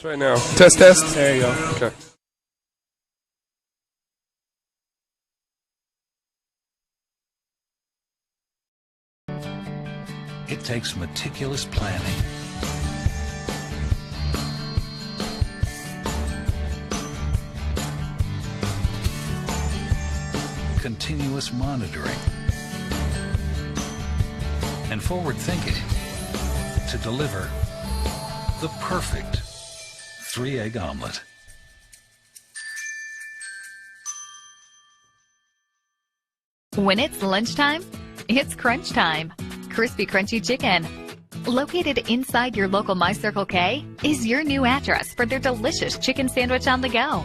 Right now. Test. There you go. Okay. It takes meticulous planning, continuous monitoring, and forward thinking to deliver the perfect 3-egg omelet. When it's lunchtime, it's crunch time. Crispy Crunchy Chicken. Located inside your local My Circle K is your new address for their delicious chicken sandwich on the go.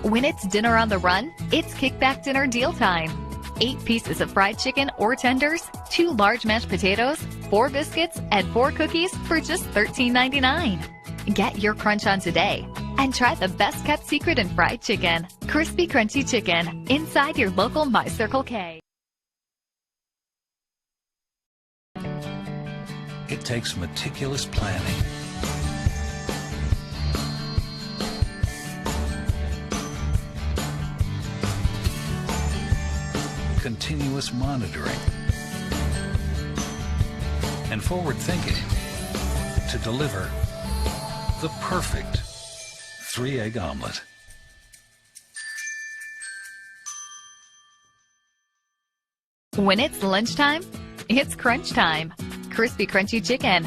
When it's dinner on the run, it's kickback dinner deal time. 8 pieces of fried chicken or tenders, 2 large mashed potatoes, 4 biscuits, and 4 cookies for just $13.99. Get your crunch on today and try the best kept secret in fried chicken. Crispy Crunchy Chicken inside your local My Circle K. It takes meticulous planning, continuous monitoring, and forward thinking to deliver the perfect 3-egg omelet. When it's lunchtime, it's crunch time. Crispy Crunchy Chicken.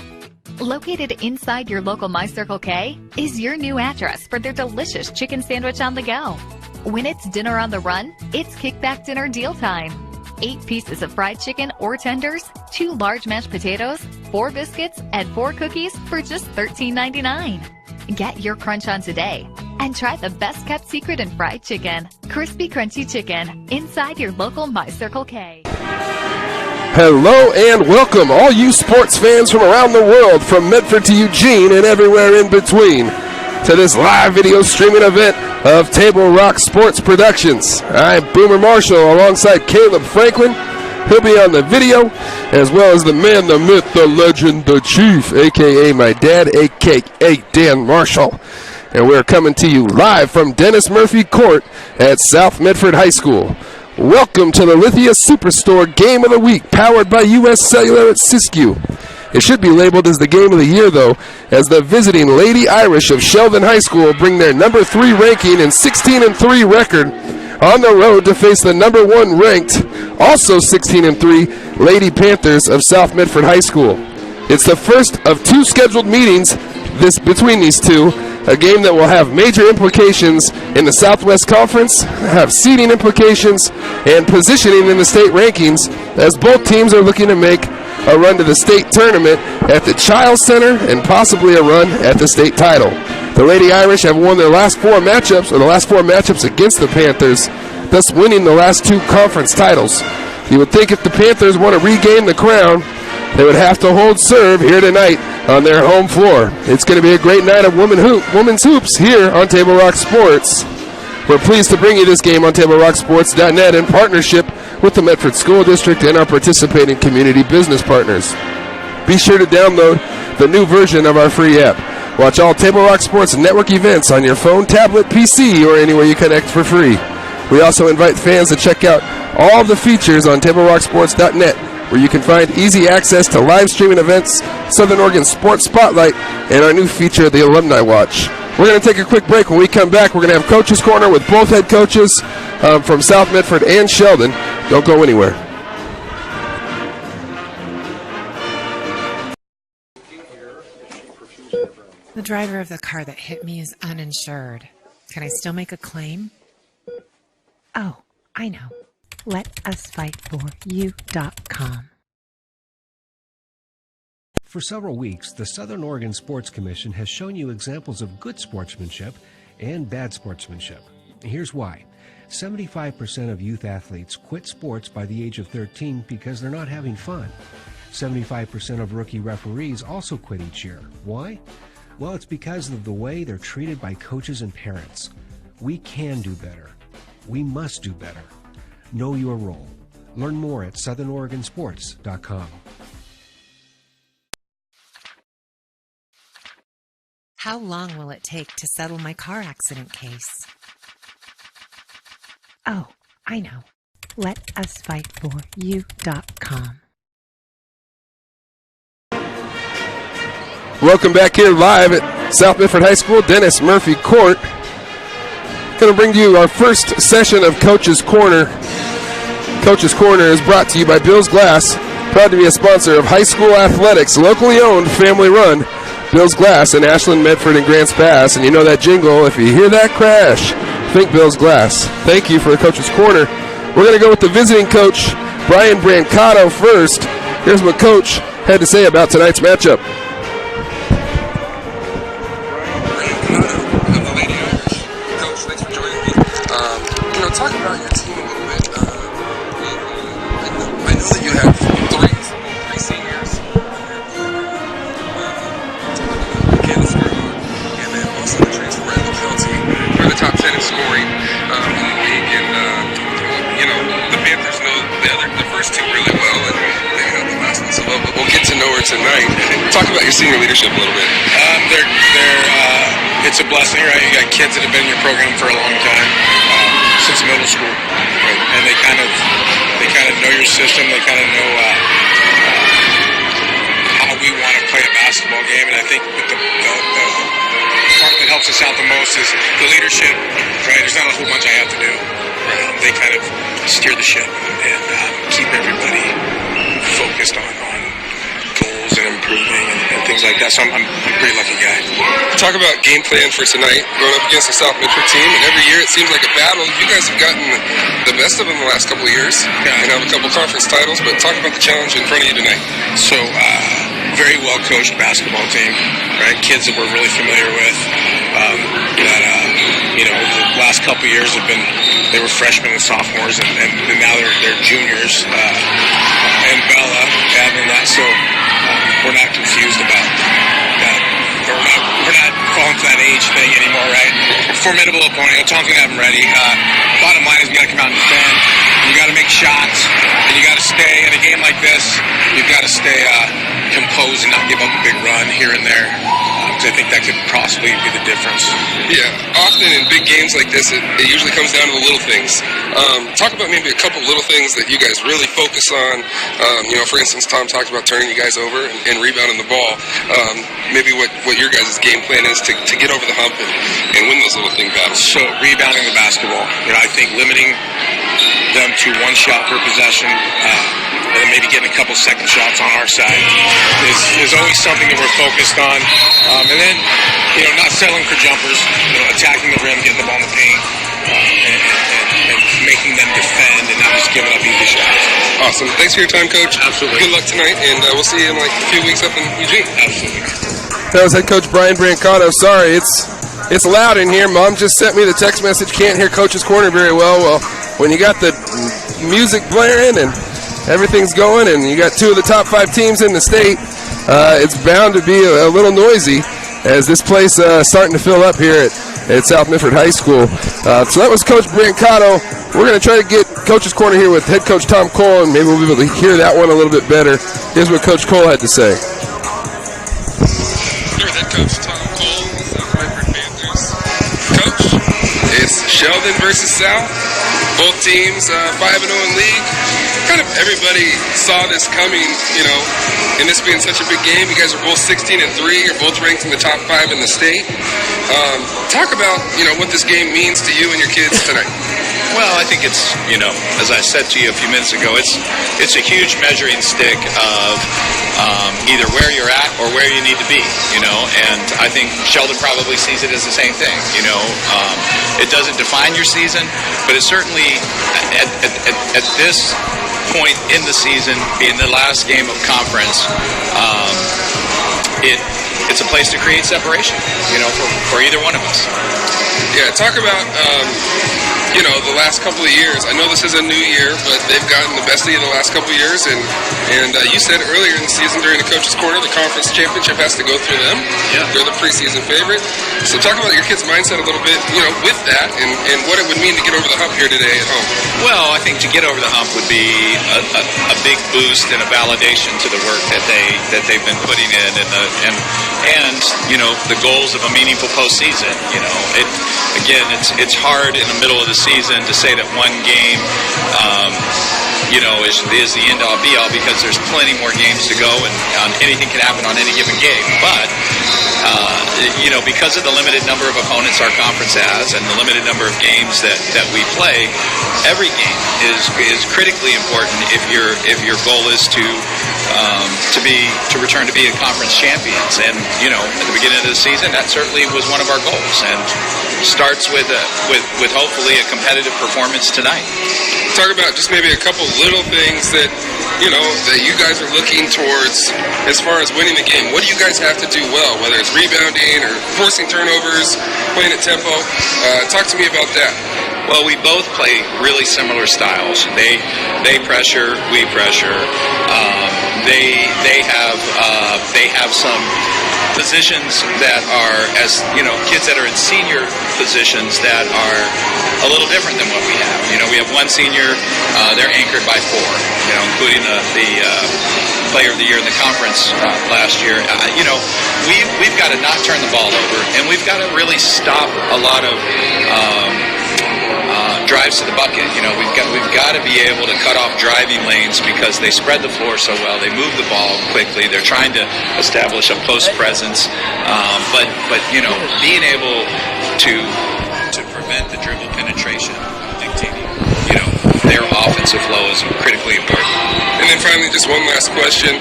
Located inside your local My Circle K is your new address for their delicious chicken sandwich on the go. When it's dinner on the run, it's kickback dinner deal time. 8 pieces of fried chicken or tenders, 2 large mashed potatoes, 4 biscuits, and 4 cookies for just $13.99. Get your crunch on today and try the best kept secret in fried chicken. Crispy Crunchy Chicken inside your local My Circle K. Hello and welcome, all you sports fans from around the world, from Medford to Eugene and everywhere in between, to this live video streaming event of Table Rock Sports Productions. I'm Boomer Marshall alongside Caleb Franklin. He'll be on the video, as well as the man, the myth, the legend, the chief, a.k.a. my dad, a.k.a. Dan Marshall. And we're coming to you live from Dennis Murphy Court at South Medford High School. Welcome to the Lithia Superstore Game of the Week, powered by U.S. Cellular at Siskiyou. It should be labeled as the Game of the Year, though, as the visiting Lady Irish of Sheldon High School bring their number 3 ranking and 16-3 record on the road to face the number 1 ranked, also 16-3, Lady Panthers of South Medford High School. It's the first of 2 scheduled meetings between these two, a game that will have major implications in the Southwest Conference, have seeding implications, and positioning in the state rankings, as both teams are looking to make a run to the state tournament at the Chiles Center and possibly a run at the state title. The Lady Irish have won their last 4 matchups, or the last 4 matchups against the Panthers, thus winning the last 2 conference titles. You would think if the Panthers want to regain the crown, they would have to hold serve here tonight on their home floor. It's going to be a great night of women's hoops here on Table Rock Sports. We're pleased to bring you this game on TableRockSports.net in partnership with the Medford School District and our participating community business partners. Be sure to download the new version of our free app. Watch all Table Rock Sports network events on your phone, tablet, PC, or anywhere you connect for free. We also invite fans to check out all the features on TableRockSports.net, where you can find easy access to live streaming events, Southern Oregon Sports Spotlight, and our new feature, the Alumni Watch. We're going to take a quick break. When we come back, we're going to have Coach's Corner with both head coaches from South Medford and Sheldon. Don't go anywhere. The driver of the car that hit me is uninsured. Can I still make a claim? Oh, I know. LetUsFightForYou.com. For several weeks, the Southern Oregon Sports Commission has shown you examples of good sportsmanship and bad sportsmanship. Here's why. 75% of youth athletes quit sports by the age of 13 because they're not having fun. 75% of rookie referees also quit each year. Why? Well, it's because of the way they're treated by coaches and parents. We can do better. We must do better. Know your role. Learn more at SouthernOregonSports.com. How long will it take to settle my car accident case? Oh, I know. LetUsFightForYou.com. Welcome back here live at South Medford High School, Dennis Murphy Court. Going to bring to you our first session of Coach's Corner. Coach's Corner is brought to you by Bill's Glass, proud to be a sponsor of high school athletics, locally owned, family run. Bill's Glass in Ashland, Medford, and Grants Pass. And you know that jingle, if you hear that crash, think Bill's Glass. Thank you for the Coach's Corner. We're going to go with the visiting coach, Brian Brancato, first. Here's what Coach had to say about tonight's matchup. Talk about your team a little bit. I know that you have three seniors. Kansas and then also the transfer at the penalty. We're in the top 10 in scoring in the league, and the Panthers know the first two really well, and they know the last one so well. But we'll get to know her tonight. Talk about your senior leadership a little bit. It's a blessing, right? You got kids that have been in your program for a long time. Since middle school, right? And they kind of know your system. They kind of know how we want to play a basketball game. And I think with the part that helps us out the most is the leadership. Right? There's not a whole bunch I have to do. Right? They kind of steer the ship and keep everybody focused on goals and improving and things like that. So I'm a pretty lucky guy. Talk about game plan for tonight, going up against the South Medford team, and every year it seems like a battle. You guys have gotten the best of them the last couple of years, and have a couple conference titles, but talk about the challenge in front of you tonight. So, very well coached basketball team, right? Kids that we're really familiar with, over the last couple of years they were freshmen and sophomores, and now they're juniors, and Bella adding that, so we're not confused about that. We're not falling to that age thing anymore, right? Formidable opponent. Tom's going to have them ready. Bottom line is we got to come out and defend. You got to make shots, and you got to stay in a game like this. You've got to stay composed and not give up a big run here and there. Because I think that could possibly be the difference. Yeah, often in big games like this, it usually comes down to the little things. Talk about maybe a couple little things that you guys really focus on. For instance, Tom talked about turning you guys over and rebounding the ball. Maybe what your guys' game plan is to get over the hump and win those little thing battles. So rebounding the basketball. I think limiting them to one shot per possession, and then maybe getting a couple second shots on our side is always something that we're focused on. And then, not settling for jumpers, attacking the rim, getting the ball in the paint, and making them defend and not just giving up easy shots. Awesome. Thanks for your time, Coach. Absolutely. Good luck tonight, and we'll see you in a few weeks up in Eugene. Absolutely. That was head coach Brian Brancato. Sorry, it's loud in here. Mom just sent me the text message. Can't hear Coach's Corner very well. Well, when you got the music blaring and everything's going, and you got two of the top 5 teams in the state, it's bound to be a little noisy as this place starting to fill up here at South Medford High School. So that was Coach Brancato. We're going to try to get Coach's Corner here with head coach Tom Cole, and maybe we'll be able to hear that one a little bit better. Here's what Coach Cole had to say. Here with head coach Tom Cole, South Medford Panthers. Coach, it's Sheldon versus South. Both teams 5-0 in league. Kind of everybody saw this coming, and this being such a big game. You guys are both 16-3. You're both ranked in the top 5 in the state. Talk about, what this game means to you and your kids tonight. Well, I think it's, as I said to you a few minutes ago, it's a huge measuring stick of either where you're at or where you need to be, and I think Sheldon probably sees it as the same thing, It doesn't define your season, but it certainly, at this point in the season, being the last game of conference, it's a place to create separation, for either one of us. Yeah, talk about the last couple of years. I know this is a new year, but they've gotten the best of you the last couple of years, and you said earlier in the season during the Coach's Corner, the conference championship has to go through them. Yeah. They're the preseason favorite. So talk about your kids' mindset a little bit, with that, and what it would mean to get over the hump here today at home. Well, I think to get over the hump would be a big boost and a validation to the work that they've been putting in, and the goals of a meaningful postseason. It's hard in the middle of the season to say that one game is the end-all be-all, because there's plenty more games to go, and anything can happen on any given game. But because of the limited number of opponents our conference has and the limited number of games that we play, every game is critically important if your goal is to return to being conference champions. And at the beginning of the season, that certainly was one of our goals, and starts with hopefully a competitive performance tonight. Talk about just maybe a couple little things that that you guys are looking towards as far as winning the game. What do you guys have to do well, whether it's rebounding or forcing turnovers, playing at tempo? Talk to me about that. Well, we both play really similar styles. They pressure, we pressure. They have some positions that are, as kids that are in senior positions that are a little different than what we have. We have one senior, they're anchored by four, including the player of the year in the conference last year. We've got to not turn the ball over, and we've got to really stop a lot of drives to the bucket. We've got to be able to cut off driving lanes, because they spread the floor so well. They move the ball quickly. They're trying to establish a post presence, but being able to prevent the dribble penetration, dictating their offensive flow is critically important. And then finally, just one last question.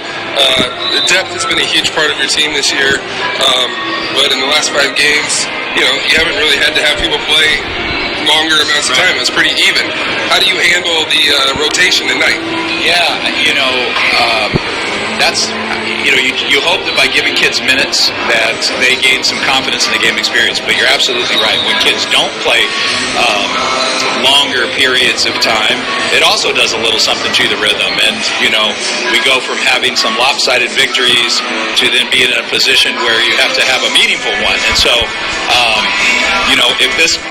The depth has been a huge part of your team this year, but in the last 5 games, you haven't really had to have people play longer amounts of time. It's pretty even. How do you handle the rotation at night? Yeah, that's you hope that by giving kids minutes that they gain some confidence in the game experience. But you're absolutely right. When kids don't play longer periods of time, it also does a little something to the rhythm. And we go from having some lopsided victories to then being in a position where you have to have a meaningful one. And so,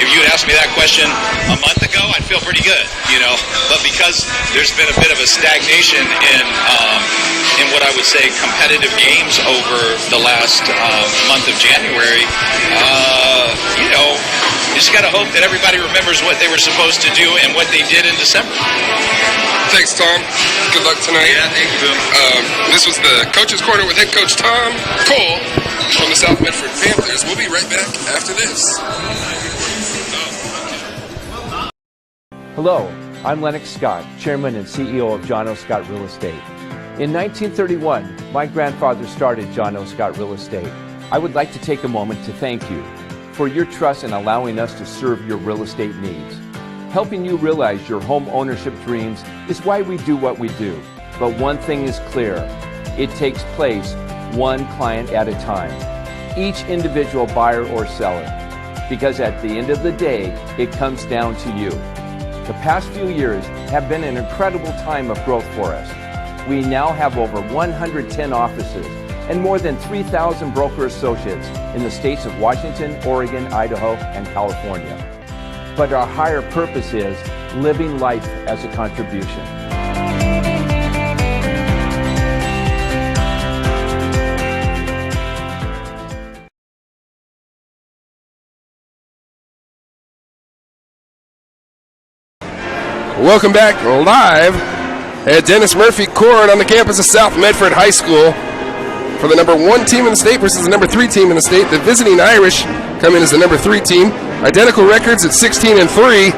if you had asked me that question a month ago, I'd feel pretty good. But because there's been a bit of a stagnation in what I would say competitive games over the last month of January, you just got to hope that everybody remembers what they were supposed to do and what they did in December. Thanks, Tom. Good luck tonight. Yeah, thank you, Boom. This was the Coach's Corner with head coach Tom Cole from the South Medford Panthers. We'll be right back after this. Hello, I'm Lennox Scott, Chairman and CEO of John O. Scott Real Estate. In 1931, my grandfather started John O. Scott Real Estate. I would like to take a moment to thank you for your trust in allowing us to serve your real estate needs. Helping you realize your home ownership dreams is why we do what we do. But one thing is clear, it takes place one client at a time, each individual buyer or seller, because at the end of the day, it comes down to you. The past few years have been an incredible time of growth for us. We now have over 110 offices and more than 3,000 broker associates in the states of Washington, Oregon, Idaho, and California. But our higher purpose is living life as a contribution. Welcome back live at Dennis Murphy Court on the campus of South Medford High School for the number 1 team in the state versus the number 3 team in the state. The visiting Irish come in as the number 3 team. Identical records at 16-3.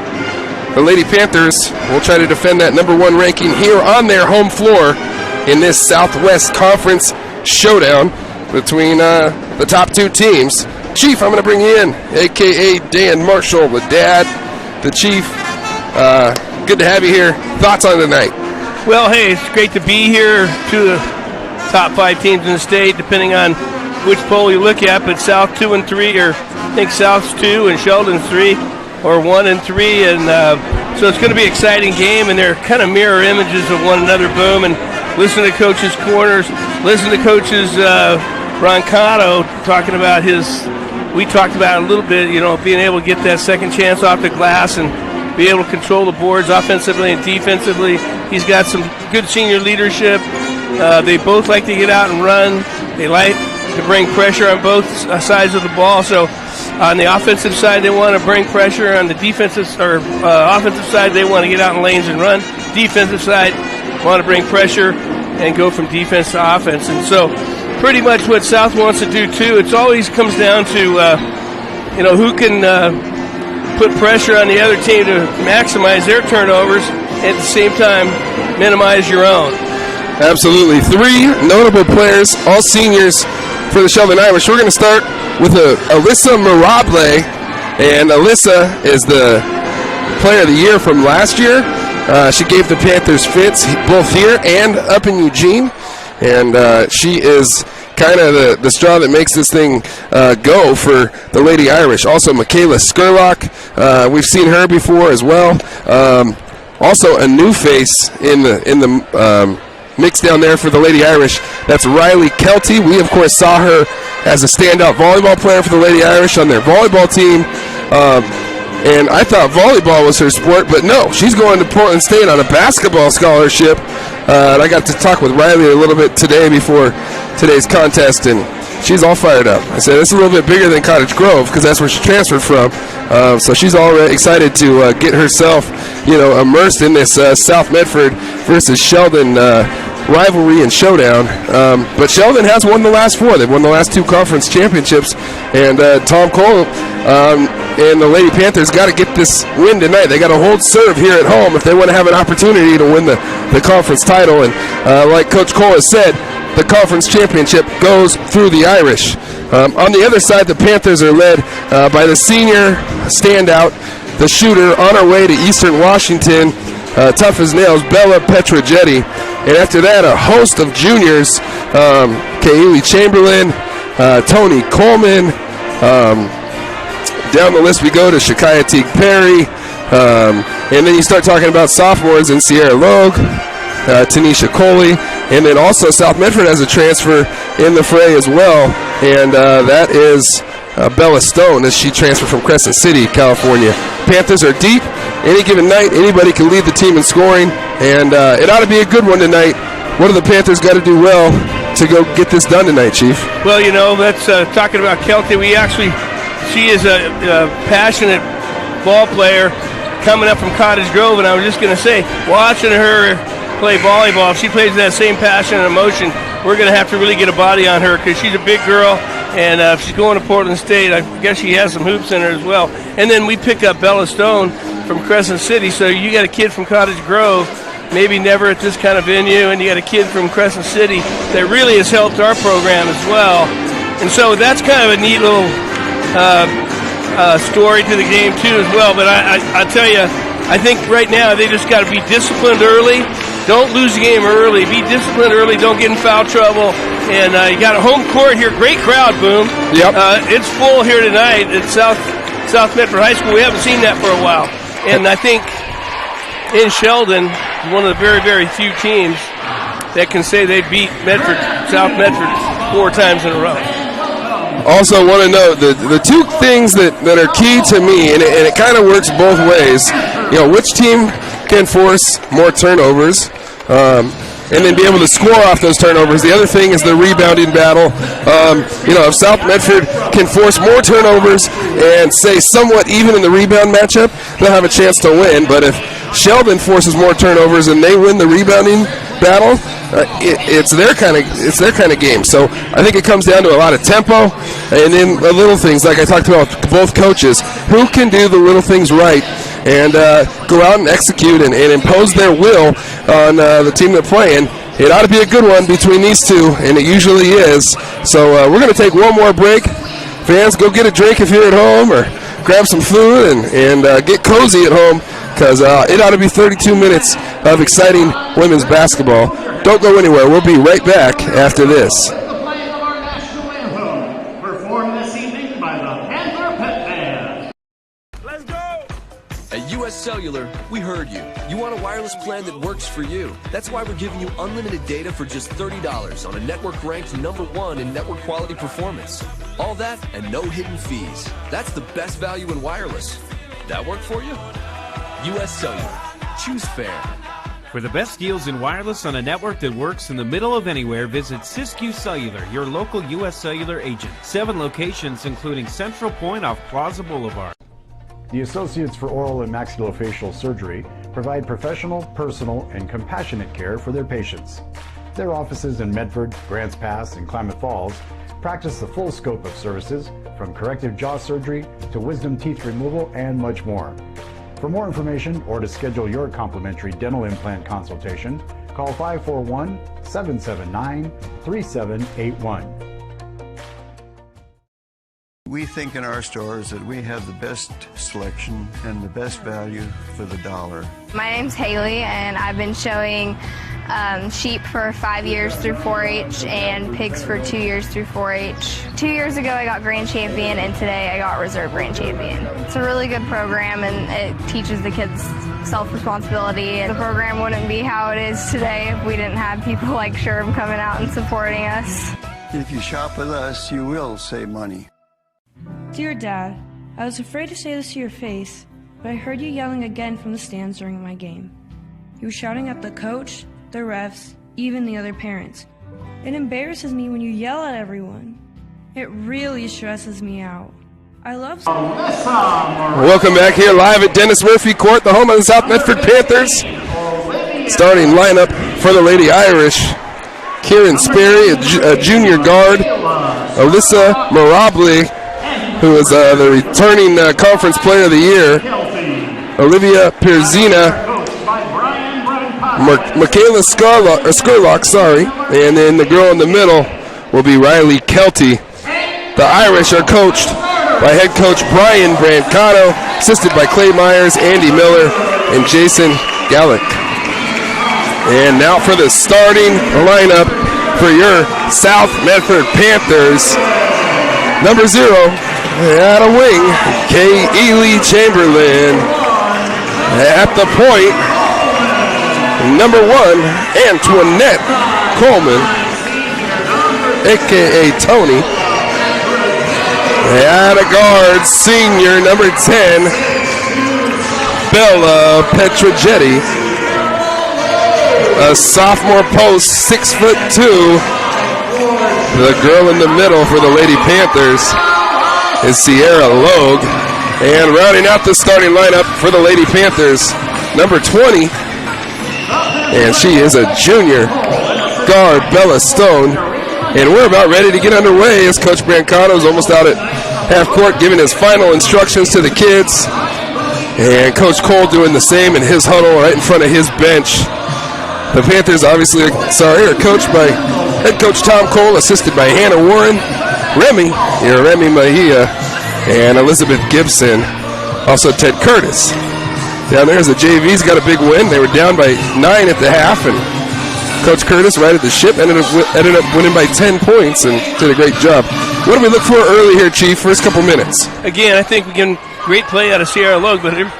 The Lady Panthers will try to defend that number 1 ranking here on their home floor in this Southwest Conference showdown between the top 2 teams. Chief, I'm going to bring you in, a.k.a. Dan Marshall, the dad, the chief. Good to have you here. Thoughts on tonight? Well, hey, it's great to be here. 2 of the top 5 teams in the state, depending on which poll you look at. But South 2 and 3, or I think South's 2 and Sheldon's 3. or 1-3, and so it's going to be an exciting game, and they're kind of mirror images of one another, Boom. And listen to Coach's corners, listen to Coach's Roncato talking about we talked about it a little bit, being able to get that second chance off the glass and be able to control the boards offensively and defensively. He's got some good senior leadership. They both like to get out and run. They like to bring pressure on both sides of the ball. So on the offensive side, they want to bring pressure. On the defensive or offensive side, they want to get out in lanes and run. Defensive side, want to bring pressure and go from defense to offense. And so pretty much what South wants to do too. It always comes down to who can put pressure on the other team to maximize their turnovers, at the same time minimize your own. Absolutely. 3 notable players, all seniors for the Sheldon Irish. We're going to start with Alyssa Mirable, and Alyssa is the player of the year from last year. She gave the Panthers fits both here and up in Eugene, and she is kind of the straw that makes this thing go for the Lady Irish. Also, Michaela Skurlock, we've seen her before as well. Also, a new face in the mix down there for the Lady Irish. That's Riley Kelty. We, of course, saw her as a standout volleyball player for the Lady Irish on their volleyball team. And I thought volleyball was her sport, but no, she's going to Portland State on a basketball scholarship. And I got to talk with Riley a little bit today before today's contest, and she's all fired up. I said, it's a little bit bigger than Cottage Grove because that's where she transferred from. So she's already excited to get herself, immersed in this South Medford versus Sheldon rivalry and showdown. But Sheldon has won the last 4. They've won the last 2 conference championships, and Tom Cole and the Lady Panthers got to get this win tonight. They got to hold serve here at home if they want to have an opportunity to win the conference title. And like Coach Cole has said, the conference championship goes through the Irish. On the other side, the Panthers are led by the senior standout, the shooter on her way to Eastern Washington, tough as nails, Bella Petrogetti. And after that, a host of juniors, Kaylee Chamberlain, Tony Coleman. Down the list we go to Shakaya Teague Perry. And then you start talking about sophomores in Sierra Logue, Tanisha Coley. And then also South Medford has a transfer in the fray as well. And that is Bella Stone, as she transferred from Crescent City, California. Panthers are deep. Any given night, anybody can lead the team in scoring. And it ought to be a good one tonight. What do the Panthers got to do well to go get this done tonight, Chief? Well, that's talking about Kelty. She is a passionate ball player coming up from Cottage Grove, and I was just going to say, watching her play volleyball, if she plays that same passion and emotion, we're going to have to really get a body on her because she's a big girl, and if she's going to Portland State, I guess she has some hoops in her as well. And then we pick up Bella Stone from Crescent City, so you got a kid from Cottage Grove, maybe never at this kind of venue, and you got a kid from Crescent City that really has helped our program as well. And so that's kind of a neat little story to the game too as well. But I tell you, I think right now they just got to be disciplined early. Don't lose the game early. Be disciplined early. Don't get in foul trouble. And you got a home court here. Great crowd, Boom. Yep. It's full here tonight at South Medford High School. We haven't seen that for a while. And I think in Sheldon, one of the very, very few teams that can say they beat South Medford 4 times in a row. Also want to note the 2 things that are key to me, and it kind of works both ways. Which team can force more turnovers and then be able to score off those turnovers. The other thing is the rebounding battle. If South Medford can force more turnovers and say somewhat even in the rebound matchup, they'll have a chance to win. But if Sheldon forces more turnovers and they win the rebounding battle, it's their kind of game. So I think it comes down to a lot of tempo and then the little things, like I talked about with both coaches, who can do the little things right and go out and execute and impose their will on the team they're playing. It ought to be a good one between these 2, and it usually is. So we're going to take one more break. Fans, go get a drink if you're at home, or grab some food and get cozy at home, because it ought to be 32 minutes of exciting women's basketball. Don't go anywhere. We'll be right back after this. At US Cellular, we heard you. You want a wireless plan that works for you. That's why we're giving you unlimited data for just $30 on a network ranked #1 in network quality performance. All that and no hidden fees. That's the best value in wireless. That work for you? US Cellular. Choose fair. For the best deals in wireless on a network that works in the middle of anywhere, visit Siskiyou Cellular, your local US Cellular agent. 7 locations, including Central Point off Plaza Boulevard. The Associates for Oral and Maxillofacial Surgery provide professional, personal, and compassionate care for their patients. Their offices in Medford, Grants Pass, and Klamath Falls practice the full scope of services, from corrective jaw surgery to wisdom teeth removal and much more. For more information or to schedule your complimentary dental implant consultation, call 541-779-3781. We think in our stores that we have the best selection and the best value for the dollar. My name's Haley, and I've been showing sheep for 5 years through 4-H and pigs for 2 years through 4-H. 2 years ago I got Grand Champion, and today I got Reserve Grand Champion. It's a really good program, and it teaches the kids self-responsibility. The program wouldn't be how it is today if we didn't have people like Sherb coming out and supporting us. If you shop with us, you will save money. Dear Dad, I was afraid to say this to your face, but I heard you yelling again from the stands during my game. You were shouting at the coach, the refs, even the other parents. It embarrasses me when you yell at everyone. It really stresses me out. I love... Welcome back here live at Dennis Murphy Court, the home of the South Medford Panthers. Starting lineup for the Lady Irish: Kieran Sperry, a junior guard; Alyssa Mirabli, who is the returning Conference Player of the Year; Olivia Pierzina; Michaela Skurlock, and then the girl in the middle will be Riley Kelty. The Irish are coached by head coach Brian Brancato, assisted by Clay Myers, Andy Miller, and Jason Gallick. And now for the starting lineup for your South Medford Panthers. Number 0, at a wing, Kay Ely Chamberlain. At the point, number 1, Antoinette Coleman, a.k.a. Tony. At a guard, senior, number 10, Bella Petrogetti. A sophomore post, 6'2". The girl in the middle for the Lady Panthers is Sierra Logue. And rounding out the starting lineup for the Lady Panthers, number 20, and she is a junior guard, Bella Stone. And we're about ready to get underway as Coach Brancato is almost out at half court giving his final instructions to the kids. And Coach Cole doing the same in his huddle right in front of his bench. The Panthers obviously are coached by head coach Tom Cole, assisted by Hannah Warren, Remy Mejia, and Elizabeth Gibson. Also Ted Curtis. Down there as the JV's got a big win. They were down by 9 at the half, and Coach Curtis righted the ship, ended up winning by 10 points and did a great job. What do we look for early here, Chief, first couple minutes? Again, I think we get great play out of Sierra Logue, but it's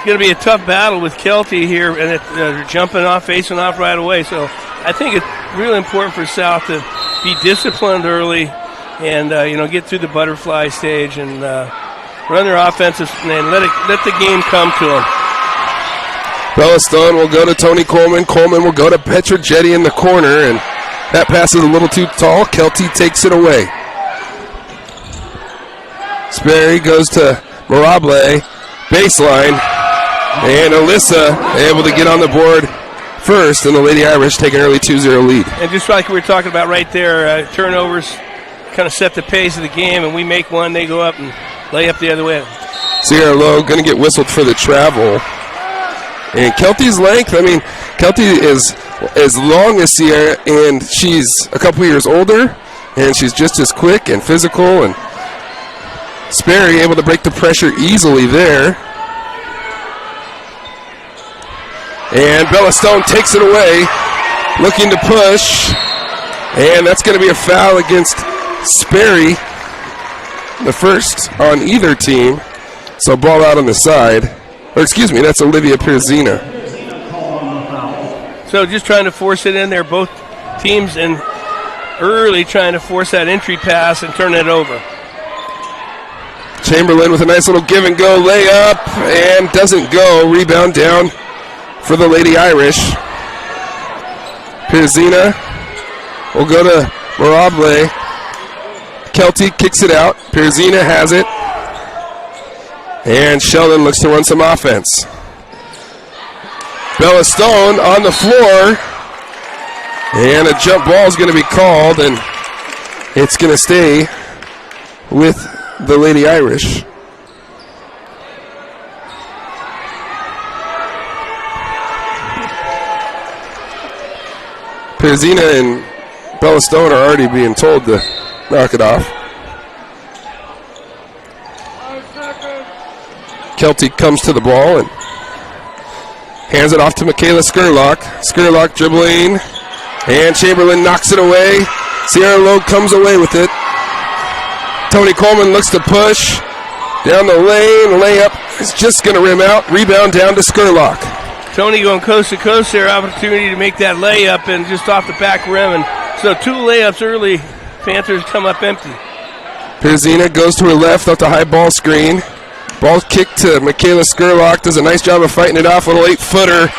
going to be a tough battle with Kelty here, and they're jumping off, facing off right away. So I think it's really important for South to be disciplined early and get through the butterfly stage and run their offenses and let the game come to them. Bella Stone will go to Tony Coleman. Coleman will go to Petrogetti in the corner, and that pass is a little too tall. Kelty takes it away. Sperry goes to Mirable, baseline, and Alyssa able to get on the board first, and the Lady Irish take an early 2-0 lead. And just like we were talking about right there, turnovers kind of set the pace of the game, and we make one, they go up and lay up the other way. Sierra Lowe going to get whistled for the travel. And Kelty's length, Kelty is as long as Sierra, and she's a couple years older, and she's just as quick and physical, and Sperry able to break the pressure easily there. And Bella Stone takes it away, looking to push, and that's going to be a foul against Sperry, the first on either team. So ball out on the side. Or excuse me, that's Olivia Pierzina. So just trying to force it in there, both teams, and early trying to force that entry pass and turn it over. Chamberlain with a nice little give and go layup, and doesn't go. Rebound down for the Lady Irish. Pierzina will go to Mirable. Kelty kicks it out. Pierzina has it. And Sheldon looks to run some offense. Bella Stone on the floor. And a jump ball is going to be called, and it's going to stay with the Lady Irish. Pierzina and Bella Stone are already being told to knock it off. Kelty comes to the ball and hands it off to Michaela Skurlock. Skurlock dribbling, and Chamberlain knocks it away. Sierra Logue comes away with it. Tony Coleman looks to push down the lane. Layup is just going to rim out. Rebound down to Skurlock. Tony going coast to coast there. Opportunity to make that layup and just off the back rim. And so 2 layups early. Panthers come up empty. Pierzina goes to her left off the high ball screen. Ball kicked to Michaela Skurlock. Does a nice job of fighting it off. Little 8-footer.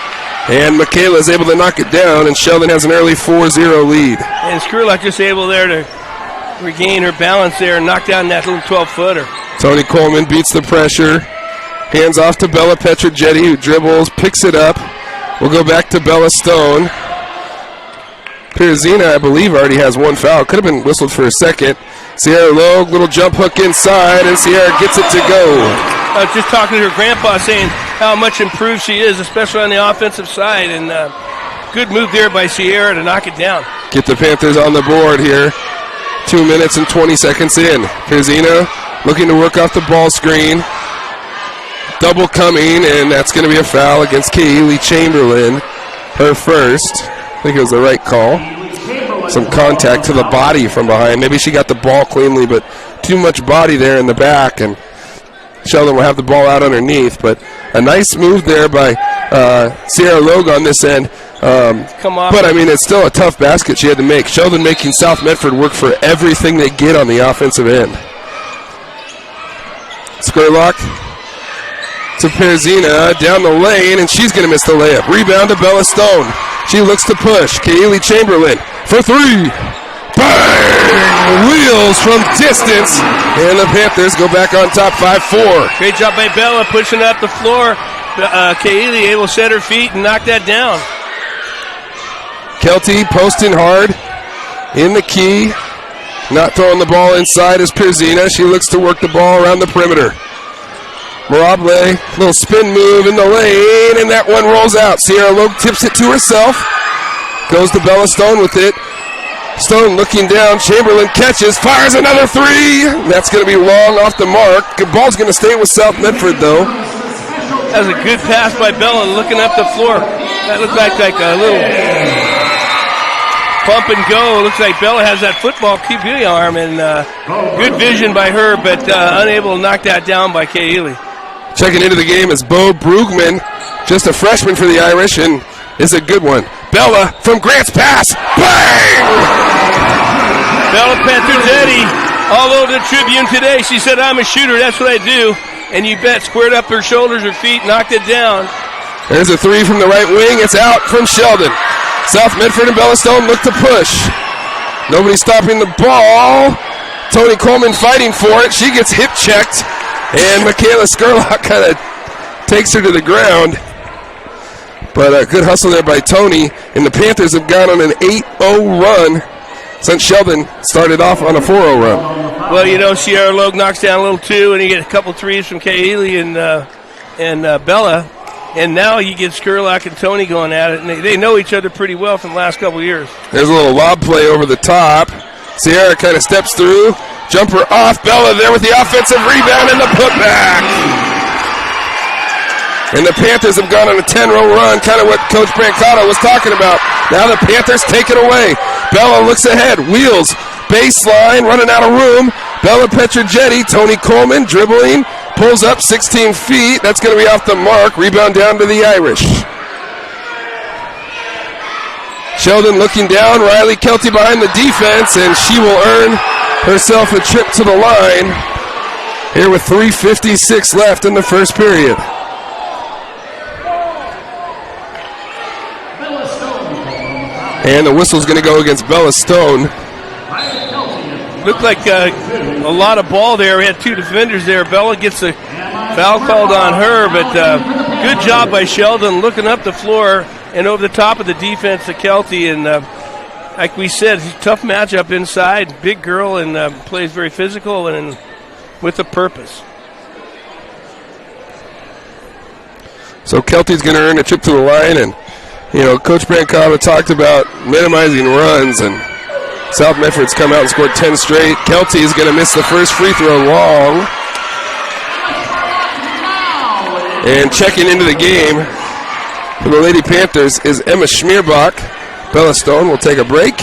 And Michaela is able to knock it down. And Sheldon has an early 4-0 lead. And Skurlock just able there to regain her balance there and knock down that little 12-footer. Tony Coleman beats the pressure. Hands off to Bella Petrojetti, who dribbles, picks it up. We'll go back to Bella Stone. Pierzina, I believe, already has 1 foul. Could have been whistled for a second. Sierra Logue, little jump hook inside, and Sierra gets it to go. I was just talking to her grandpa saying how much improved she is, especially on the offensive side. And good move there by Sierra to knock it down. Get the Panthers on the board here. 2 minutes and 20 seconds in. Pierzina looking to work off the ball screen. Double coming, and that's going to be a foul against Kaylee Chamberlain. Her first. I think it was the right call. Some contact to the body from behind. Maybe she got the ball cleanly, but too much body there in the back, and Sheldon will have the ball out underneath. But a nice move there by Sierra Logue on this end. But, I mean, it's still a tough basket she had to make. Sheldon making South Medford work for everything they get on the offensive end. Skurlock to Pierzina down the lane, and she's going to miss the layup. Rebound to Bella Stone. She looks to push. Kaylee Chamberlain for 3. Bang! Wheels from distance, and the Panthers go back on top 5-4. Great job by Bella pushing up the floor. Kaylee able to set her feet and knock that down. Kelty posting hard in the key. Not throwing the ball inside is Pierzina. She looks to work the ball around the perimeter. Mirable, little spin move in the lane, and that one rolls out. Sierra Logue tips it to herself. Goes to Bella Stone with it. Stone looking down. Chamberlain catches, fires another 3. That's going to be long off the mark. The ball's going to stay with South Medford, though. That was a good pass by Bella looking up the floor. That looked like a little bump and go. Looks like Bella has that football QB arm, and good vision by her, but unable to knock that down by Kaylee. Checking into the game is Bo Brugman, just a freshman for the Irish, and is a good one. Bella from Grant's pass. Bang! Bella Petrojetti all over the Tribune today. She said, I'm a shooter, that's what I do. And you bet, squared up her shoulders, her feet, knocked it down. There's a 3 from the right wing. It's out from Sheldon. South Medford and Bella Stone look to push. Nobody stopping the ball. Tony Coleman fighting for it. She gets hip checked. And Michaela Skurlock kind of takes her to the ground. But a good hustle there by Tony. And the Panthers have gone on an 8-0 run since Sheldon started off on a 4-0 run. Well, you know, Sierra Logue knocks down a little 2, and you get a couple 3s from Kaylee and Bella. And now you get Skurlock and Tony going at it, and they know each other pretty well from the last couple of years. There's a little lob play over the top. Sierra kind of steps through. Jumper off. Bella there with the offensive rebound and the putback. And the Panthers have gone on a 10-row run, kind of what Coach Brancato was talking about. Now the Panthers take it away. Bella looks ahead, wheels, baseline, running out of room. Bella Petrojetti, Tony Coleman dribbling, pulls up 16 feet. That's going to be off the mark. Rebound down to the Irish. Sheldon looking down. Riley Kelty behind the defense, and she will earn herself a trip to the line here with 3:56 left in the first period. And the whistle's going to go against Bella Stone. Looked like a lot of ball there. We had two defenders there. Bella gets a foul called on her, but good job by Sheldon looking up the floor and over the top of the defense to Kelty. And like we said, tough matchup inside. Big girl and plays very physical and with a purpose. So Kelty's going to earn a trip to the line, and Coach Brancava talked about minimizing runs, and South Medford's come out and scored 10 straight. Kelty is going to miss the first free throw long. And checking into the game for the Lady Panthers is Emma Schmierbach. Bella Stone will take a break.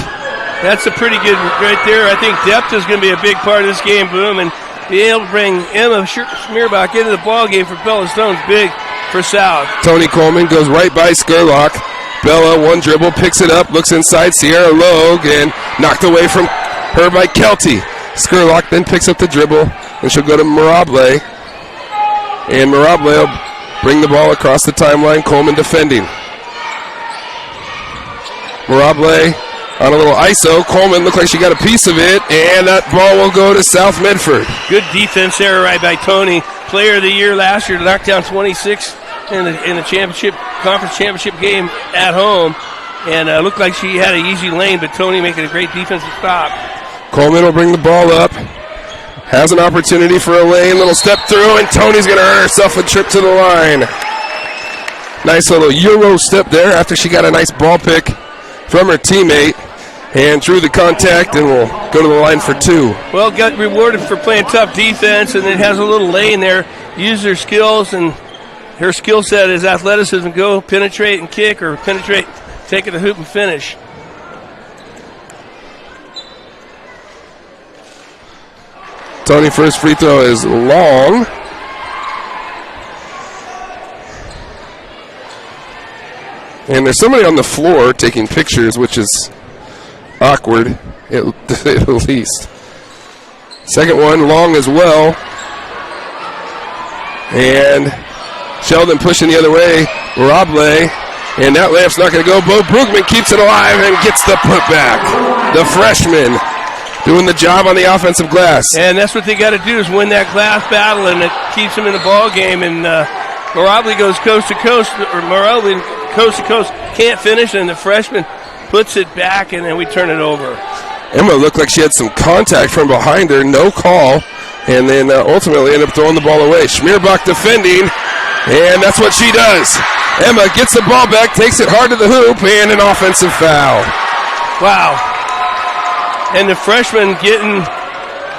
That's a pretty good right there. I think depth is going to be a big part of this game, Boom, and being able to bring Emma Schmierbach into the ball game for Bella Stone's big for South. Tony Coleman goes right by Skurlock. Bella, one dribble, picks it up, looks inside, Sierra Logue, and knocked away from her by Kelty. Skurlock then picks up the dribble, and she'll go to Mirable. And Mirable will bring the ball across the timeline. Coleman defending. Mirable on a little ISO. Coleman looked like she got a piece of it, and that ball will go to South Medford. Good defense there right by Tony. Player of the year last year, knocked down 26 in the conference championship game at home, and looked like she had an easy lane, but Tony making a great defensive stop. Coleman will bring the ball up, has an opportunity for a lane, little step through, and Tony's going to earn herself a trip to the line. Nice little Euro step there after she got a nice ball pick from her teammate, and drew the contact, and will go to the line for two. Well, got rewarded for playing tough defense, and it has a little lane there. Use her skills, and her skill set is athleticism. Go penetrate and kick, or penetrate, take it to the hoop and finish. Tony, first free throw is long. And there's somebody on the floor taking pictures, which is awkward, at least. Second one, long as well. And Sheldon pushing the other way. Mirable, and that layup's not going to go. Bo Brugman keeps it alive and gets the putback. The freshman doing the job on the offensive glass. And that's what they got to do, is win that glass battle, and it keeps them in the ball game. And Mirable goes coast to coast, or Mirable coast to coast, can't finish, and the freshman puts it back, and then we turn it over. Emma looked like she had some contact from behind her, no call, and then ultimately ended up throwing the ball away. Schmierbach defending, and that's what she does. Emma gets the ball back, takes it hard to the hoop, and an offensive foul. Wow. And the freshman getting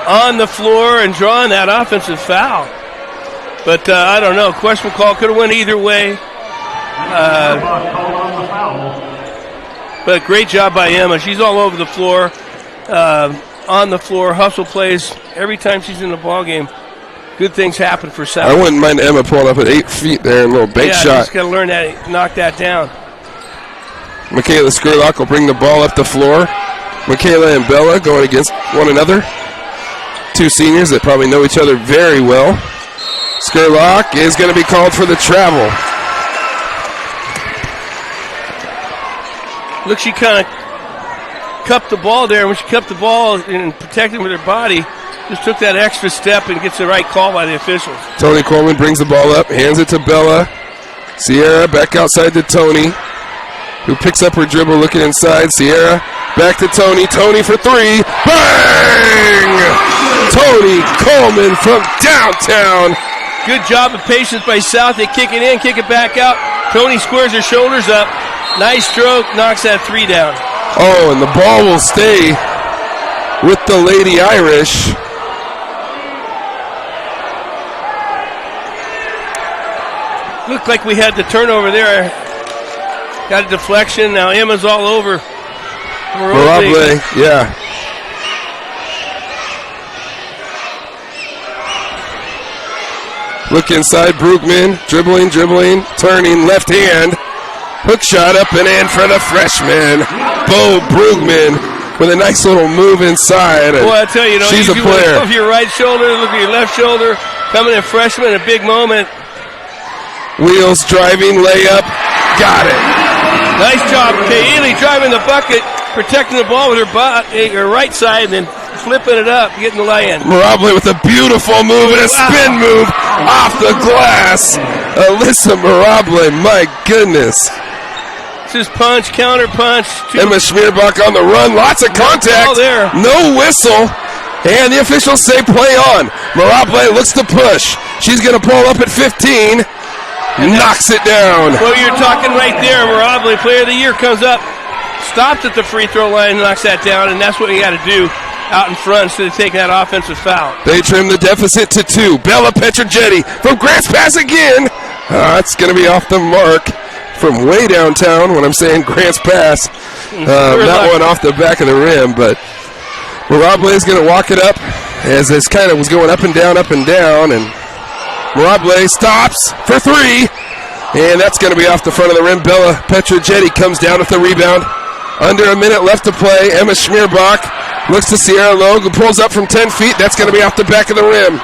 on the floor and drawing that offensive foul. But I don't know, questionable call, could have went either way. But great job by Emma. She's all over the floor, on the floor, hustle plays every time she's in the ball game. Good things happen for South. I wouldn't mind Emma pulling up at 8 feet there, a little bank shot. Yeah, just got to learn that, knock that down. Michaela Skurlock will bring the ball up the floor. Michaela and Bella going against one another. Two seniors that probably know each other very well. Skurlock is going to be called for the travel. Look, she kind of cupped the ball there. When she cupped the ball and protected with her body, just took that extra step and gets the right call by the officials. Tony Coleman brings the ball up, hands it to Bella. Sierra back outside to Tony, who picks up her dribble looking inside. Sierra back to Tony. Tony for three. Bang! Tony Coleman from downtown. Good job of patience by South. They kick it in, kick it back out. Tony squares her shoulders up. Nice stroke, knocks that three down. Oh, and the ball will stay with the Lady Irish. Looked like we had the turnover there. Got a deflection. Now Emma's all over. Mirable, yeah. Look inside, Brugman, dribbling, turning, left hand. Hook shot up and in for the freshman, Bo Brugman, with a nice little move inside. Boy, I tell you, she's a player. Look at your right shoulder, look at your left shoulder. Coming in freshman, a big moment. Wheels driving, layup, got it. Nice job, Kaylee driving the bucket, protecting the ball with her right side, and then flipping it up, getting the lay-in. Mirable with a beautiful move and a spin move off the glass. Alyssa Mirable, my goodness. This is punch, counter punch. Emma Schmierbach on the run, lots of contact. There. No whistle. And the officials say play on. Mirable looks to push. She's going to pull up at 15. Knocks it down. Well, you're talking right there. Mirable, player of the year, comes up, stops at the free throw line, knocks that down, and that's what you got to do out in front instead of taking that offensive foul. They trim the deficit to 2. Bella Petrogetti from Grants Pass again. It's going to be off the mark from way downtown when I'm saying Grants Pass. That one off the back of the rim, but Mirable is going to walk it up as this kind of was going up and down, and Mirable stops for 3, and that's going to be off the front of the rim. Bella Petrogetti comes down with the rebound. Under a minute left to play. Emma Schmierbach looks to Sierra Logue, who pulls up from 10 feet. That's going to be off the back of the rim.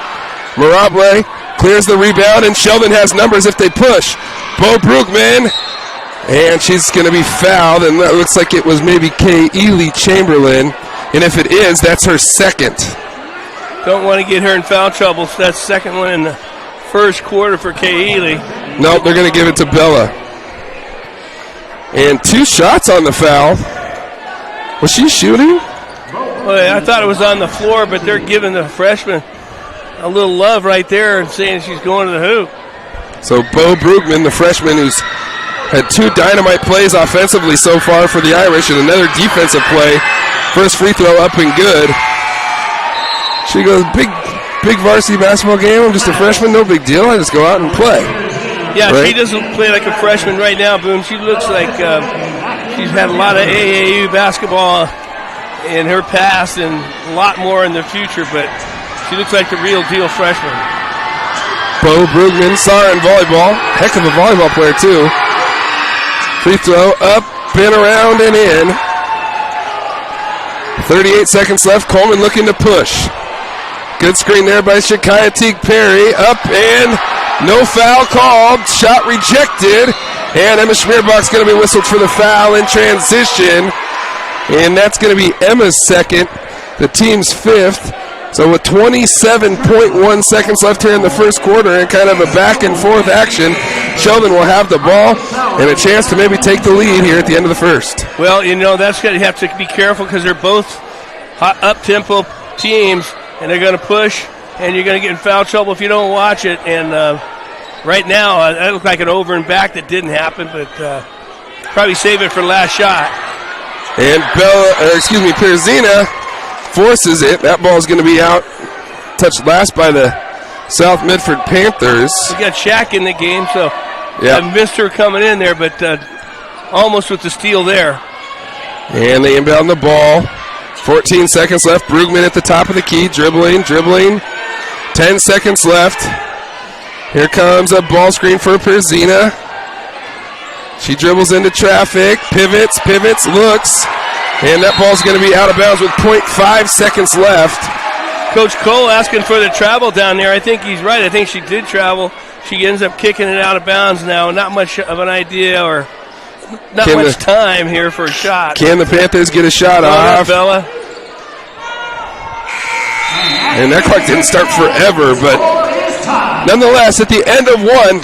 Mirable clears the rebound, and Sheldon has numbers if they push. Bo Brugman, and she's going to be fouled, and that looks like it was maybe Kaylee Chamberlain. And if it is, that's her second. Don't want to get her in foul trouble. So that's second one in the first quarter for Kaylee. Nope, they're going to give it to Bella. And 2 shots on the foul. Was she shooting? Well, I thought it was on the floor, but they're giving the freshman a little love right there and saying she's going to the hoop. So Bo Brugman, the freshman who's had 2 dynamite plays offensively so far for the Irish and another defensive play. First free throw up and good. She goes, big varsity basketball game. I'm just a freshman, no big deal. I just go out and play. Yeah, right? She doesn't play like a freshman right now, Boone. She looks like she's had a lot of AAU basketball in her past and a lot more in the future, but she looks like the real deal freshman. Bo Brugman saw her in volleyball. Heck of a volleyball player, too. Free throw up and around and in. 38 seconds left. Coleman looking to push. Good screen there by Shakaya Teague Perry. Up and no foul called. Shot rejected. And Emma Schmierbach's going to be whistled for the foul in transition. And that's going to be Emma's second, the team's 5th. So with 27.1 seconds left here in the first quarter and kind of a back and forth action, Sheldon will have the ball and a chance to maybe take the lead here at the end of the first. Well, that's going to have to be careful because they're both up-tempo teams, and they're going to push, and you're going to get in foul trouble if you don't watch it. And right now, that looked like an over and back that didn't happen, but probably save it for the last shot. And Perzina forces it. That ball's going to be out. Touched last by the South Medford Panthers. We got Shaq in the game, so yeah. I missed her coming in there, but almost with the steal there. And they inbound the ball. 14 seconds left. Brugman at the top of the key, dribbling. 10 seconds left. Here comes a ball screen for Perzina. She dribbles into traffic, pivots, looks, and that ball's going to be out of bounds with 0.5 seconds left. Coach Cole asking for the travel down there. I think he's right. I think she did travel. She ends up kicking it out of bounds now. Not much of an idea or not much time here for a shot. Can the Panthers get a shot off? Bella. And that clock didn't start forever, but nonetheless, at the end of one,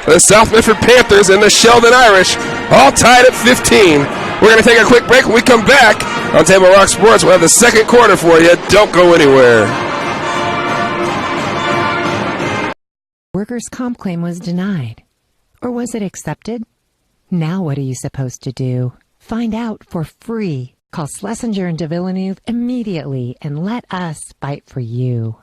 the South Medford Panthers and the Sheldon Irish all tied at 15. We're going to take a quick break. When we come back on Table Rock Sports, we'll have the second quarter for you. Don't go anywhere. Workers' comp claim was denied. Or was it accepted? Now what are you supposed to do? Find out for free. Call Schlesinger and de Villeneuve immediately and let us fight for you.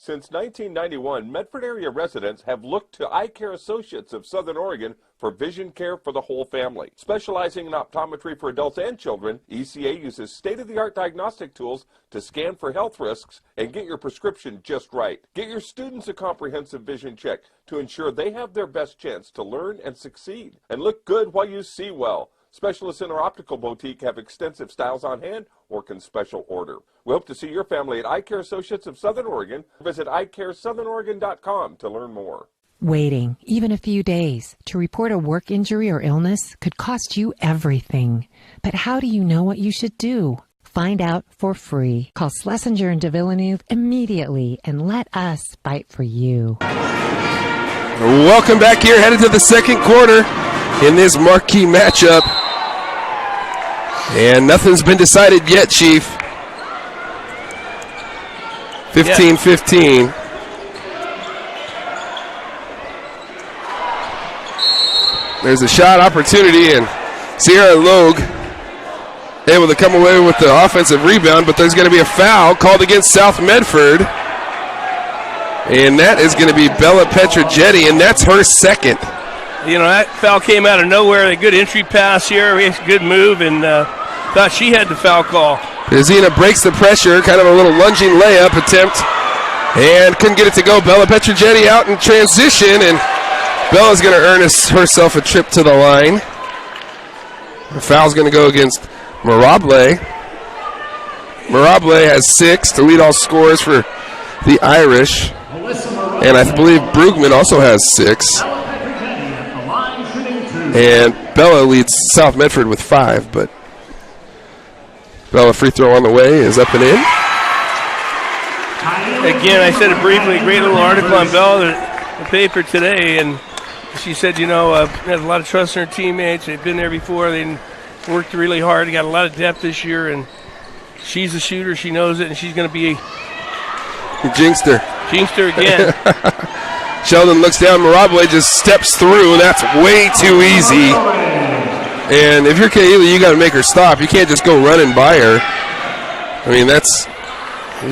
Since 1991, Medford area residents have looked to Eye Care Associates of Southern Oregon for vision care for the whole family. Specializing in optometry for adults and children, ECA uses state-of-the-art diagnostic tools to scan for health risks and get your prescription just right. Get your students a comprehensive vision check to ensure they have their best chance to learn and succeed. And look good while you see well. Specialists in our optical boutique have extensive styles on hand or can special order. We hope to see your family at Eye Care Associates of Southern Oregon. Visit eyecaresouthern.oregon.com to learn more. Waiting, even a few days, to report a work injury or illness could cost you everything. But how do you know what you should do? Find out for free. Call Schlesinger and de Villeneuve immediately and let us fight for you. Welcome back here, headed to the second quarter in this marquee matchup. And nothing's been decided yet, Chief. 15-15. There's a shot opportunity, and Sierra Logue able to come away with the offensive rebound, but there's going to be a foul called against South Medford. And that is going to be Bella Petrogetti, and that's her second. You know, that foul came out of nowhere. A good entry pass here, a good move, and thought she had the foul call. Pizina breaks the pressure, kind of a little lunging layup attempt, and couldn't get it to go. Bella Petrogetti out in transition, and Bella's going to earn herself a trip to the line. The foul's going to go against Mirable. Mirable has 6 to lead all scorers for the Irish, and I believe Brugman also has 6. And Bella leads South Medford with 5, but Bella free throw on the way is up and in. Again, I said it briefly, great little article on Bella, the paper today, and she said, you know, has a lot of trust in her teammates. They've been there before. They worked really hard. They got a lot of depth this year, and she's a shooter. She knows it, and she's going to be He jinxed her. Jinxed her again. Sheldon looks down. Mirable just steps through. That's way too easy. And if you're Kaylee, you got to make her stop. You can't just go running by her. I mean, that's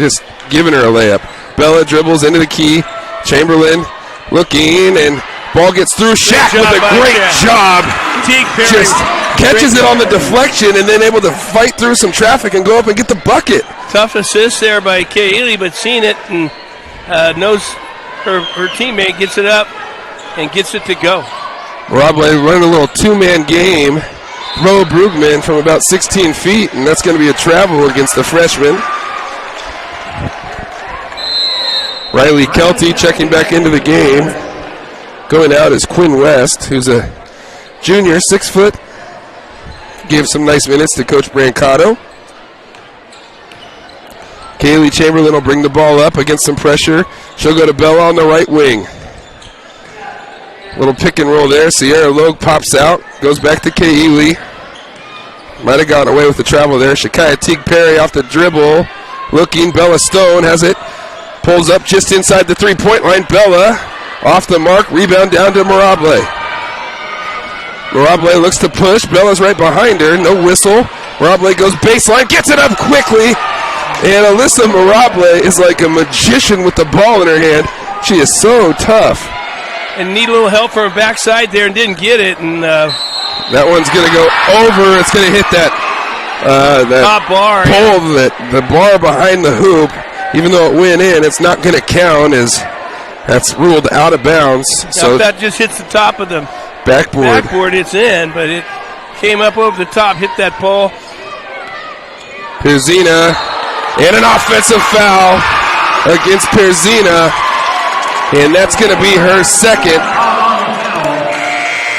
just giving her a layup. Bella dribbles into the key. Chamberlain looking, and ball gets through. Shaq with a great job. Just catches it on the deflection and then able to fight through some traffic and go up and get the bucket. Tough assist there by Kaylee, but seen it and knows her teammate gets it up and gets it to go. Mirable running a little two-man game. Throw Brugman from about 16 feet, and that's going to be a travel against the freshman. Riley Kelty checking back into the game. Going out is Quinn West, who's a junior, 6 foot. Gave some nice minutes to Coach Brancato. Kaylee Chamberlain will bring the ball up against some pressure. She'll go to Bella on the right wing. Little pick and roll there. Sierra Logue pops out. Goes back to Kaylee. Might have gotten away with the travel there. Shakaya Teague Perry off the dribble. Looking. Bella Stone has it. Pulls up just inside the three-point line. Bella off the mark. Rebound down to Mirable. Mirable looks to push. Bella's right behind her. No whistle. Mirable goes baseline. Gets it up quickly. And Alyssa Mirable is like a magician with the ball in her hand. She is so tough. And need a little help from her backside there and didn't get it. And that one's going to go over. It's going to hit that top bar. Pole, the bar behind the hoop. Even though it went in, it's not going to count as that's ruled out of bounds. Now So if that just hits the top of the backboard, it's in, but it came up over the top, hit that pole. Pizina, and an offensive foul against Pizina, and that's going to be her second.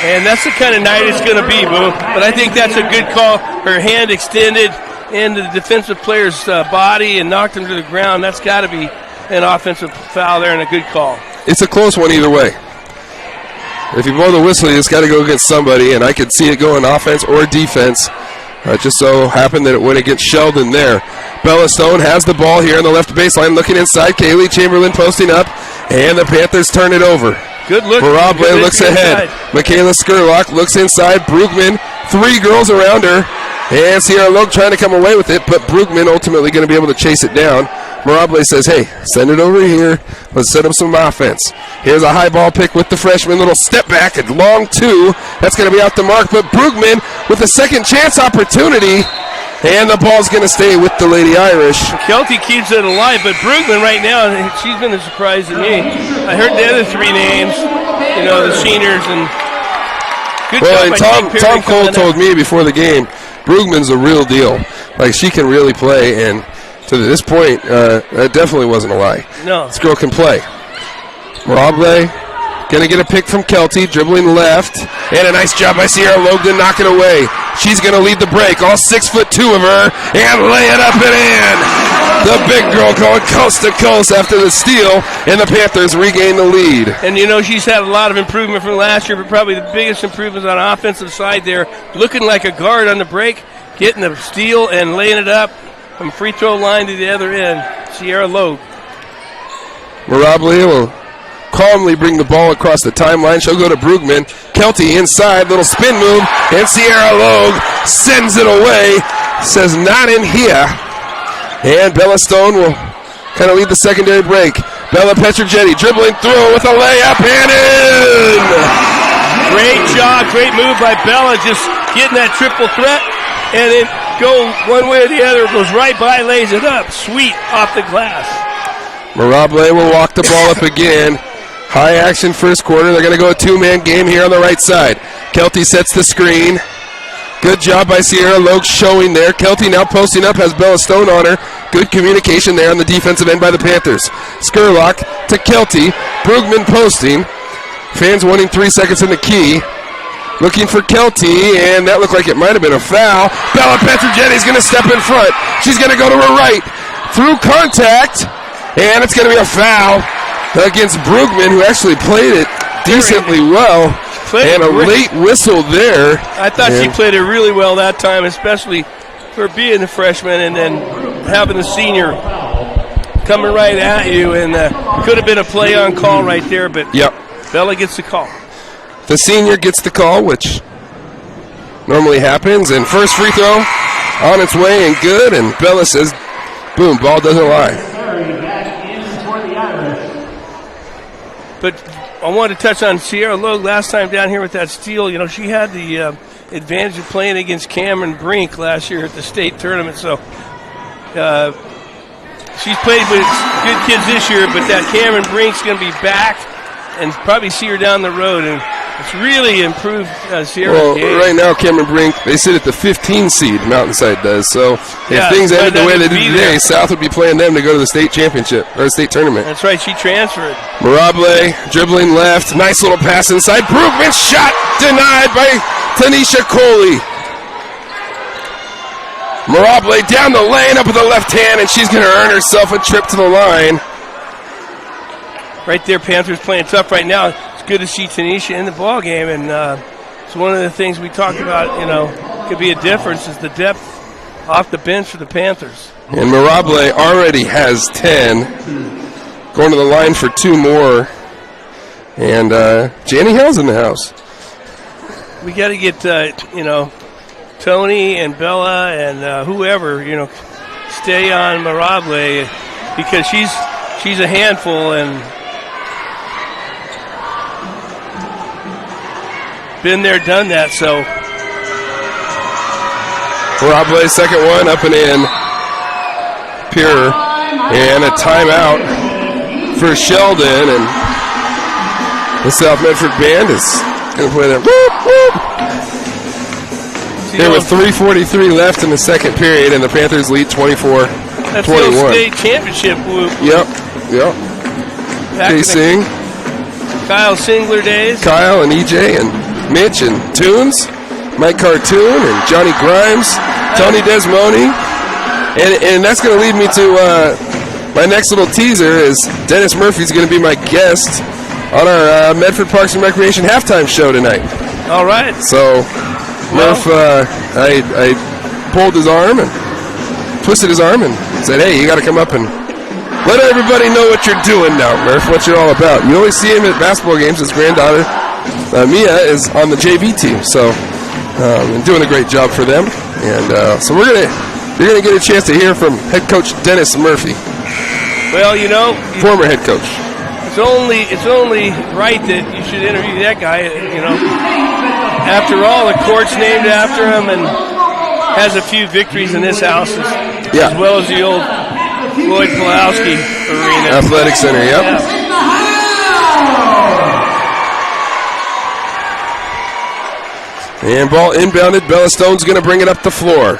And that's the kind of night it's going to be, Boom. But I think that's a good call. Her hand extended into the defensive player's body and knocked him to the ground. That's got to be an offensive foul there and a good call. It's a close one either way. If you blow the whistle, you just got to go against somebody, and I could see it going offense or defense. It just so happened that it went against Sheldon there. Bella Stone has the ball here on the left baseline, looking inside. Kaylee Chamberlain posting up, and the Panthers turn it over. Good look. Mirable looks ahead. Michaela Skurlock looks inside. Brugman, 3 girls around her. And Sierra Logue trying to come away with it, but Brugman ultimately going to be able to chase it down. Mirable says, hey, send it over here. Let's set up some offense. Here's a high ball pick with the freshman. Little step back, a long two. That's going to be out the mark, but Brugman with a second chance opportunity. And the ball's going to stay with the Lady Irish. Kelty keeps it alive, but Brugman right now, she's been a surprise to me. I heard the other three names, the seniors, and good job by Tom Cole told me before the game, Brugman's a real deal. Like, she can really play, and to this point, that definitely wasn't a lie. No. This girl can play. Mirable going to get a pick from Kelty, dribbling left, and a nice job by Sierra Logue to knock it away. She's going to lead the break, all 6'2" of her, and lay it up and in. The big girl going coast to coast after the steal, and the Panthers regain the lead. And she's had a lot of improvement from last year, but probably the biggest improvements on the offensive side there, looking like a guard on the break, getting the steal and laying it up from free throw line to the other end. Sierra Logue. Mirable will calmly bring the ball across the timeline. She'll go to Brugman. Kelty inside, little spin move, and Sierra Logue sends it away. Says not in here. And Bella Stone will kind of lead the secondary break. Bella Petrogetti dribbling through with a layup and in. Great job, great move by Bella, just getting that triple threat, and it go one way or the other, goes right by, lays it up, sweet off the glass. Mirable will walk the ball up again. High action first quarter. They're going to go a two-man game here on the right side. Kelty sets the screen. Good job by Sierra Logue showing there. Kelty now posting up, has Bella Stone on her. Good communication there on the defensive end by the Panthers. Skurlock to Kelty. Brugman posting. Fans wanting 3 seconds in the key. Looking for Kelty, and that looked like it might have been a foul. Bella Petrogetti's going to step in front. She's going to go to her right. Through contact, and it's going to be a foul against Brugman, who actually played it decently well. And a late whistle there. I thought she played it really well that time, especially for being a freshman and then having the senior coming right at you. And could have been a play on call right there, but Bella gets the call. The senior gets the call, which normally happens. And first free throw on its way and good. And Bella says, boom, ball doesn't lie. But I wanted to touch on Sierra Logue last time down here with that steal. She had the advantage of playing against Cameron Brink last year at the state tournament. So she's played with good kids this year, but that Cameron Brink's going to be back and probably see her down the road. And it's really improved Sierra's game. Right now, Cameron Brink, they sit at the 15 seed, Mountainside does. So if things ended the way they did today, South would be playing them to go to the state championship, or state tournament. That's right, she transferred. Mirable dribbling left, nice little pass inside. Brugman shot denied by Tanisha Coley. Mirable down the lane, up with the left hand, and she's going to earn herself a trip to the line. Right there, Panthers playing tough right now. It's good to see Tanisha in the ball game, and it's one of the things we talked about. Could be a difference is the depth off the bench for the Panthers. And Mirable already has 10, going to the line for 2 more. And Janny Hill's in the house. We got to get Tony and Bella and whoever stay on Mirable because she's a handful and. Been there, done that, so. Mirable, second one, up and in. Pure. And a timeout for Sheldon. And the South Medford band is going to play that. Whoop, whoop. There was 3:43 left in the second period, and the Panthers lead 24-21. That's the old state championship whoop. Yep. K-Sing. Kyle Singler days. Kyle and EJ and Mitch and Toons, Mike Cartoon and Johnny Grimes, Tony Desmoni, and that's going to lead me to my next little teaser is Dennis Murphy's going to be my guest on our Medford Parks and Recreation halftime show tonight. All right. So Murph, I pulled his arm and twisted his arm and said, hey, you got to come up and let everybody know what you're doing now, Murph, what you're all about. You only see him at basketball games. His granddaughter Mia is on the JV team, so and doing a great job for them. And so you're gonna get a chance to hear from head coach Dennis Murphy. Well, you know, former head coach. It's only right that you should interview that guy. You know, after all, the court's named after him and has a few victories in this house, as well as the old Lloyd Pulowski Arena. Athletic Center, yep. Yeah. And ball inbounded. Bella Stone's going to bring it up the floor.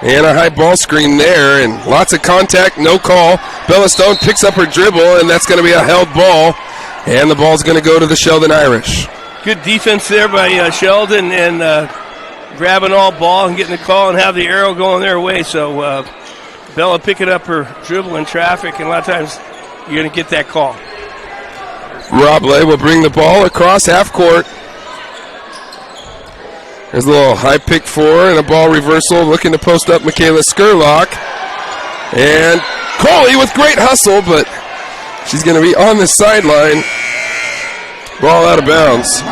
And a high ball screen there, and lots of contact, no call. Bella Stone picks up her dribble, and that's going to be a held ball. And the ball's going to go to the Sheldon Irish. Good defense there by Sheldon, and grabbing all ball and getting the call and have the arrow going their way. So Bella picking up her dribble in traffic, and a lot of times you're going to get that call. Robley will bring the ball across half court. There's a little high pick four and a ball reversal looking to post up Michaela Skurlock. And Coley with great hustle, but she's going to be on the sideline. Ball out of bounds.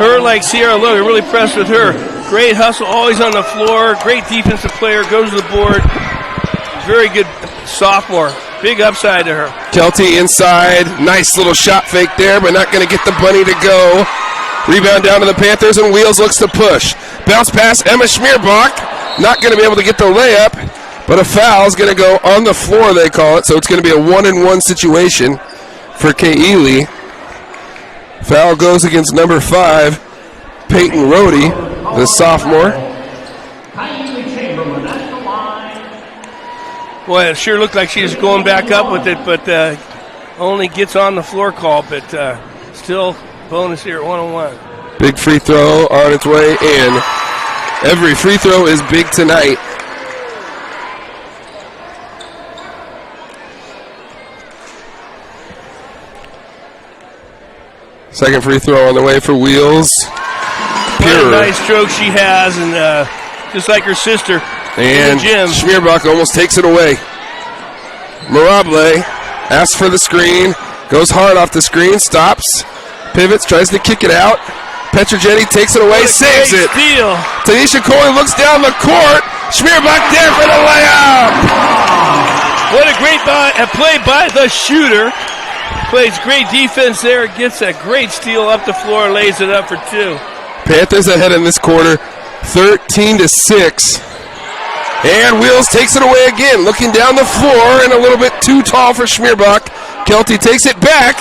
Her, like Sierra Logan, really impressed with her. Great hustle, always on the floor. Great defensive player, goes to the board. Very good sophomore. Big upside to her. Kelty inside. Nice little shot fake there, but not going to get the bunny to go. Rebound down to the Panthers, and Wheels looks to push. Bounce pass, Emma Schmierbach. Not going to be able to get the layup, but a foul is going to go on the floor, they call it. So it's going to be a 1-and-1 situation for Kay Ely. Foul goes against number 5, Peyton Rohde, the sophomore. Boy, it sure looked like she was going back up with it, but only gets on the floor call, but still bonus here at 1-on-1. Big free throw on its way in. Every free throw is big tonight. Second free throw on the way for Wheels. What a nice stroke she has, and just like her sister. And Schmierbach almost takes it away. Mirable asks for the screen, goes hard off the screen, stops, pivots, tries to kick it out. Petrogetti takes it away, saves it. Steal. Tanisha Coley looks down the court. Schmierbach there for the layup. What a great play by the shooter. Plays great defense there, gets a great steal up the floor, lays it up for 2. Panthers ahead in this quarter, 13-6. And Wheels takes it away again, looking down the floor and a little bit too tall for Schmierbach. Kelty takes it back,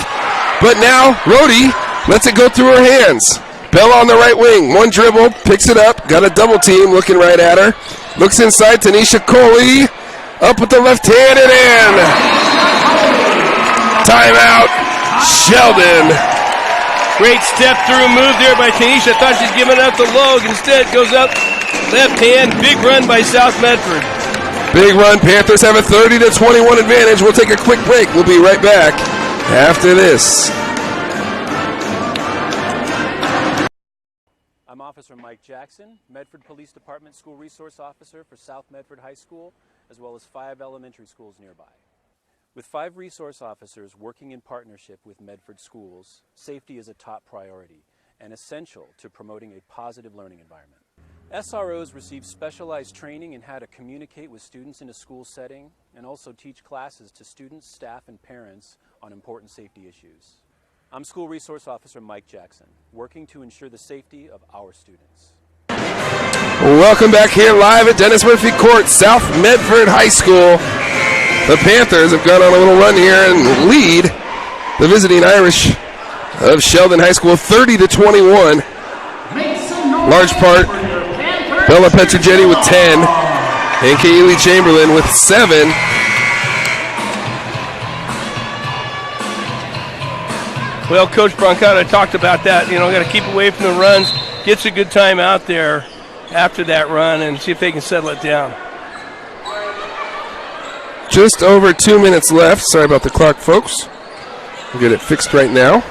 but now Rohde lets it go through her hands. Bella on the right wing, one dribble, picks it up, got a double team looking right at her. Looks inside, Tanisha Coley, up with the left hand and in. Timeout, Sheldon. Great step-through move there by Tanisha. Thought she's giving up the low. Instead, goes up left hand. Big run by South Medford. Big run. Panthers have a 30-21 advantage. We'll take a quick break. We'll be right back after this. I'm Officer Mike Jackson, Medford Police Department School Resource Officer for South Medford High School, as well as 5 elementary schools nearby. With 5 resource officers working in partnership with Medford schools, safety is a top priority and essential to promoting a positive learning environment. SROs receive specialized training in how to communicate with students in a school setting and also teach classes to students, staff, and parents on important safety issues. I'm School Resource Officer Mike Jackson, working to ensure the safety of our students. Welcome back here live at Dennis Murphy Court, South Medford High School. The Panthers have gone on a little run here and lead the visiting Irish of Sheldon High School 30-21. Large part, Bella Petrogetti with 10 and Kaylee Chamberlain with 7. Well, Coach Brancato talked about that. You know, got to keep away from the runs. Gets a good time out there after that run and see if they can settle it down. Just over 2 minutes left. Sorry about the clock, folks. We'll get it fixed right now.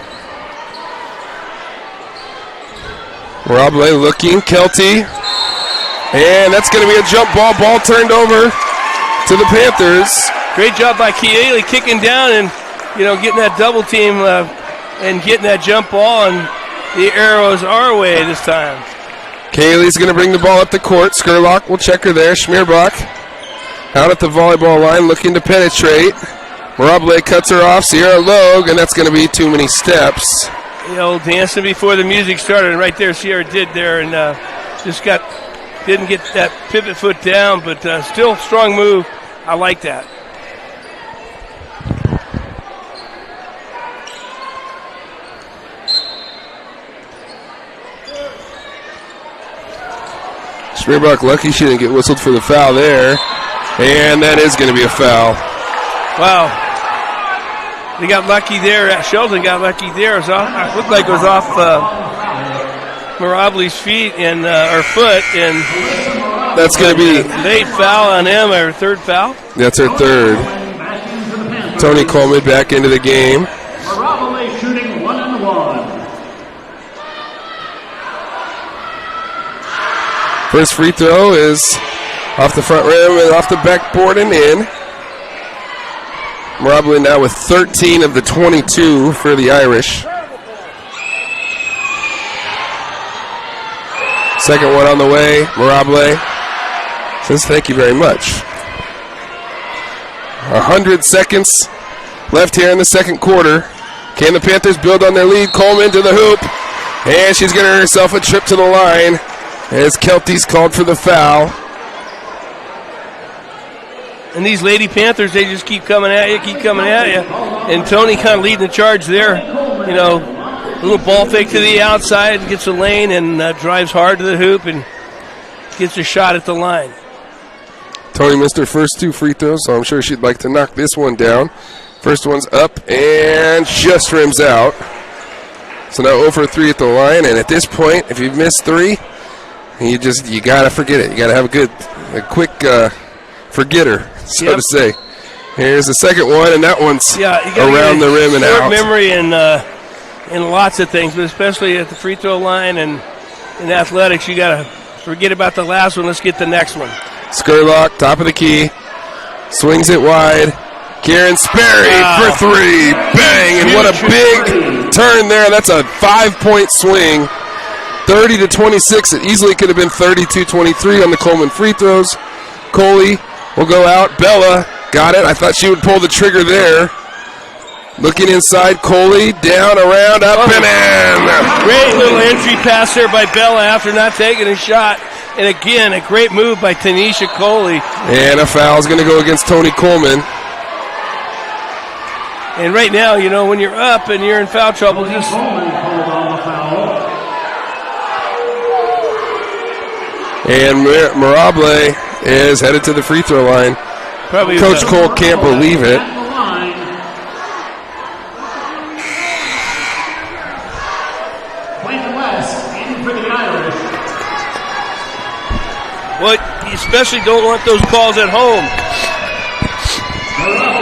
Robley looking, Kelty. And that's going to be a jump ball. Ball turned over to the Panthers. Great job by Kealy kicking down and, you know, getting that double team and getting that jump ball, and the arrow's our way this time. Kaylee's going to bring the ball up the court. Skurlock will check her there. Schmierbach Out at the volleyball line, looking to penetrate. Mirable cuts her off. Sierra Logue, and that's going to be too many steps. Dancing before the music started, and right there Sierra did there, and just didn't get that pivot foot down, but still strong move. I like that. Spearbuck lucky she didn't get whistled for the foul there. And that is going to be a foul. Wow. They got lucky there. Sheldon got lucky there. It looked like it was off Mirable's feet and her foot. And that's going to be late foul on him, or third foul? That's her third. Tony Coleman back into the game. Mirable shooting 1-1. First free throw is off the front rim and off the backboard and in. Mirable now with 13 of the 22 for the Irish. Second one on the way. Mirable says thank you very much. 100 seconds left here in the second quarter. Can the Panthers build on their lead? Coleman to the hoop. And she's getting herself a trip to the line as Kelty's called for the foul. And these Lady Panthers, they just keep coming at you. And Tony kind of leading the charge there. A little ball fake to the outside, gets a lane and drives hard to the hoop and gets a shot at the line. Tony missed her first two free throws, so I'm sure she'd like to knock this one down. First one's up and just rims out. So now 0 for 3 at the line, and at this point, if you've missed three, you gotta forget it. You gotta have a quick forgetter, so to say. Here's the second one, and that one's around the rim and out. Short memory and lots of things, but especially at the free throw line and in athletics, you gotta forget about the last one. Let's get the next one. Skurlock, top of the key, swings it wide. Kieran Sperry for three, bang! And what a big turn there. That's a 5-point swing. 30-26. It easily could have been 32-23 on the Coleman free throws. Coley will go out. Bella got it. I thought she would pull the trigger there. Looking inside. Coley down, around, up, and in. Great little entry pass there by Bella after not taking a shot. And again, a great move by Tanisha Coley. And a foul is going to go against Tony Coleman. And right now, when you're up and you're in foul trouble, just... And Mirable is headed to the free throw line. Coach Cole can't believe it. Well, you especially don't want those calls at home.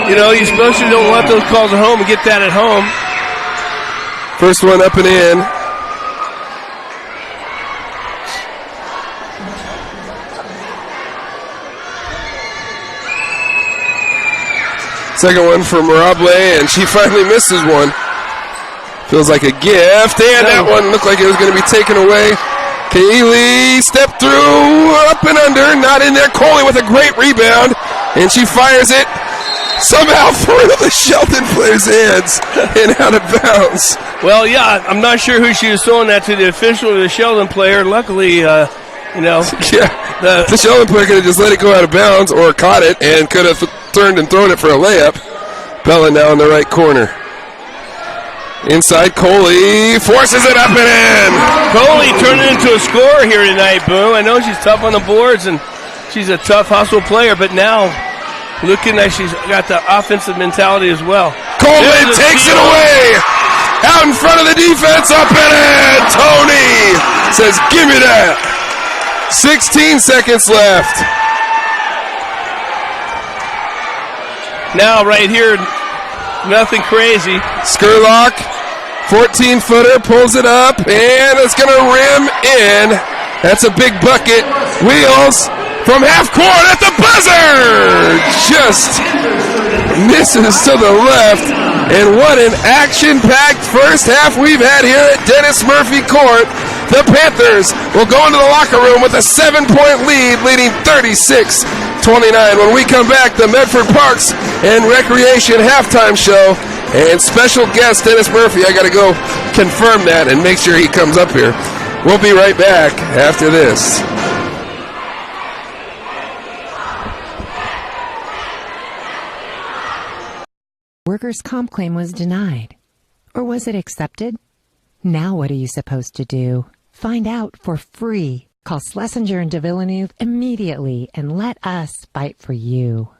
You especially don't want those calls at home and get that at home. First one up and in. Second one for Mirable, and she finally misses one. Feels like a gift, and that one looked like it was going to be taken away. Kaylee stepped through, up and under, not in there. Coley with a great rebound, and she fires it somehow through the Sheldon player's hands and out of bounds. Well, yeah, I'm not sure who she was throwing that to, the official or the Sheldon player. Luckily, Yeah, the Sheldon player could have just let it go out of bounds or caught it and could have turned and thrown it for a layup. Bella now in the right corner. Inside, Coley forces it up and in. Coley turned it into a scorer here tonight, Boom. I know she's tough on the boards and she's a tough hustle player, but now looking like she's got the offensive mentality as well. Coleman takes it away. Out in front of the defense, up and in. Tony says, give me that. 16 seconds left. Now right here, nothing crazy. Skurlock, 14-footer, pulls it up, and it's going to rim in. That's a big bucket. Wheels from half court at the buzzer. Just misses to the left. And what an action-packed first half we've had here at Dennis Murphy Court. The Panthers will go into the locker room with a 7-point lead, leading 36-26. 29. When we come back, the Medford Parks and Recreation halftime show and special guest Dennis Murphy. I got to go confirm that and make sure he comes up here. We'll be right back after this. Workers' comp claim was denied. Or was it accepted? Now what are you supposed to do? Find out for free. Call Schlesinger and de Villeneuve immediately and let us fight for you.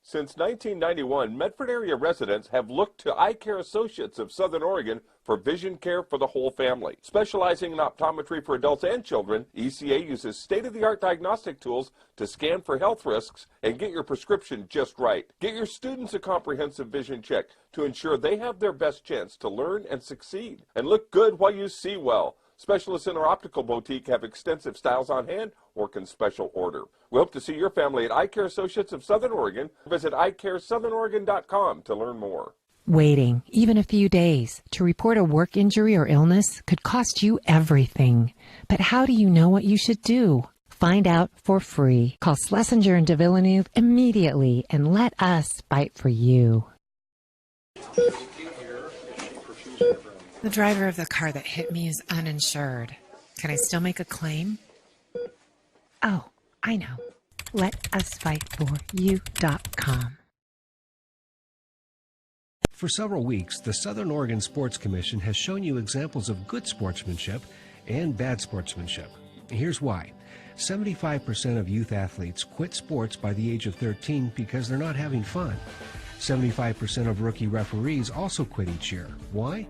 Since 1991, Medford area residents have looked to Eye Care Associates of Southern Oregon for vision care for the whole family. Specializing in optometry for adults and children, ECA uses state-of-the-art diagnostic tools to scan for health risks and get your prescription just right. Get your students a comprehensive vision check to ensure they have their best chance to learn and succeed. And look good while you see well. Specialists in our optical boutique have extensive styles on hand or can special order. We hope to see your family at Eye Care Associates of Southern Oregon. Visit eyecaresouthern.oregon.com to learn more. Waiting, even a few days, to report a work injury or illness could cost you everything. But how do you know what you should do? Find out for free. Call Schlesinger and de Villeneuve immediately and let us fight for you. The driver of the car that hit me is uninsured. Can I still make a claim? Oh, I know. LetUsFightForYou.com. For several weeks, the Southern Oregon Sports Commission has shown you examples of good sportsmanship and bad sportsmanship. Here's why. 75% of youth athletes quit sports by the age of 13 because they're not having fun. 75% of rookie referees also quit each year. Why?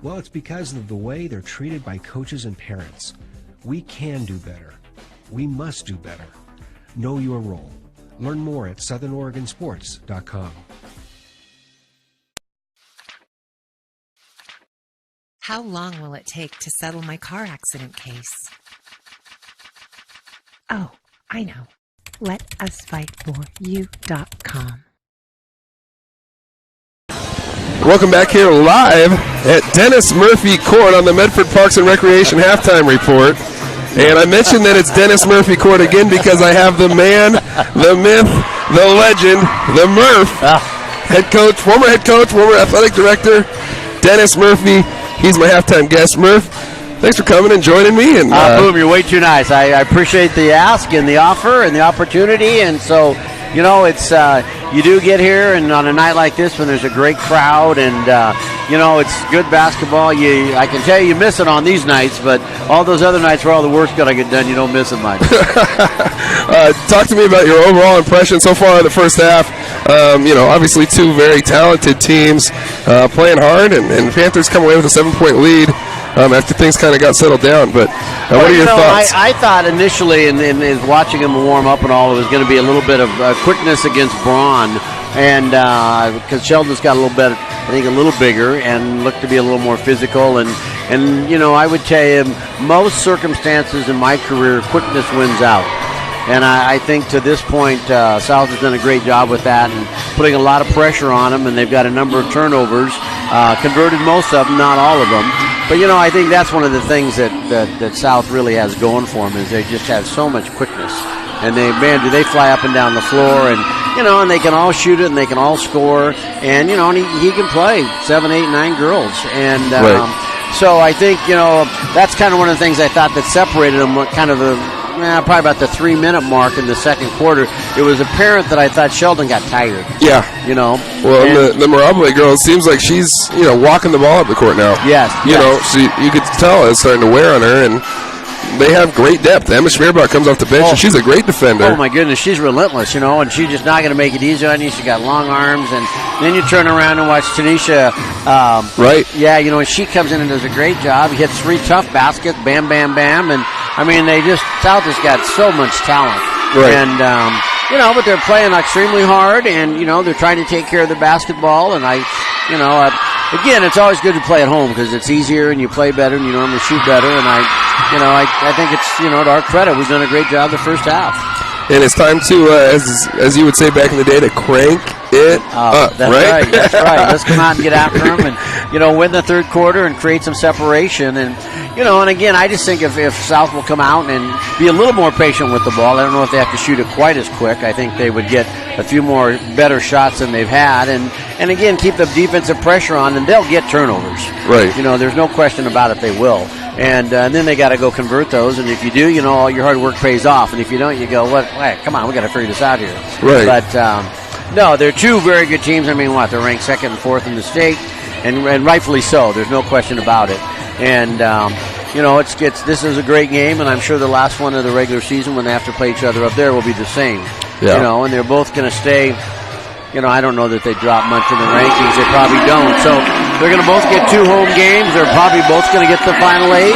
Well, it's because of the way they're treated by coaches and parents. We can do better. We must do better. Know your role. Learn more at southernoregonsports.com. How long will it take to settle my car accident case? Oh, I know. LetUsFightForYou.com. Welcome back here live at Dennis Murphy Court on the Medford Parks and Recreation halftime report. And I mentioned that it's Dennis Murphy Court again because I have the man, the myth, the legend, the Murph, former head coach, former athletic director, Dennis Murphy. He's my halftime guest. Murph, thanks for coming and joining me. And Boom, you're way too nice. I appreciate the ask and the offer and the opportunity. And so, you know, it's you do get here, and on a night like this when there's a great crowd and, you know, it's good basketball. I can tell you miss it on these nights, but all those other nights where all the work's got to get done, you don't miss it much. Talk to me about your overall impression so far in the first half. You know, obviously two very talented teams playing hard, and Panthers come away with a 7-point lead after things kind of got settled down. But what are your thoughts? I thought initially in watching them warm up and all, it was going to be a little bit of quickness against Braun, and because Sheldon's got a little bit, I think, a little bigger and looked to be a little more physical. And you know, I would tell you, most circumstances in my career, quickness wins out. And I think to this point, South has done a great job with that and putting a lot of pressure on them, and they've got a number of turnovers, converted most of them, not all of them. But, you know, I think that's one of the things that South really has going for them is they just have so much quickness. And do they fly up and down the floor, and, you know, and they can all shoot it and they can all score. And, you know, and he can play 7, 8, 9 girls. And so I think, you know, that's kind of one of the things I thought that separated them, kind of probably about the 3-minute mark in the second quarter. It was apparent that I thought Sheldon got tired. Yeah. You know. Well, and the Mirabile girl, it seems like she's, you know, walking the ball up the court now. Yes. You know, you could tell it's starting to wear on her, and they have great depth. Emma Schmierbach comes off the bench, and she's a great defender. Oh, my goodness. She's relentless, you know, and she's just not going to make it easy on you. She's got long arms, and then you turn around and watch Tanisha. Right. Yeah, you know, and she comes in and does a great job. He hits 3 tough baskets, bam, bam, bam, and, I mean, South has got so much talent. Right. And, you know, but they're playing extremely hard, and, you know, they're trying to take care of their basketball, and again, it's always good to play at home because it's easier and you play better and you normally shoot better, and I think it's, you know, to our credit, we've done a great job the first half. And it's time to, as you would say back in the day, to crank it up, that's right? That's right. Let's come out and get after them and, win the third quarter and create some separation. And, and again, I just think if South will come out and be a little more patient with the ball, I don't know if they have to shoot it quite as quick. I think they would get a few more better shots than they've had. And again, keep the defensive pressure on, and they'll get turnovers. Right. There's no question about it, they will. And then they got to go convert those. And if you do, all your hard work pays off. And if you don't, you go, "What? Hey, come on, we got to figure this out here." Right. But no, they're two very good teams. I mean, they're ranked second and fourth in the state, and rightfully so. There's no question about it. And this is a great game, and I'm sure the last one of the regular season when they have to play each other up there will be the same. Yeah. And they're both going to stay. I don't know that they drop much in the rankings. They probably don't. So they're going to both get 2 home games. They're probably both going to get the Final 8.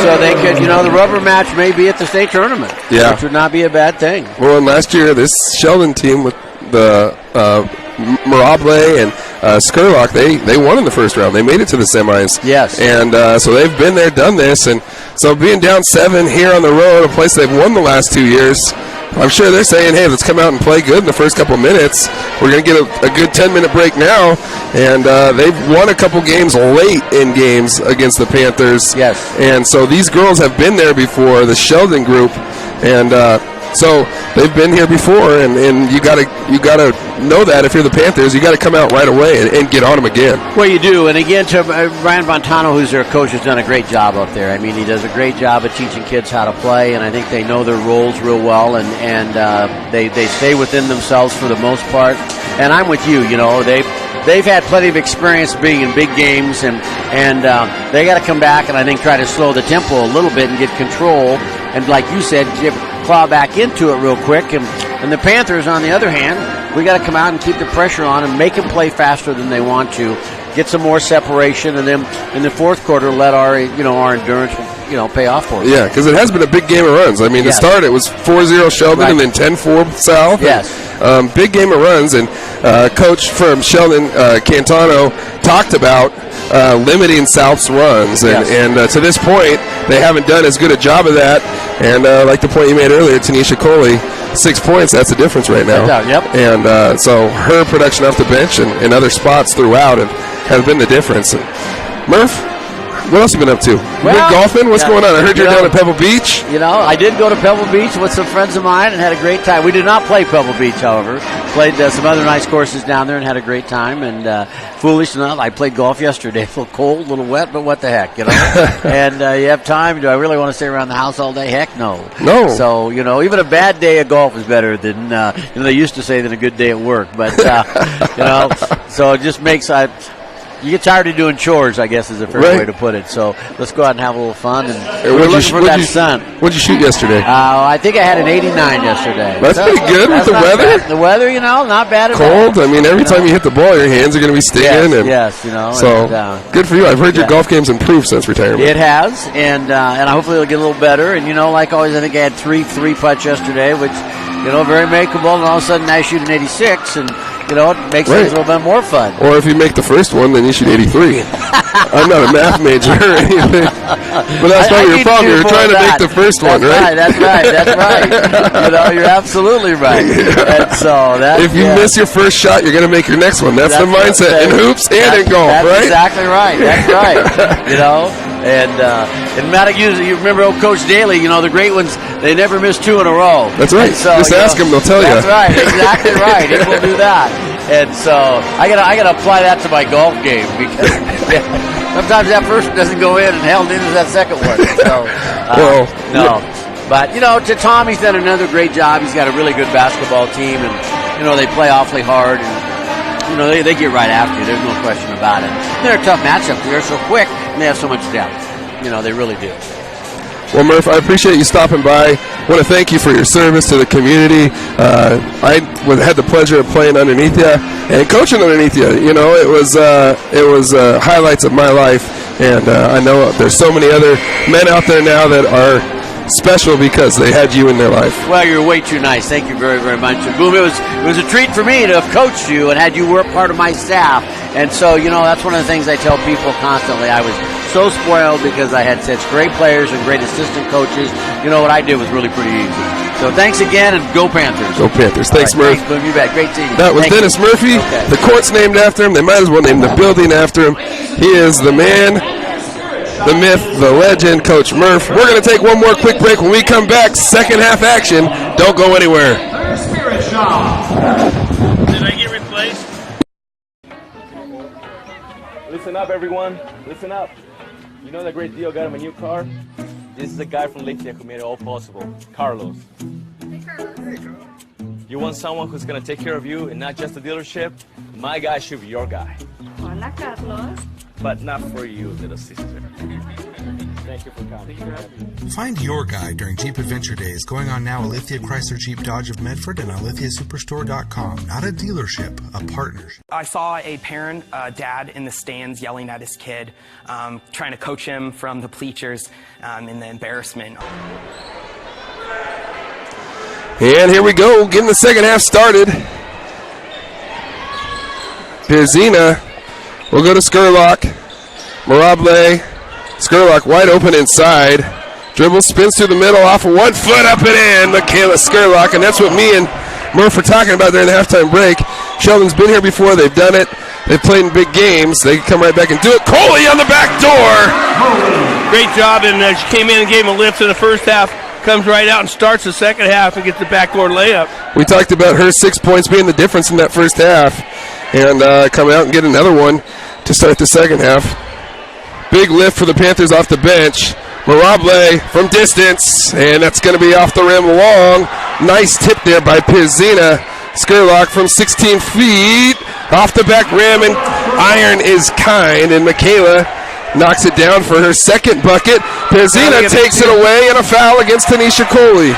So they could, the rubber match may be at the state tournament. Yeah. Which would not be a bad thing. Well, and last year, this Sheldon team with the Mirable and Skurlock, they won in the first round. They made it to the semis. Yes. And so they've been there, done this. And so being down 7 here on the road, a place they've won the last 2 years, I'm sure they're saying, hey, let's come out and play good in the first couple minutes. We're going to get a good 10-minute break now. And they've won a couple games late in games against the Panthers. Yes. And so these girls have been there before, the Sheldon group. And so they've been here before, and you gotta know that if you're the Panthers, you got to come out right away and get on them again. Well, you do. And again, to Brian Fontano, who's their coach, has done a great job up there. I mean, he does a great job of teaching kids how to play, and I think they know their roles real well, and they stay within themselves for the most part. And I'm with you. They've had plenty of experience being in big games, and they got to come back and I think try to slow the tempo a little bit and get control. And like you said, claw back into it real quick. And the Panthers, on the other hand, we got to come out and keep the pressure on and make them play faster than they want to, get some more separation, and then in the fourth quarter let our endurance pay off for us. Yeah, because it has been a big game of runs. I mean, Yes. to start, it was 4-0 Sheldon, Right. and then 10-4 South. Yes. And, big game of runs, and Coach from Sheldon, Cantano, talked about limiting South's runs. And, Yes. to this point, they haven't done as good a job of that. And like the point you made earlier, Tanisha Coley, 6 points, that's the difference right now. Yep. And so her production off the bench and other spots throughout have been the difference. Murph, what else have you been up to? You been golfing? What's going on? I heard you're down at Pebble Beach. I did go to Pebble Beach with some friends of mine and had a great time. We did not play Pebble Beach, however. Played some other nice courses down there and had a great time. And foolish enough, I played golf yesterday. A little cold, a little wet, but what the heck, And you have time. Do I really want to stay around the house all day? Heck no. No. So, even a bad day of golf is better than, they used to say, than a good day at work. But, so it just makes... You get tired of doing chores, I guess, is a fair way to put it. So let's go out and have a little fun. And we're looking for that sun. What'd you shoot yesterday? I think I had an 89 yesterday. That's pretty good with the weather. Bad. The weather, not bad at all. Cold. I mean, every time you hit the ball, your hands are going to be stinging. Yes, So good for you. I've heard your golf game's improved since retirement. It has, and hopefully it'll get a little better. And like always, I think I had three putts yesterday, which very makeable. And all of a sudden, now I shoot an 86, and it makes things a little bit more fun. Or if you make the first one, then you shoot 83. I'm not a math major or anything. But that's probably your problem. You're trying to make the first one, right? That's right. You're absolutely right. And so if you miss your first shot, you're going to make your next one. That's the mindset in hoops and in golf, that's right? Exactly right. That's right. And Matt, you remember old Coach Daly, the great ones, they never miss 2 in a row. That's right. So, just ask them, they'll tell you. That's right. Exactly right. He will do that. And so I gotta apply that to my golf game because sometimes that first one doesn't go in, and hell, neither does that second one. So no. But to Tom, he's done another great job. He's got a really good basketball team, and they play awfully hard, and they get right after you. There's no question about it. They're a tough matchup. They're so quick, and they have so much depth. They really do. Well, Murph, I appreciate you stopping by. I want to thank you for your service to the community. I had the pleasure of playing underneath you and coaching underneath you. It was highlights of my life, and I know there's so many other men out there now that are special because they had you in their life. Well, you're way too nice. Thank you very, very much. And Boom, it was a treat for me to have coached you and had you work part of my staff. And so, that's one of the things I tell people constantly. I was so spoiled because I had such great players and great assistant coaches. What I did was really pretty easy. So thanks again, and go Panthers. Go Panthers. Thanks, Murph. Thanks, Boom. You bet. Great seeing you. That was Thank Dennis you. Murphy. Okay. The court's named after him. They might as well name the building after him. He is the man, the myth, the legend, Coach Murph. We're going to take one more quick break. When we come back, second half action. Don't go anywhere. Did I get replaced? Listen up, everyone. Listen up. You know that great deal got him a new car? This is the guy from Lithia who made it all possible, Carlos. You want someone who's going to take care of you and not just the dealership? My guy should be your guy. Hola, Carlos. But not for you, little sister. Thank you for coming. Find your guy during Jeep Adventure Days going on now at Lithia Chrysler Jeep Dodge of Medford and on lithiasuperstore.com. Not a dealership, a partnership. I saw a parent, dad in the stands yelling at his kid, trying to coach him from the bleachers in the embarrassment. And here we go, getting the second half started. Pirzina will go to Skurlock. Mirable. Skurlock wide open inside. Dribble spins through the middle off of 1 foot up and in. Michaela Skurlock, and that's what me and Murph were talking about during the halftime break. Sheldon's been here before. They've done it. They've played in big games. They can come right back and do it. Coley on the back door. Great job, and she came in and gave him a lift in the first half. Comes right out and starts the second half and gets the backdoor layup. We talked about her 6 points being the difference in that first half. And come out and get another one to start the second half. Big lift for the Panthers off the bench. Mirable from distance, and that's going to be off the rim long. Nice tip there by Pirzina. Skurlock from 16 feet off the back rim, and iron is kind, and Michaela knocks it down for her second bucket. Pirzina takes it away, and a foul against Tanisha Coley.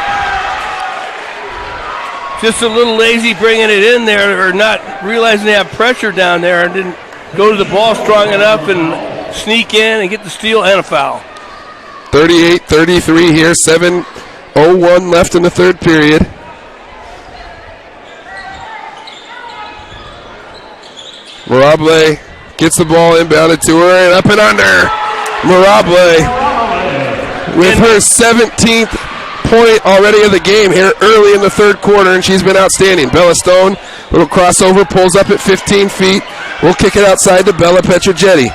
Just a little lazy bringing it in there, or not realizing they have pressure down there, and didn't go to the ball strong enough and sneak in and get the steal and a foul. 38-33 here, 7:01 left in the third period. Mirable gets the ball inbounded to her and up and under. Mirable with her 17th point already of the game here early in the third quarter, and she's been outstanding. Bella Stone, little crossover, pulls up at 15 feet. We'll kick it outside to Bella Petrogetti.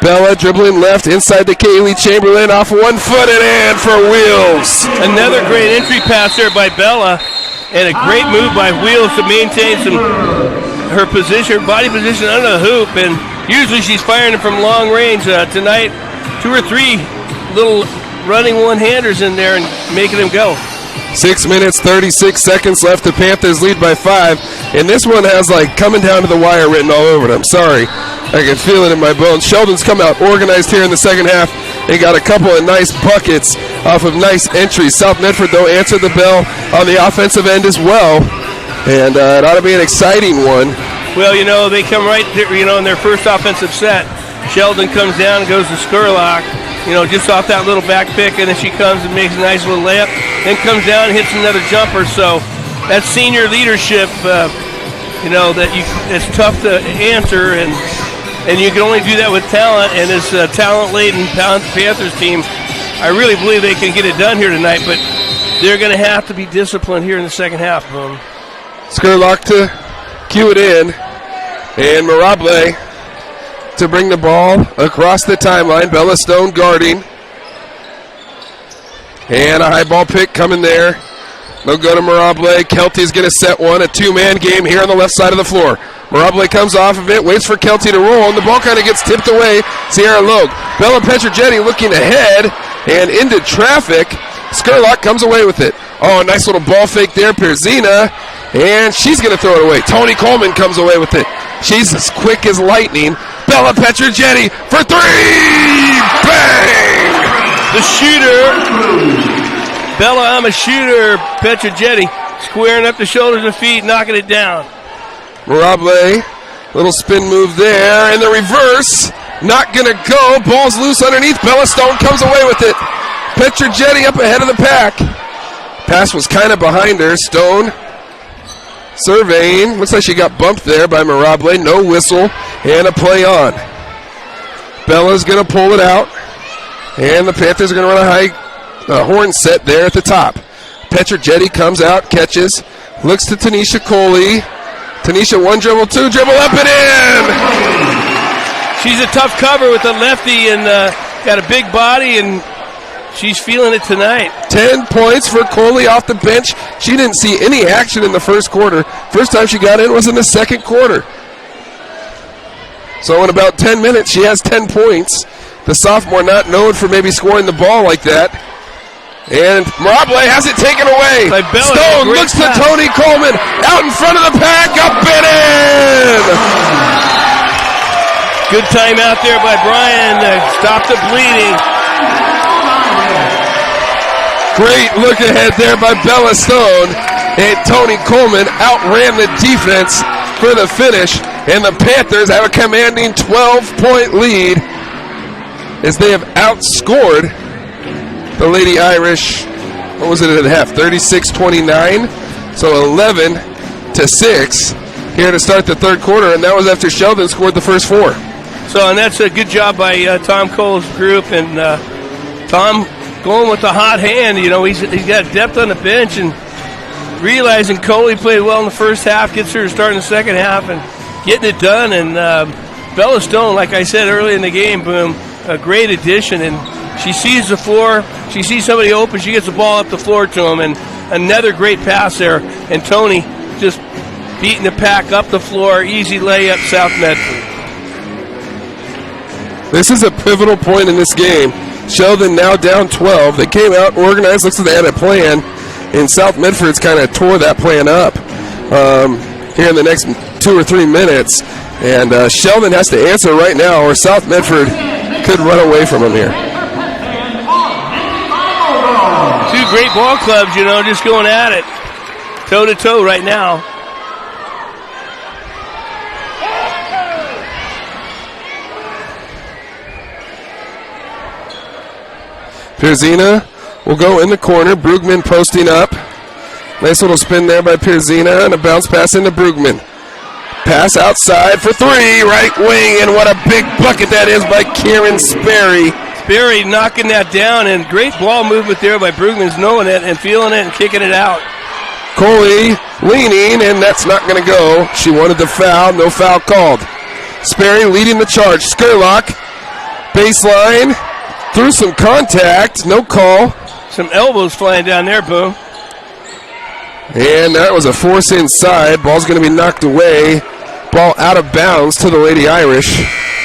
Bella dribbling left inside to Kaylee Chamberlain off 1 foot and in for Wheels. Another great entry pass there by Bella, and a great move by Wheels to maintain her position, her body position under the hoop, and usually she's firing it from long range. Tonight, 2 or 3 little running one-handers in there and making them go. 6 minutes, 36 seconds left. The Panthers lead by 5. And this one has like coming down to the wire written all over it. I'm sorry. I can feel it in my bones. Sheldon's come out organized here in the second half. They got a couple of nice buckets off of nice entries. South Medford, though, answered the bell on the offensive end as well. And it ought to be an exciting one. Well, they come right there, in their first offensive set. Sheldon comes down and goes to Skurlock. Just off that little back pick, and then she comes and makes a nice little layup, then comes down and hits another jumper. So that's senior leadership, it's tough to answer, and you can only do that with talent, and this talent-laden Panthers team, I really believe they can get it done here tonight, but they're going to have to be disciplined here in the second half. Skurlock to cue it in, and Mirable to bring the ball across the timeline. Bella Stone guarding. And a high ball pick coming there. They'll go to Mirable. Kelty's going to set one, a two-man game here on the left side of the floor. Mirable comes off of it, waits for Kelty to roll, and the ball kind of gets tipped away. Sierra Logue. Bella Petrogetti looking ahead and into traffic. Skurlock comes away with it. Oh, a nice little ball fake there, Pirzina. And she's going to throw it away. Toni Coleman comes away with it. She's as quick as lightning. Bella Petrogetti for 3! Bang! The shooter. Bella, I'm a shooter. Petrogetti squaring up the shoulders and feet, knocking it down. Mirable, little spin move there. In the reverse. Not going to go. Ball's loose underneath. Bella Stone comes away with it. Petrogetti up ahead of the pack. Pass was kind of behind her. Stone surveying. Looks like she got bumped there by Mirable. No whistle. And a play on. Bella's going to pull it out. And the Panthers are going to run a high horn set there at the top. Petrojetti comes out, catches, looks to Tanisha Coley. Tanisha, one dribble, two dribble, up and in! She's a tough cover with the lefty and got a big body, and she's feeling it tonight. 10 points for Coley off the bench. She didn't see any action in the first quarter. First time she got in was in the second quarter. So in about 10 minutes, she has 10 points. The sophomore not known for maybe scoring the ball like that. And Marable has it taken away. Stone looks to Tony Coleman. Out in front of the pack. Up and in. Good time out there by Brian to stop the bleeding. Great look ahead there by Bella Stone. And Tony Coleman outran the defense for the finish. And the Panthers have a commanding 12-point lead as they have outscored the Lady Irish. What was it at half? 36-29. So 11-6 here to start the third quarter, and that was after Sheldon scored the first four. So, and that's a good job by Tom Cole's group, and Tom going with the hot hand. You know, he's got depth on the bench, and realizing Coley played well in the first half, gets her to start in the second half, and getting it done. And Bella Stone, like I said early in the game, boom, a great addition, and she sees the floor, she sees somebody open, she gets the ball up the floor to him, and another great pass there. And Tony just beating the pack up the floor, easy layup, South Medford. This is a pivotal point in this game. Sheldon now down 12. They came out organized, looks like they had a plan, and South Medford's kind of tore that plan up here in the next 2 or 3 minutes. And Sheldon has to answer right now, or South Medford could run away from him here. Two great ball clubs, you know, just going at it, toe-to-toe right now. Pierzina will go in the corner. Brugman posting up. Nice little spin there by Pierzina, and a bounce pass into Brugman. Pass outside for three, right wing, and what a big bucket that is by Kieran Sperry. Sperry knocking that down, and great ball movement there by Brugman's knowing it and feeling it and kicking it out. Coley leaning, and that's not going to go. She wanted the foul, no foul called. Sperry leading the charge. Skurlock, baseline, through some contact, no call. Some elbows flying down there, boom. And that was a force inside. Ball's going to be knocked away. Ball out of bounds to the Lady Irish.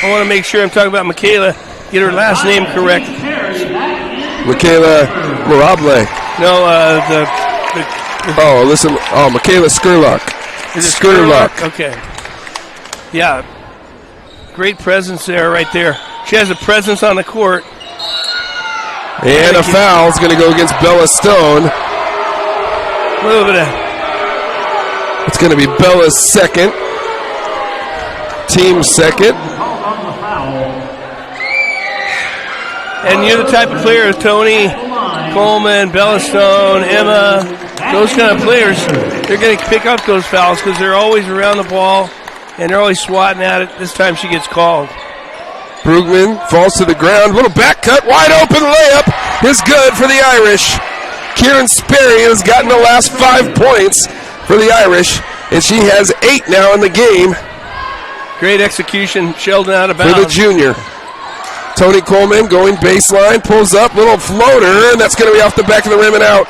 I want to make sure I'm talking about Michaela. Get her last name correct. Michaela Marable. No, Michaela Skurlock. Is it Skurlock? Okay. Yeah. Great presence there, right there. She has a presence on the court. And a foul is going to go against Bella Stone. A little bit of... It's going to be Bella's second. Team second. And you're the type of player, Tony Coleman, Bella Stone, Emma, those kind of players, they're going to pick up those fouls because they're always around the ball and they're always swatting at it. This time she gets called. Brugman falls to the ground. Little back cut, wide open layup is good for the Irish. Kieran Sperry has gotten the last 5 points for the Irish, and she has 8 now in the game. Great execution, Sheldon out of bounds. For the junior. Tony Coleman going baseline, pulls up, little floater, and that's going to be off the back of the rim and out.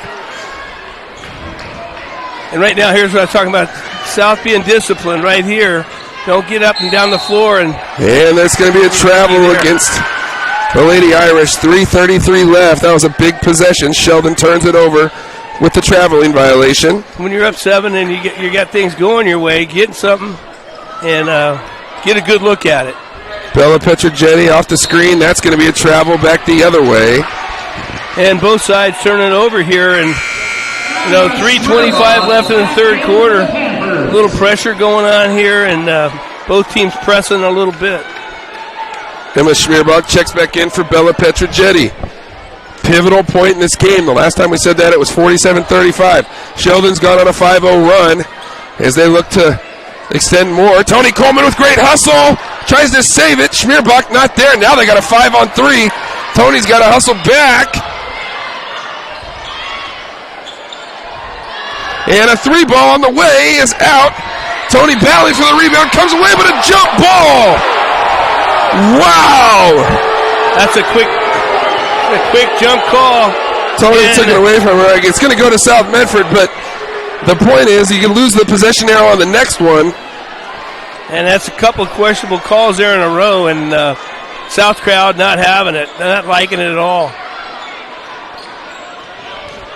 And right now, here's what I'm talking about. South being disciplined right here. Don't get up and down the floor. And there's going to be a travel against the Lady Irish. 3:33 left. That was a big possession. Sheldon turns it over with the traveling violation. When you're up 7 and you got things going your way, get something and get a good look at it. Bella Petrojetti off the screen. That's going to be a travel back the other way. And both sides turn it over here. And, 3:25 left in the third quarter. A little pressure going on here, and both teams pressing a little bit. Emma Schmierbach checks back in for Bella Petrojetti. Pivotal point in this game. The last time we said that, it was 47-35. Sheldon's gone on a 5-0 run as they look to extend more. Tony Coleman with great hustle. Tries to save it. Schmierbach not there. Now they got a 5-on-3. Tony's got to hustle back. And a 3-ball on the way is out. Tony Bally for the rebound, comes away, but a jump ball. Wow. That's a quick jump call. Tony took it away from her. It's going to go to South Medford, but the point is you can lose the possession arrow on the next one. And that's a couple of questionable calls there in a row, and South crowd not having it, not liking it at all.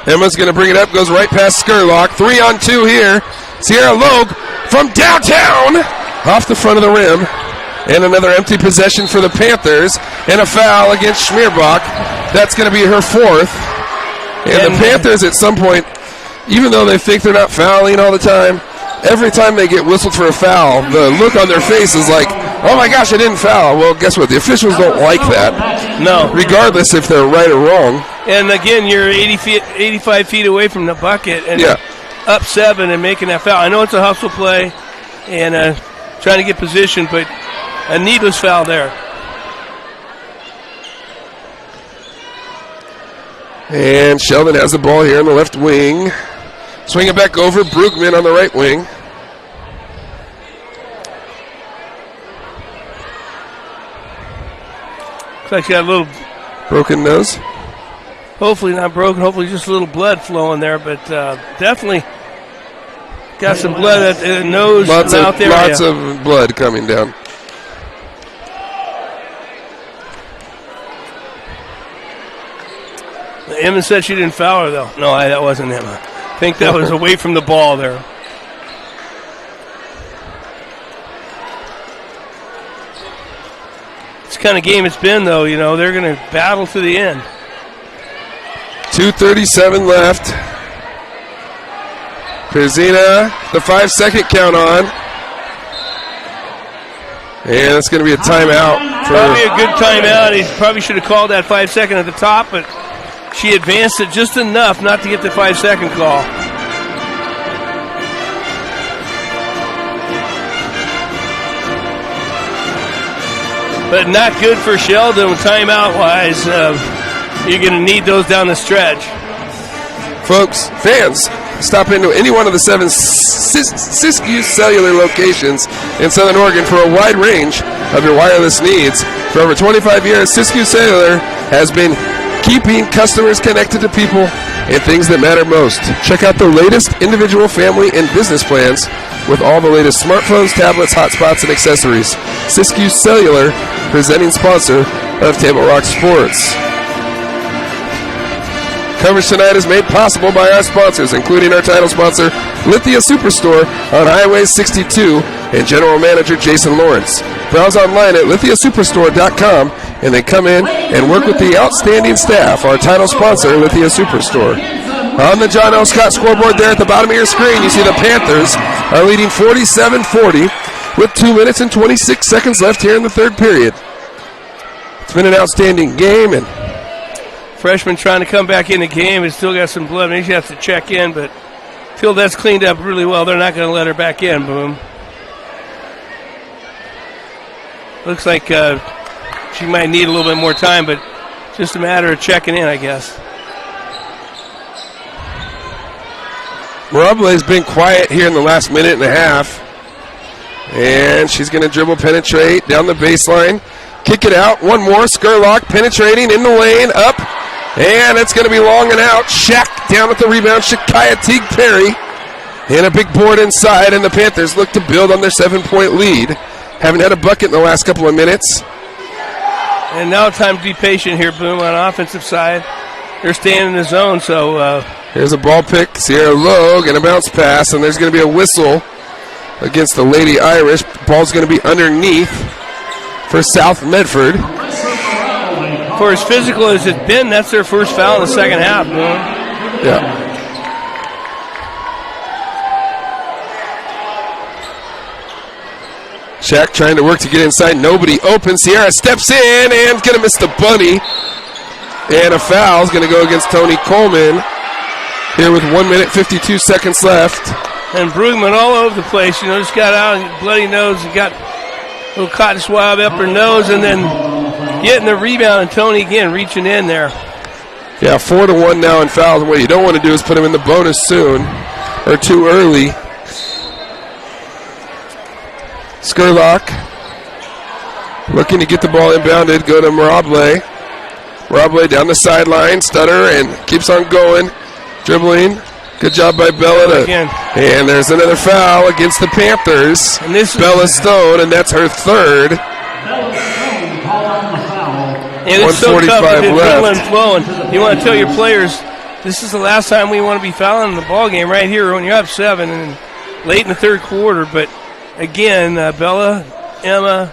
Emma's going to bring it up, goes right past Skurlock. 3-on-2 here. Sierra Logue from downtown, off the front of the rim. And another empty possession for the Panthers, and a foul against Schmierbach. That's going to be her 4th. And the Panthers at some point, even though they think they're not fouling all the time, every time they get whistled for a foul, the look on their face is like, oh my gosh, I didn't foul. Well, guess what? The officials don't like that. No. Regardless if they're right or wrong. And again, you're 85 feet away from the bucket and up 7 and making that foul. I know it's a hustle play and trying to get position, but a needless foul there. And Sheldon has the ball here in the left wing. Swing it back over. Brugman on the right wing. Looks like she got a little broken nose. Hopefully not broken. Hopefully just a little blood flowing there, but definitely got some blood at the nose, mouth area. Lots of blood coming down. Emma said she didn't foul her, though. No, that wasn't Emma. I think that was away from the ball there. It's the kind of game it's been, though. You know, they're going to battle to the end. 2:37 left. Perzina, the 5-second count on. And it's going to be a timeout. Probably a good timeout. He probably should have called that 5-second at the top, but she advanced it just enough not to get the 5-second call. But not good for Sheldon timeout-wise. You're going to need those down the stretch. Folks, fans, stop into any one of the 7 Siskiyou Cellular locations in Southern Oregon for a wide range of your wireless needs. For over 25 years, Siskiyou Cellular has been keeping customers connected to people and things that matter most. Check out the latest individual, family, and business plans with all the latest smartphones, tablets, hotspots, and accessories. Siskiyou Cellular, presenting sponsor of Table Rock Sports. Coverage tonight is made possible by our sponsors, including our title sponsor, Lithia Superstore on Highway 62, and General Manager Jason Lawrence. Browse online at lithiasuperstore.com and then come in and work with the outstanding staff, our title sponsor, Lithia Superstore. On the John L. Scott scoreboard there at the bottom of your screen, you see the Panthers are leading 47-40 with 2 minutes and 26 seconds left here in the third period. It's been an outstanding game, and freshman trying to come back in the game and still got some blood. Maybe she has to check in, but till that's cleaned up really well, they're not going to let her back in. Boom. Looks like she might need a little bit more time, but just a matter of checking in, I guess. Marable's been quiet here in the last minute and a half. And she's going to dribble, penetrate down the baseline. Kick it out. One more. Skurlock penetrating in the lane. Up. And it's going to be long and out. Shaq down with the rebound. Shakaya Teague Perry. And a big board inside. And the Panthers look to build on their 7-point lead. Haven't had a bucket in the last couple of minutes. And now time to be patient here, Boom, on the offensive side. They're staying in the zone, so... Here's a ball pick. Sierra Logue and a bounce pass. And there's going to be a whistle against the Lady Irish. Ball's going to be underneath for South Medford. For as physical as it's been, that's their first foul in the second half. Yeah. Shaq trying to work to get inside. Nobody open. Sierra steps in and going to miss the bunny. And a foul is going to go against Tony Coleman here with 1 minute 52 seconds left. And Brugman all over the place. You know, just got out and bloody nose and got a little cotton swab up her nose and then getting the rebound. And Tony again reaching in there. Yeah, 4-1 now in fouls. And what you don't want to do is put him in the bonus soon. or too early. Skurlock looking to get the ball inbounded. Go to Mirable. Mirable down the sideline. Stutter and keeps on going. Dribbling. Good job by Bella. And there's another foul against the Panthers. And this Bella Stone, and that's her third. And it's so tough to get adrenaline flowing. You want to tell your players, this is the last time we want to be fouling in the ball game right here when you're up 7 and late in the third quarter. But again, Bella, Emma,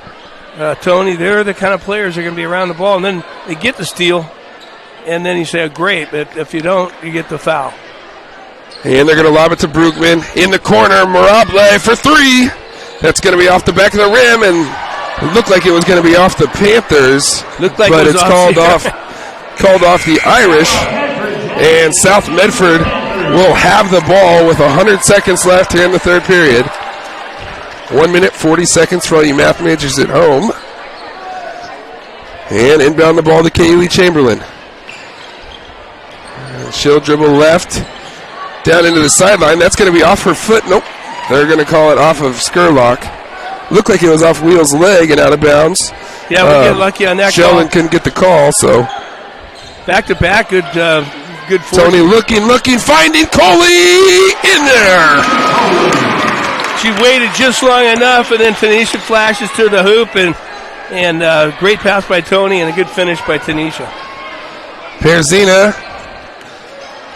Tony, they're the kind of players that are going to be around the ball. And then they get the steal, and then you say, oh, great. But if you don't, you get the foul. And they're going to lob it to Brugman. In the corner, Mirable for 3. That's going to be off the back of the rim, and it looked like it was going to be off the Panthers. Looked like but it was it's off called off the Irish. And South Medford will have the ball with 100 seconds left here in the third period. 1 minute, 40 seconds for all you math majors at home. And inbound the ball to Kaylee Chamberlain. And she'll dribble left. Down into the sideline. That's going to be off her foot. Nope. They're going to call it off of Skurlock. Looked like it was off Wheel's leg and out of bounds. Yeah, we get lucky on that Sheldon call. couldn't get the call, so. Back-to-back, good forward. Tony looking, finding Coley in there. She waited just long enough, and then Tanisha flashes to the hoop, and great pass by Tony and a good finish by Tanisha. Perzina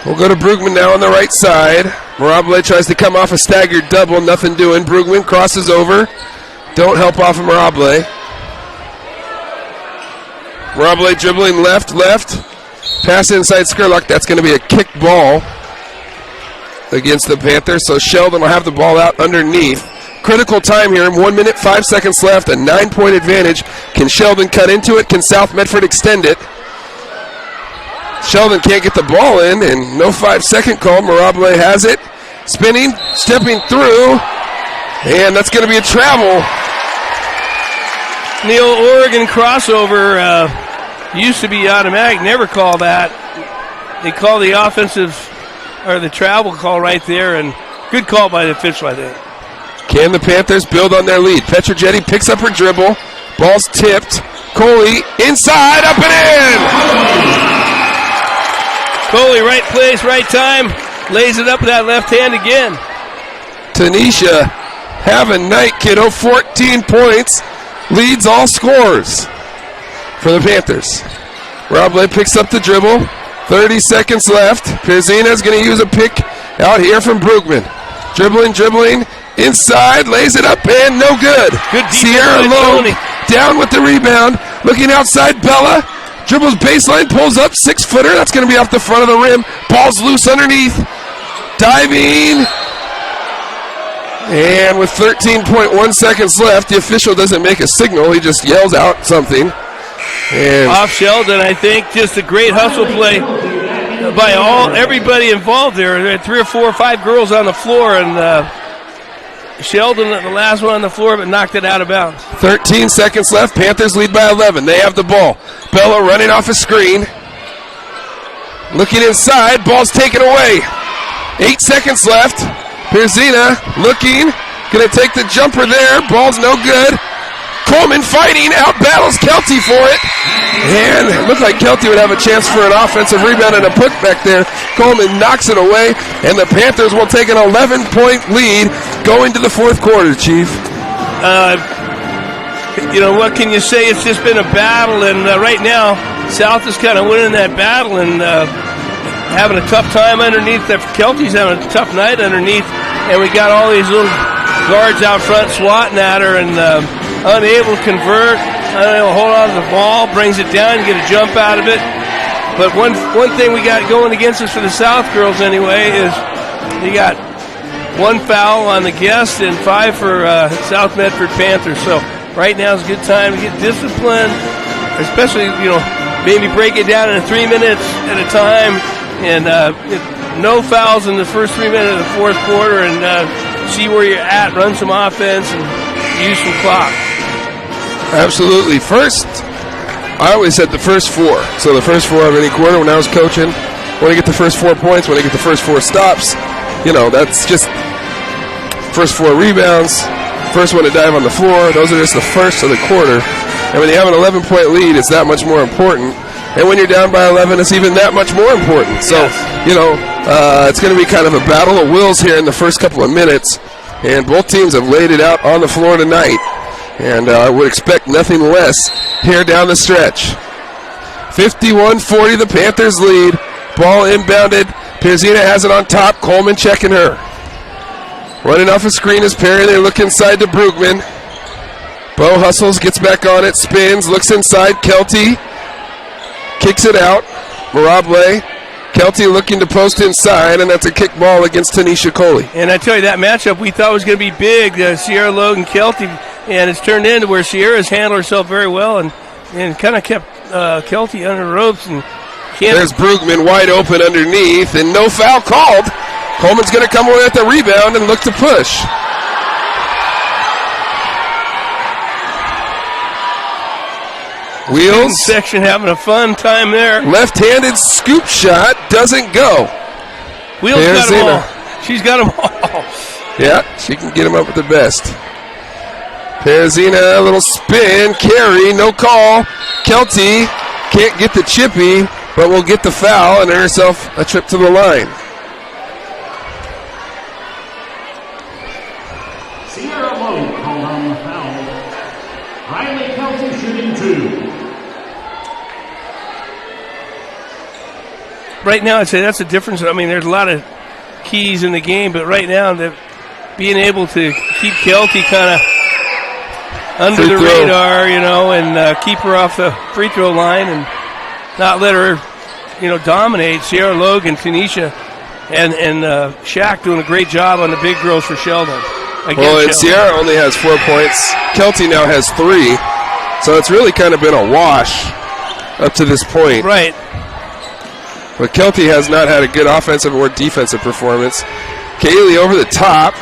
will go to Brugman now on the right side. Mirable tries to come off a staggered double, nothing doing. Brugman crosses over. Don't help off of Mirable. Mirable dribbling left. Pass inside Skurlock. That's going to be a kick ball against the Panthers. So Sheldon will have the ball out underneath. Critical time here. 1 minute, 5 seconds left. A 9-point advantage. Can Sheldon cut into it? Can South Medford extend it? Sheldon can't get the ball in, and no 5-second call. Mirable has it. Spinning, stepping through, and that's going to be a travel. Neil, Oregon crossover used to be automatic. Never call that. They call the offensive or the travel call right there, and good call by the official, I think. Can the Panthers build on their lead? Petrojetti picks up her dribble. Ball's tipped. Coley inside, up and in. Coley, right place, right time. Lays it up with that left hand again. Tanisha, have a night, kiddo. 14 points. Leads all scores for the Panthers. Mirable picks up the dribble. 30 seconds left. Perzina's going to use a pick out here from Brugman. Dribbling. Inside, lays it up, and no good. Good Sierra Lowe down with the rebound. Looking outside, Bella. Dribbles baseline, pulls up, 6-footer. That's going to be off the front of the rim. Ball's loose underneath. Diving. And with 13.1 seconds left, the official doesn't make a signal. He just yells out something. And off Sheldon, I think. Just a great hustle play by everybody involved there. There are 3 or 4 or 5 girls on the floor, and Sheldon, the last one on the floor, but knocked it out of bounds. 13 seconds left. Panthers lead by 11. They have the ball. Bella running off a screen. Looking inside. Ball's taken away. 8 seconds left. Perzina looking. Going to take the jumper there. Ball's no good. Coleman fighting. Out battles Kelty for it. And it looked like Kelty would have a chance for an offensive rebound and a putback there. Coleman knocks it away. And the Panthers will take an 11-point lead going to the fourth quarter, Chief. What can you say? It's just been a battle. And right now, South is kind of winning that battle and having a tough time underneath. Kelty's having a tough night underneath. And we got all these little guards out front swatting at her and unable to convert, unable to hold on to the ball, brings it down, get a jump out of it. But one thing we got going against us for the South girls anyway is they got 1 foul on the guest and 5 for South Medford Panthers. So right now is a good time to get disciplined, especially, maybe break it down in 3 minutes at a time and no fouls in the first 3 minutes of the fourth quarter and see where you're at, run some offense and use some clock. Absolutely. First, I always said the first 4. So the first 4 of any quarter when I was coaching, want to get the first 4 points, want to get the first 4 stops. that's just first 4 rebounds, first one to dive on the floor. Those are just the first of the quarter. And when you have an 11-point lead, it's that much more important. And when you're down by 11, it's even that much more important. So, it's going to be kind of a battle of wills here in the first couple of minutes. And both teams have laid it out on the floor tonight. And I would expect nothing less here down the stretch. 51-40, the Panthers lead. Ball inbounded. Pierzina has it on top. Coleman checking her. Running off a screen is Perry. They look inside to Brugman. Bo hustles, gets back on it, spins, looks inside. Kelty kicks it out. Mirable. Kelty looking to post inside, and that's a kick ball against Tanisha Coley. And I tell you, that matchup we thought was going to be big, Sierra Logan Kelty, and it's turned into where Sierra's handled herself very well and kind of kept Kelty under the ropes. And there's Brugman wide open underneath, and no foul called. Coleman's going to come away with the rebound and look to push. Wheels. Section having a fun time there. Left-handed scoop shot doesn't go. Wheels got them all. She's got them all. Yeah, she can get him up with the best. Perazina, a little spin, carry, no call. Kelty can't get the chippy, but will get the foul and earn herself a trip to the line. Sierra Lowe called on the foul. Riley Kelty shooting 2. Right now, I'd say that's the difference. I mean, there's a lot of keys in the game, but right now, being able to keep Kelty kind of under the radar, and keep her off the free throw line and not let her, dominate. Sierra Logan, Tanisha, and Shaq doing a great job on the big girls for Sheldon. And Sierra only has 4 points. Kelty now has 3. So it's really kind of been a wash up to this point. Right. But Kelty has not had a good offensive or defensive performance. Kaylee over the top.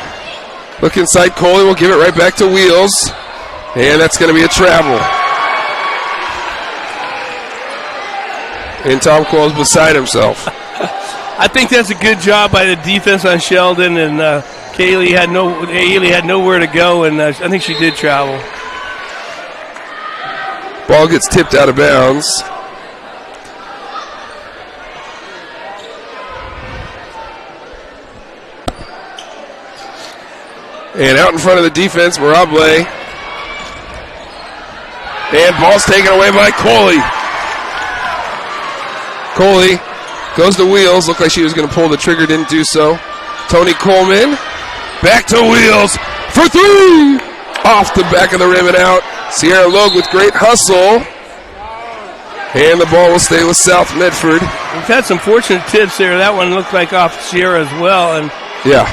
Look inside. Coley will give it right back to Wheels. And that's going to be a travel. And Tom Cole's beside himself. I think that's a good job by the defense on Sheldon, and Kaylee had nowhere to go, and I think she did travel. Ball gets tipped out of bounds. And out in front of the defense, Mirable. And ball's taken away by Coley. Coley goes to Wheels. Looked like she was going to pull the trigger, didn't do so. Tony Coleman. Back to Wheels for 3. Off the back of the rim and out. Sierra Logue with great hustle. And the ball will stay with South Medford. We've had some fortunate tips there. That one looked like off Sierra as well.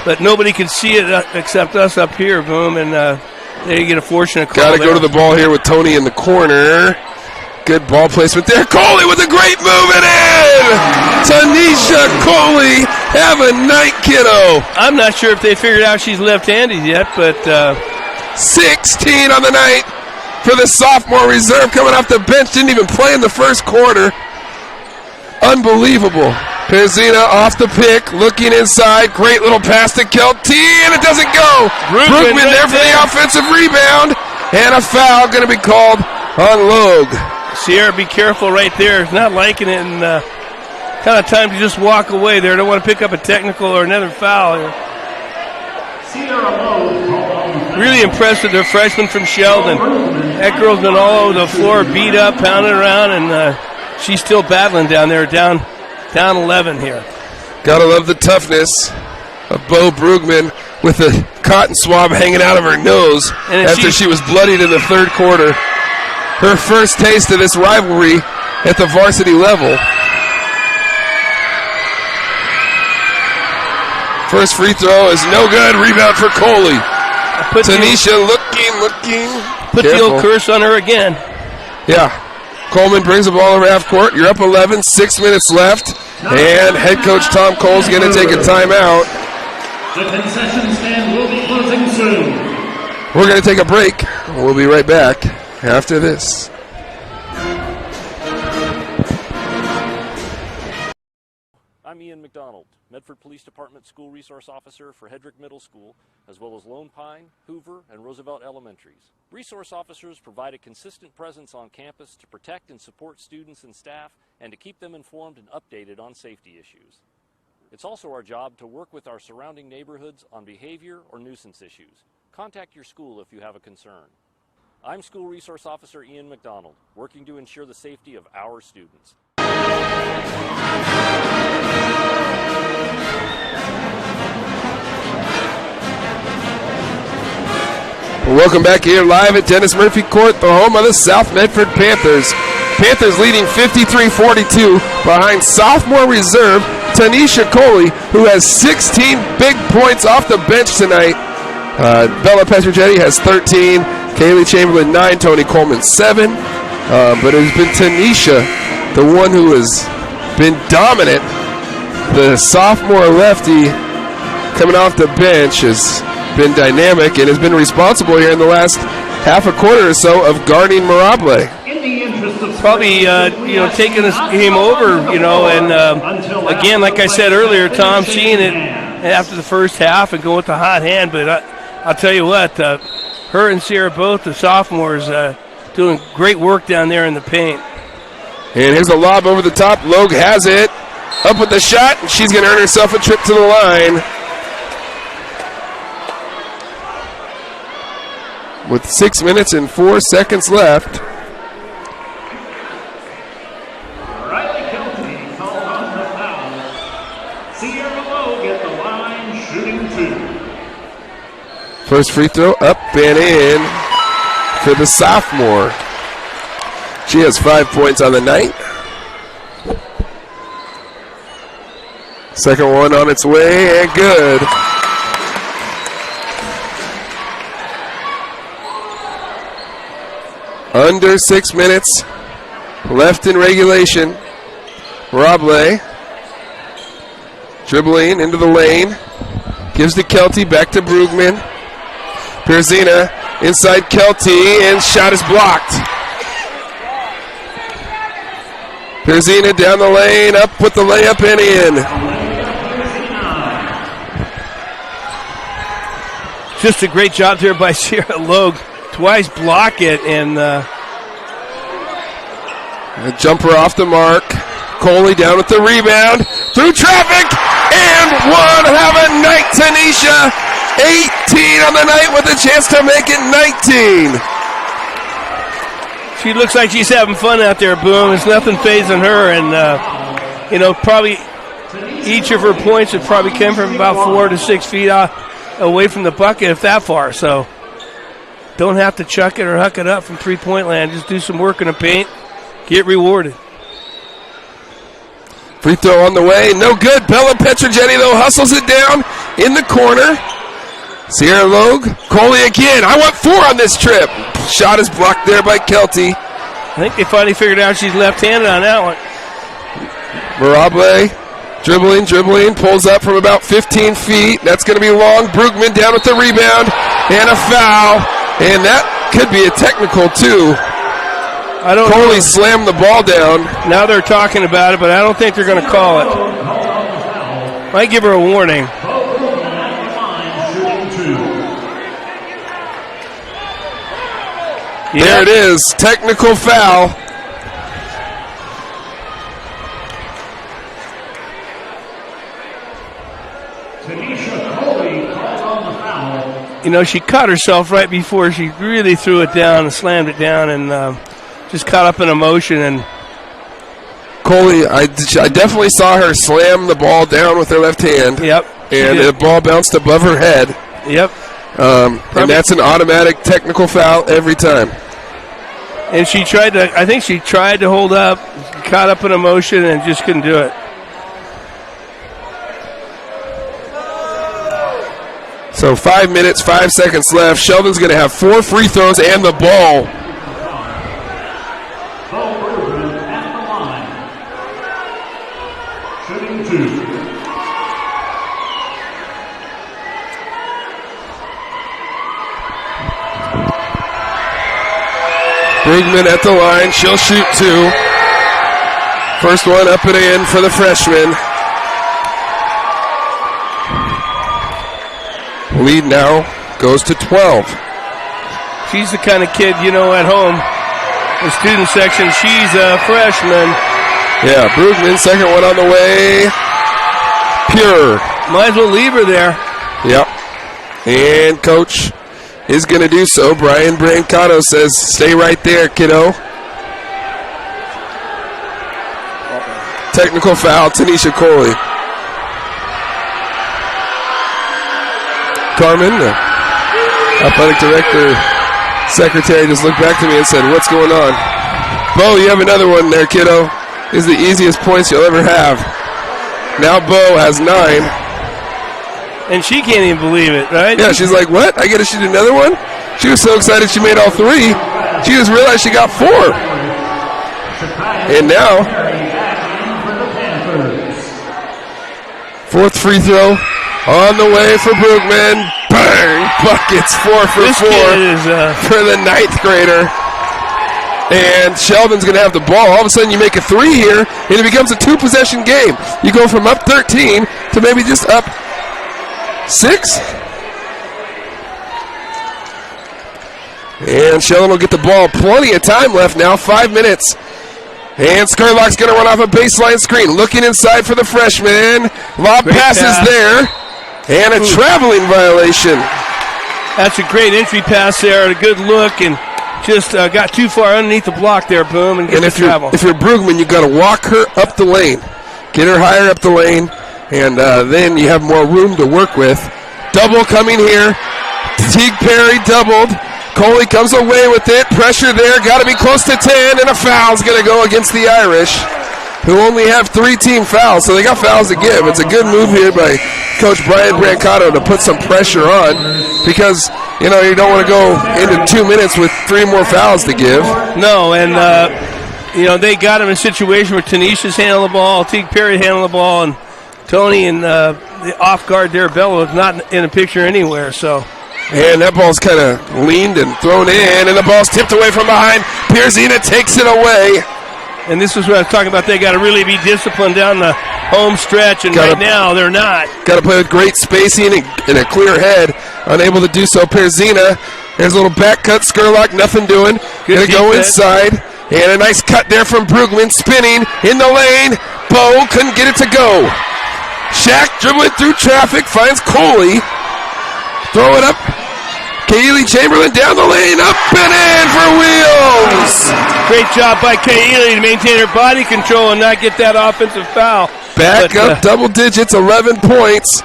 But nobody could see it except us up here, Boom. And there you get a fortunate call. Got to go to the ball here with Tony in the corner. Good ball placement there. Coley with a great move and in! Tanisha Coley, have a night, kiddo. I'm not sure if they figured out she's left-handed yet, but 16 on the night for the sophomore reserve coming off the bench. Didn't even play in the first quarter. Unbelievable. Perzina off the pick, looking inside. Great little pass to Kelty, and it doesn't go. Brugman there for the offensive rebound. And a foul going to be called on Logue. Sierra, be careful right there. Not liking it, and kind of time to just walk away there. Don't want to pick up a technical or another foul here. Really impressed with their freshman from Sheldon. That girl's been all over the floor, beat up, pounding around, and she's still battling down there, down 11 here. Gotta love the toughness of Bo Brugman with a cotton swab hanging out of her nose after she was bloodied in the third quarter. Her first taste of this rivalry at the varsity level. First free throw is no good. Rebound for Coley. Tanisha looking. Put the old curse on her again. Yeah. Coleman brings the ball over half court. You're up 11, 6 minutes left. And head coach Tom Cole's going to take a timeout. The concession stand will be closing soon. We're going to take a break. We'll be right back after this. I'm Ian McDonald, Medford Police Department School Resource Officer for Hedrick Middle School, as well as Lone Pine, Hoover, and Roosevelt Elementaries. Resource officers provide a consistent presence on campus to protect and support students and staff and to keep them informed and updated on safety issues. It's also our job to work with our surrounding neighborhoods on behavior or nuisance issues. Contact your school if you have a concern. I'm School Resource Officer Ian McDonald, working to ensure the safety of our students. Welcome back here live at Dennis Murphy Court, the home of the South Medford Panthers. Panthers leading 53-42 behind sophomore reserve Tanisha Coley, who has 16 big points off the bench tonight. Bella Petrogetti has 13, Kaylee Chamberlain 9, Tony Coleman 7. But it has been Tanisha, the one who has been dominant. The sophomore lefty coming off the bench has been dynamic and has been responsible here in the last half a quarter or so of guarding Mirable. Probably, taking this game over, and again, like I said earlier, Tom, seeing it after the first half and going with the hot hand, but I'll tell you what, her and Sierra both, the sophomores, doing great work down there in the paint. And here's a lob over the top. Logue has it. Up with the shot, and she's going to earn herself a trip to the line. With 6 minutes and 4 seconds left. Riley Kelty called on the foul. Sierra Logue at the line, shooting 2. First free throw up and in for the sophomore. She has 5 points on the night. Second one on its way and good. Under 6 minutes left in regulation. Mirable dribbling into the lane. Gives to Kelty, back to Brugman. Perzina inside Kelty, and shot is blocked. Perzina down the lane, up with the layup and in. Just a great job there by Sierra Logue. Twice block it, and a jumper off the mark. Coley down with the rebound. Through traffic, and one. Have a night, Tanisha. 18 on the night with a chance to make it 19. She looks like she's having fun out there, Boom. There's nothing phasing her, and, probably each of her points have probably came from about 4 to 6 feet away from the bucket, if that far, so don't have to chuck it or huck it up from three-point land. Just do some work in the paint, get rewarded. Free throw on the way, no good. Bella Petrogetti, though, hustles it down in the corner. Sierra Logue, Coley again. I want 4 on this trip. Shot is blocked there by Kelty. I think they finally figured out she's left-handed on that one. Mirable dribbling, pulls up from about 15 feet. That's going to be long. Brugman down with the rebound and a foul. And that could be a technical, too. Coley slammed the ball down. Now they're talking about it, but I don't think they're going to call it. Might give her a warning. There it is, technical foul. Tanisha Coley called on the foul. She caught herself right before she really threw it down and slammed it down, and just caught up in emotion. And Coley, I definitely saw her slam the ball down with her left hand. Yep. And the ball bounced above her head. Yep. And that's an automatic technical foul every time. And I think she tried to hold up, caught up in emotion, and just couldn't do it. So 5 minutes, 5 seconds left. Sheldon's going to have 4 free throws and the ball. At the line. Shooting 2. Brugman at the line. She'll shoot 2. First one up and in for the freshman. Lead now goes to 12. She's the kind of kid, at home, the student section, she's a freshman. Yeah, Brugman, second one on the way. Pure. Might as well leave her there. Yep. And coach is going to do so. Brian Brancato says, stay right there, kiddo. Technical foul, Tanisha Coley. Carmen, the athletic director, secretary, just looked back to me and said, what's going on? Bo, you have another one there, kiddo. This is the easiest points you'll ever have. Now Bo has 9. And she can't even believe it, right? Yeah, she's like, what? I get to shoot another one? She was so excited she made all 3. She just realized she got 4. And now, 4th free throw on the way for Brugman. Bang! Buckets, 4 for this 4 for the 9th grader. And Sheldon's going to have the ball. All of a sudden you make a 3 here, and it becomes a 2-possession game. You go from up 13 to maybe just up 6. And Sheldon will get the ball. Plenty of time left now, 5 minutes. And Skurlock's going to run off a baseline screen. Looking inside for the freshman. Lob passes there. And a traveling violation. That's a great entry pass there. A good look and just got too far underneath the block there, boom, and get the travel. If you're Brugman, you've got to walk her up the lane. Get her higher up the lane, and then you have more room to work with. Double coming here. Teague Perry doubled. Coley comes away with it. Pressure there. Got to be close to 10, and a foul's going to go against the Irish, who only have 3 team fouls, so they got fouls to give. It's a good move here by Coach Brian Brancato to put some pressure on because, you don't want to go into 2 minutes with 3 more fouls to give. No, and, they got him in a situation where Tanisha's handling the ball, Teague Perry handling the ball, and Tony and the off guard there, Bella, was not in a picture anywhere, so. And that ball's kind of leaned and thrown in, and the ball's tipped away from behind. Pierzina takes it away. And this is what I was talking about. They got to really be disciplined down the home stretch, and right now they're not. Got to play with great spacing and a clear head. Unable to do so. Pierzina, there's a little back cut. Skurlock, nothing doing. Going to go inside. And a nice cut there from Brugman, spinning in the lane. Bo couldn't get it to go. Shaq dribbling through traffic, finds Coley. Throw it up. Kaylee Chamberlain down the lane, up and in for Wheels. Great job by Kaylee to maintain her body control and not get that offensive foul. Back up double digits, 11 points.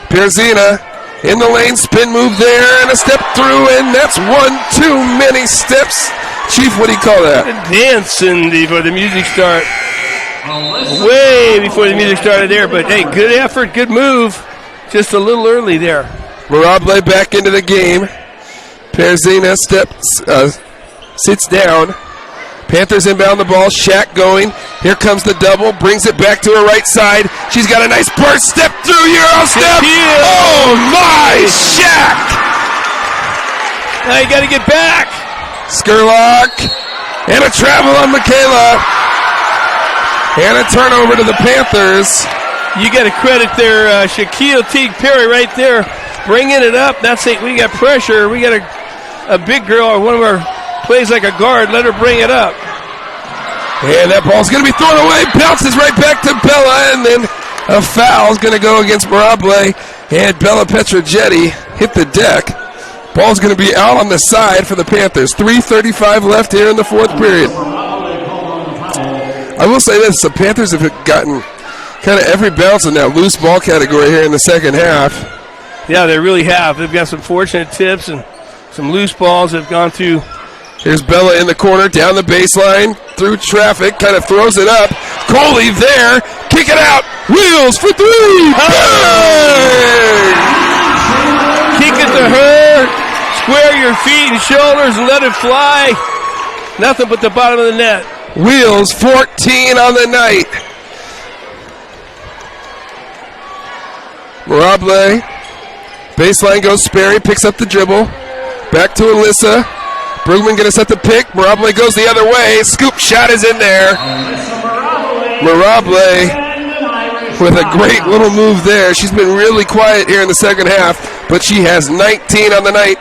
Pierzina in the lane, spin move there, and a step through, and that's 1 too many steps. Chief, what do you call that? Dancing before the music started. Way before the music started there, but hey, good effort, good move. Just a little early there. Mirable back into the game. Pierzina sits down. Panthers inbound the ball. Shaq going. Here comes the double. Brings it back to her right side. She's got a nice burst. Step through. Euro step. Oh, my. Shaq. Now you got to get back. Skurlock. And a travel on Michaela. And a turnover to the Panthers. You got to credit their Shaquille Teague Perry right there. Bringing it up. That's it. We got pressure. We got a big girl, or one of our plays like a guard. Let her bring it up. And that ball's going to be thrown away. Bounces right back to Bella. And then a foul's going to go against Mirable. And Bella Petrogetti hit the deck. Ball's going to be out on the side for the Panthers. 3:35 left here in the 4th period. I will say this. The Panthers have gotten kind of every bounce in that loose ball category here in the second half. Yeah, they really have. They've got some fortunate tips and some loose balls that have gone through. Here's Bella in the corner, down the baseline, through traffic, kind of throws it up. Coley there, kick it out. Wheels for 3. Hey! Kick it to her. Square your feet and shoulders and let it fly. Nothing but the bottom of the net. Wheels 14 on the night. Mirable. Baseline goes Sperry, picks up the dribble. Back to Alyssa. Brugman going to set the pick. Mirable goes the other way. Scoop shot is in there. Mirable with a great little move there. She's been really quiet here in the second half, but she has 19 on the night,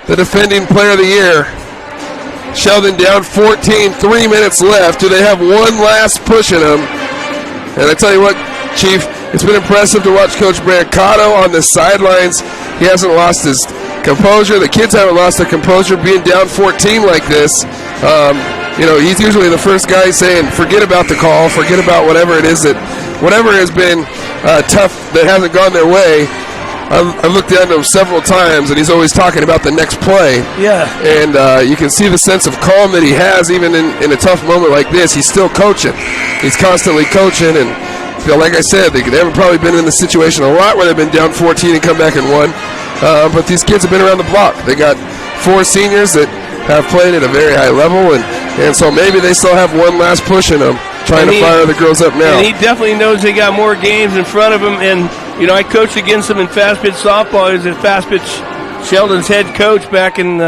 the defending player of the year. Sheldon down 14, 3 minutes left. Do they have one last push in them? And I tell you what, Chief, it's been impressive to watch Coach Brancato on the sidelines. He hasn't lost his composure. The kids haven't lost their composure being down 14 like this. He's usually the first guy saying, forget about the call, forget about whatever it is whatever has been tough that hasn't gone their way. I've looked at him several times, and he's always talking about the next play. Yeah. And you can see the sense of calm that he has even in a tough moment like this. He's still coaching. He's constantly coaching, and like I said, they haven't probably been in the situation a lot where they've been down 14 and come back and won. But these kids have been around the block. They got 4 seniors that have played at a very high level, and so maybe they still have one last push in them, trying to fire the girls up now. And he definitely knows they got more games in front of him. And, I coached against him in fast pitch softball. He was at fast pitch Sheldon's head coach back in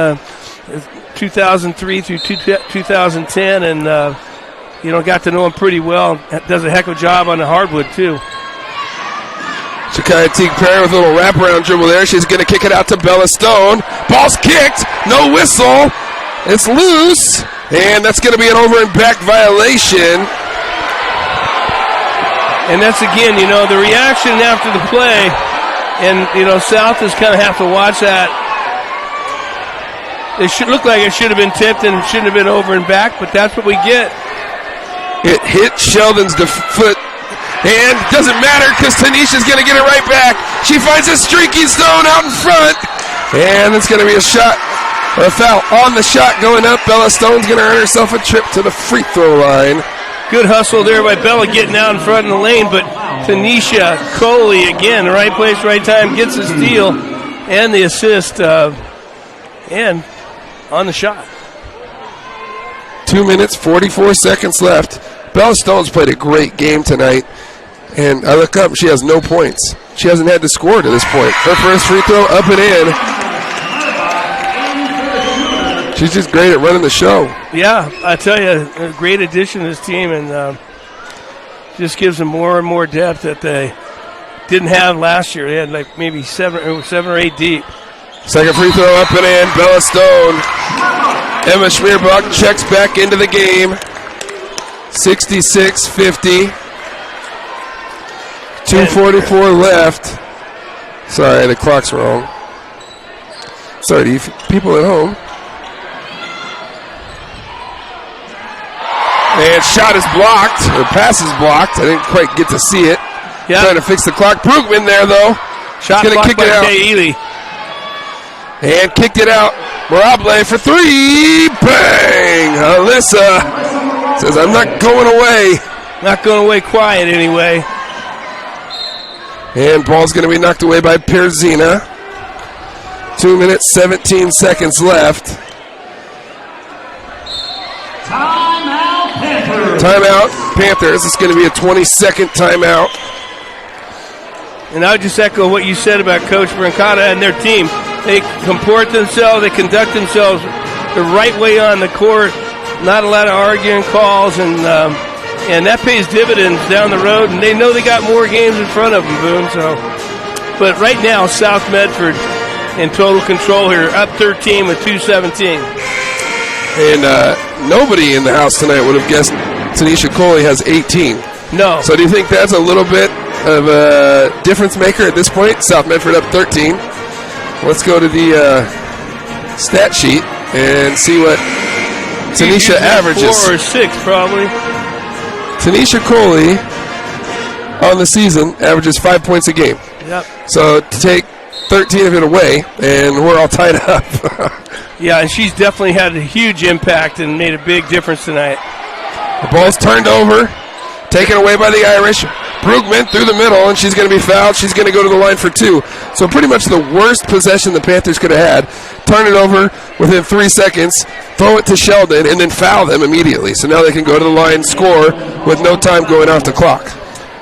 2003 through 2010, and, got to know him pretty well. Does a heck of a job on the hardwood, too. Shekiah Teague-Perry with a little wraparound dribble there. She's going to kick it out to Bella Stone. Ball's kicked. No whistle. It's loose. And that's going to be an over and back violation. And that's, again, the reaction after the play. And, South is kind of have to watch that. It should look like it should have been tipped and it shouldn't have been over and back, but that's what we get. It hit Sheldon's foot. And it doesn't matter because Tanisha's going to get it right back. She finds a streaky Stone out in front. And it's going to be a shot, or a foul on the shot going up. Bella Stone's going to earn herself a trip to the free throw line. Good hustle there by Bella getting out in front in the lane, but Tanisha Coley, again, right place, right time, gets the steal and the assist and on the shot. 2 minutes, 44 seconds left. Bella Stone's played a great game tonight, and I look up, she has no points. She hasn't had to score to this point. Her first free throw up and in. She's just great at running the show. Yeah, I tell you, a great addition to this team, and just gives them more and more depth that they didn't have last year. They had like maybe seven or eight deep. Second free throw up and in. Bella Stone. Emma Schmierbach checks back into the game. 66-50. 2:44 left. Sorry, the clock's wrong. Sorry to you people at home. And shot is blocked, or pass is blocked. I didn't quite get to see it. Yep. Trying to fix the clock. Brugman there, though. Shot going to blocked kick by it out. Kay Ely. And kicked it out. Morable for three. Bang! Alyssa says, I'm not going away. Not going away quiet anyway. And ball's going to be knocked away by Perzina. 2 minutes, 17 seconds left. Timeout, Panthers. It's going to be a 20-second timeout. And I would just echo what you said about Coach Brancato and their team. They comport themselves, they conduct themselves the right way on the court, not a lot of arguing calls, and that pays dividends down the road, and they know they got more games in front of them, Boone. So, but right now, South Medford in total control here, up 13 with 2:17. And nobody in the house tonight would have guessed Tanisha Coley has 18. No. So do you think that's a little bit of a difference maker at this point? South Medford up 13. Let's go to the stat sheet and see what Tanisha averages. 4 or 6 probably. Tanisha Coley on the season averages 5 points a game. Yep. So to take 13 of it away, and we're all tied up. Yeah, and she's definitely had a huge impact and made a big difference tonight. The ball's turned over, taken away by the Irish. Brugman through the middle, and she's going to be fouled. She's going to go to the line for 2. So pretty much the worst possession the Panthers could have had. Turn it over within 3 seconds, throw it to Sheldon, and then foul them immediately. So now they can go to the line, score with no time going off the clock.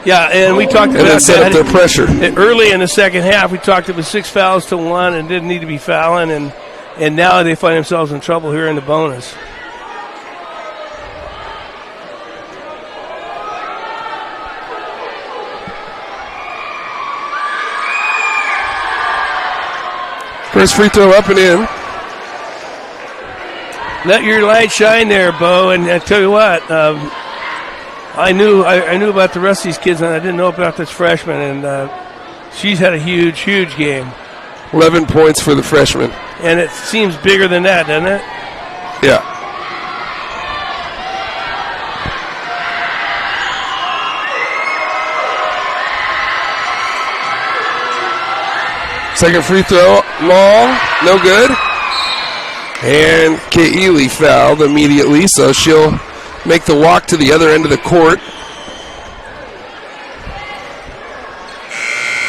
Yeah, and we talked about and then set that. up their pressure. Early in the second half, we talked about 6 fouls to 1 and didn't need to be fouling, and now they find themselves in trouble here in the bonus. First free throw up and in. Let your light shine there, Bo. And I tell you what, I knew about the rest of these kids, and I didn't know about this freshman. And she's had a huge, huge game. 11 points for the freshman. And it seems bigger than that, doesn't it? Yeah. Second free throw, long, no good. And Kaylee fouled immediately, so she'll make the walk to the other end of the court.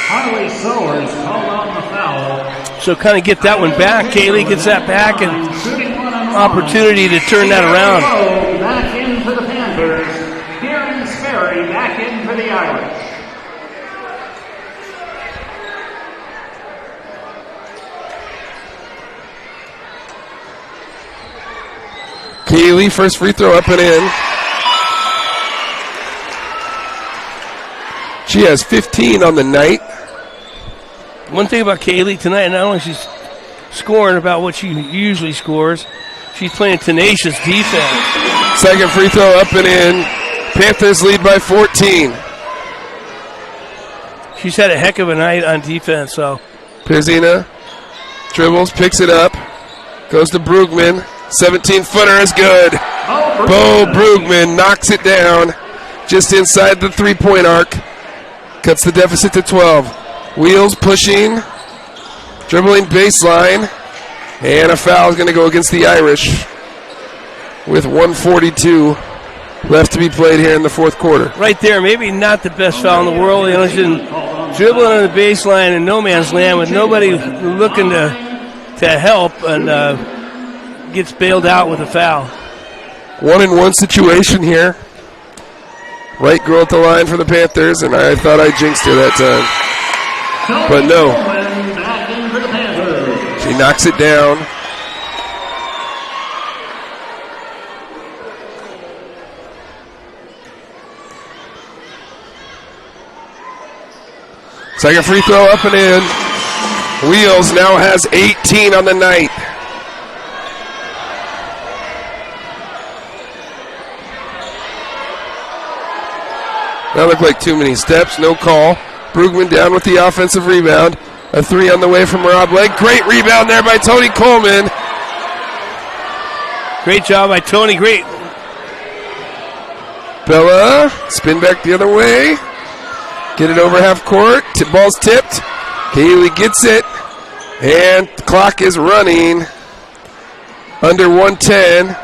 Harley Sowers called on the foul. So kind of get that one back. Kaylee gets that back and opportunity to turn that around. Back in for the Panthers. Kieran Sperry back in for the Irish. Kaylee, first free throw up and in. She has 15 on the night. One thing about Kaylee tonight, not only she's scoring about what she usually scores, she's playing tenacious defense. Second free throw up and in. Panthers lead by 14. She's had a heck of a night on defense. So Pirzina dribbles, picks it up, goes to Brugman. 17-footer is good. Bo Brugman knocks it down just inside the three-point arc. Cuts the deficit to 12. Wheels pushing, dribbling baseline, and a foul is going to go against the Irish with 1:42 left to be played here in the fourth quarter. Right there, maybe not the best foul in the world. You know, she's dribbling on the baseline in no man's land with nobody looking to help, and gets bailed out with a foul. 1-and-1 situation here. Right girl at the line for the Panthers, and I thought I jinxed her that time. But no. She knocks it down. Second free throw up and in. Wheels now has 18 on the night. That looked like too many steps, no call. Brugman down with the offensive rebound. A three on the way from Rob Legg. Great rebound there by Tony Coleman. Great job by Tony, great. Bella, spin back the other way. Get it over half court. Ball's tipped. Kaylee gets it. And the clock is running. Under 110.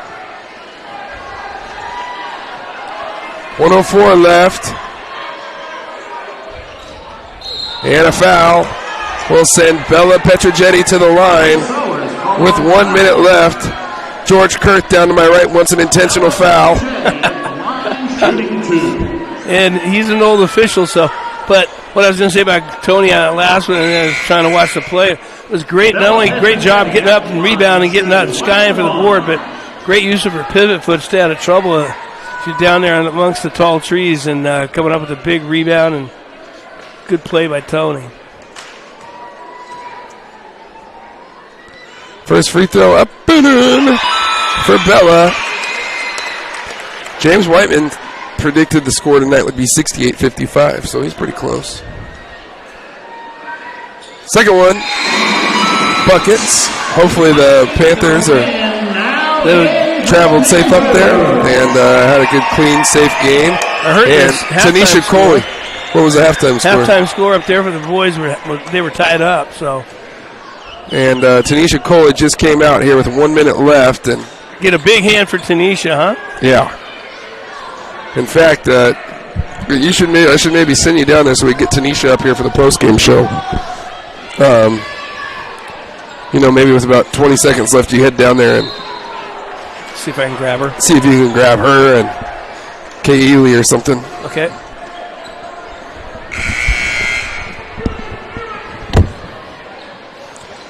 104 left. And a foul will send Bella Petrogetti to the line with 1 minute left. George Kurth down to my right wants an intentional foul. And he's an old official, so. But what I was going to say about Tony on that last one, and I was trying to watch the play, it was great. Not only great job getting up and rebounding, getting out and skying for the board, but great use of her pivot foot to stay out of trouble. She's down there amongst the tall trees and coming up with a big rebound, and good play by Tony. First free throw up and in for Bella. James Whiteman predicted the score tonight would be 68-55, so he's pretty close. Second one, buckets. Hopefully the Panthers they traveled safe up there and had a good, clean, safe game. And Tanisha Coley. What was the halftime score? Halftime score up there for the boys, they were tied up. So. And Tanisha Coley just came out here with 1 minute left. And get a big hand for Tanisha, huh? Yeah. In fact, I should maybe send you down there so we get Tanisha up here for the post-game show. Maybe with about 20 seconds left, you head down there and see if I can grab her. See if you can grab her and Kay Ely or something. Okay.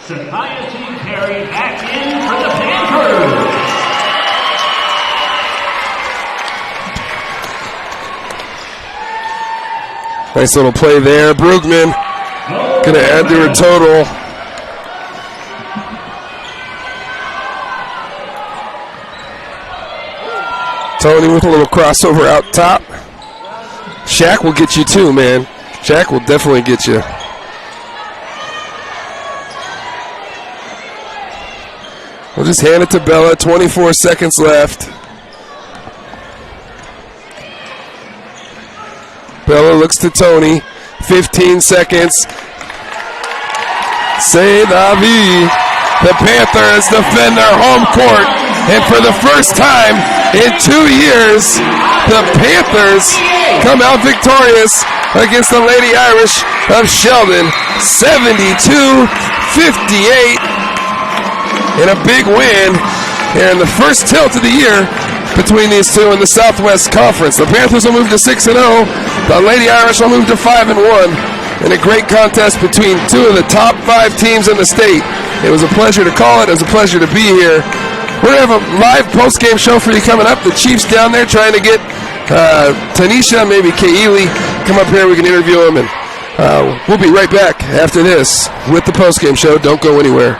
Satiety Perry back in for the Panthers. Nice little play there. Brugman going to add to her total. Tony with a little crossover out top. Shaq will get you too, man. Shaq will definitely get you. We'll just hand it to Bella. 24 seconds left. Bella looks to Tony. 15 seconds. C'est la vie. The Panthers defend their home court. And for the first time in 2 years, the Panthers come out victorious against the Lady Irish of Sheldon. 72-58. In a big win here in the first tilt of the year between these two in the Southwest Conference. The Panthers will move to 6-0. The Lady Irish will move to 5-1. In a great contest between two of the top 5 teams in the state. It was a pleasure to call it. It was a pleasure to be here. We're going to have a live post-game show for you coming up. The Chiefs down there trying to get Tanisha, maybe Kaylee, come up here. We can interview them. And we'll be right back after this with the post-game show. Don't go anywhere.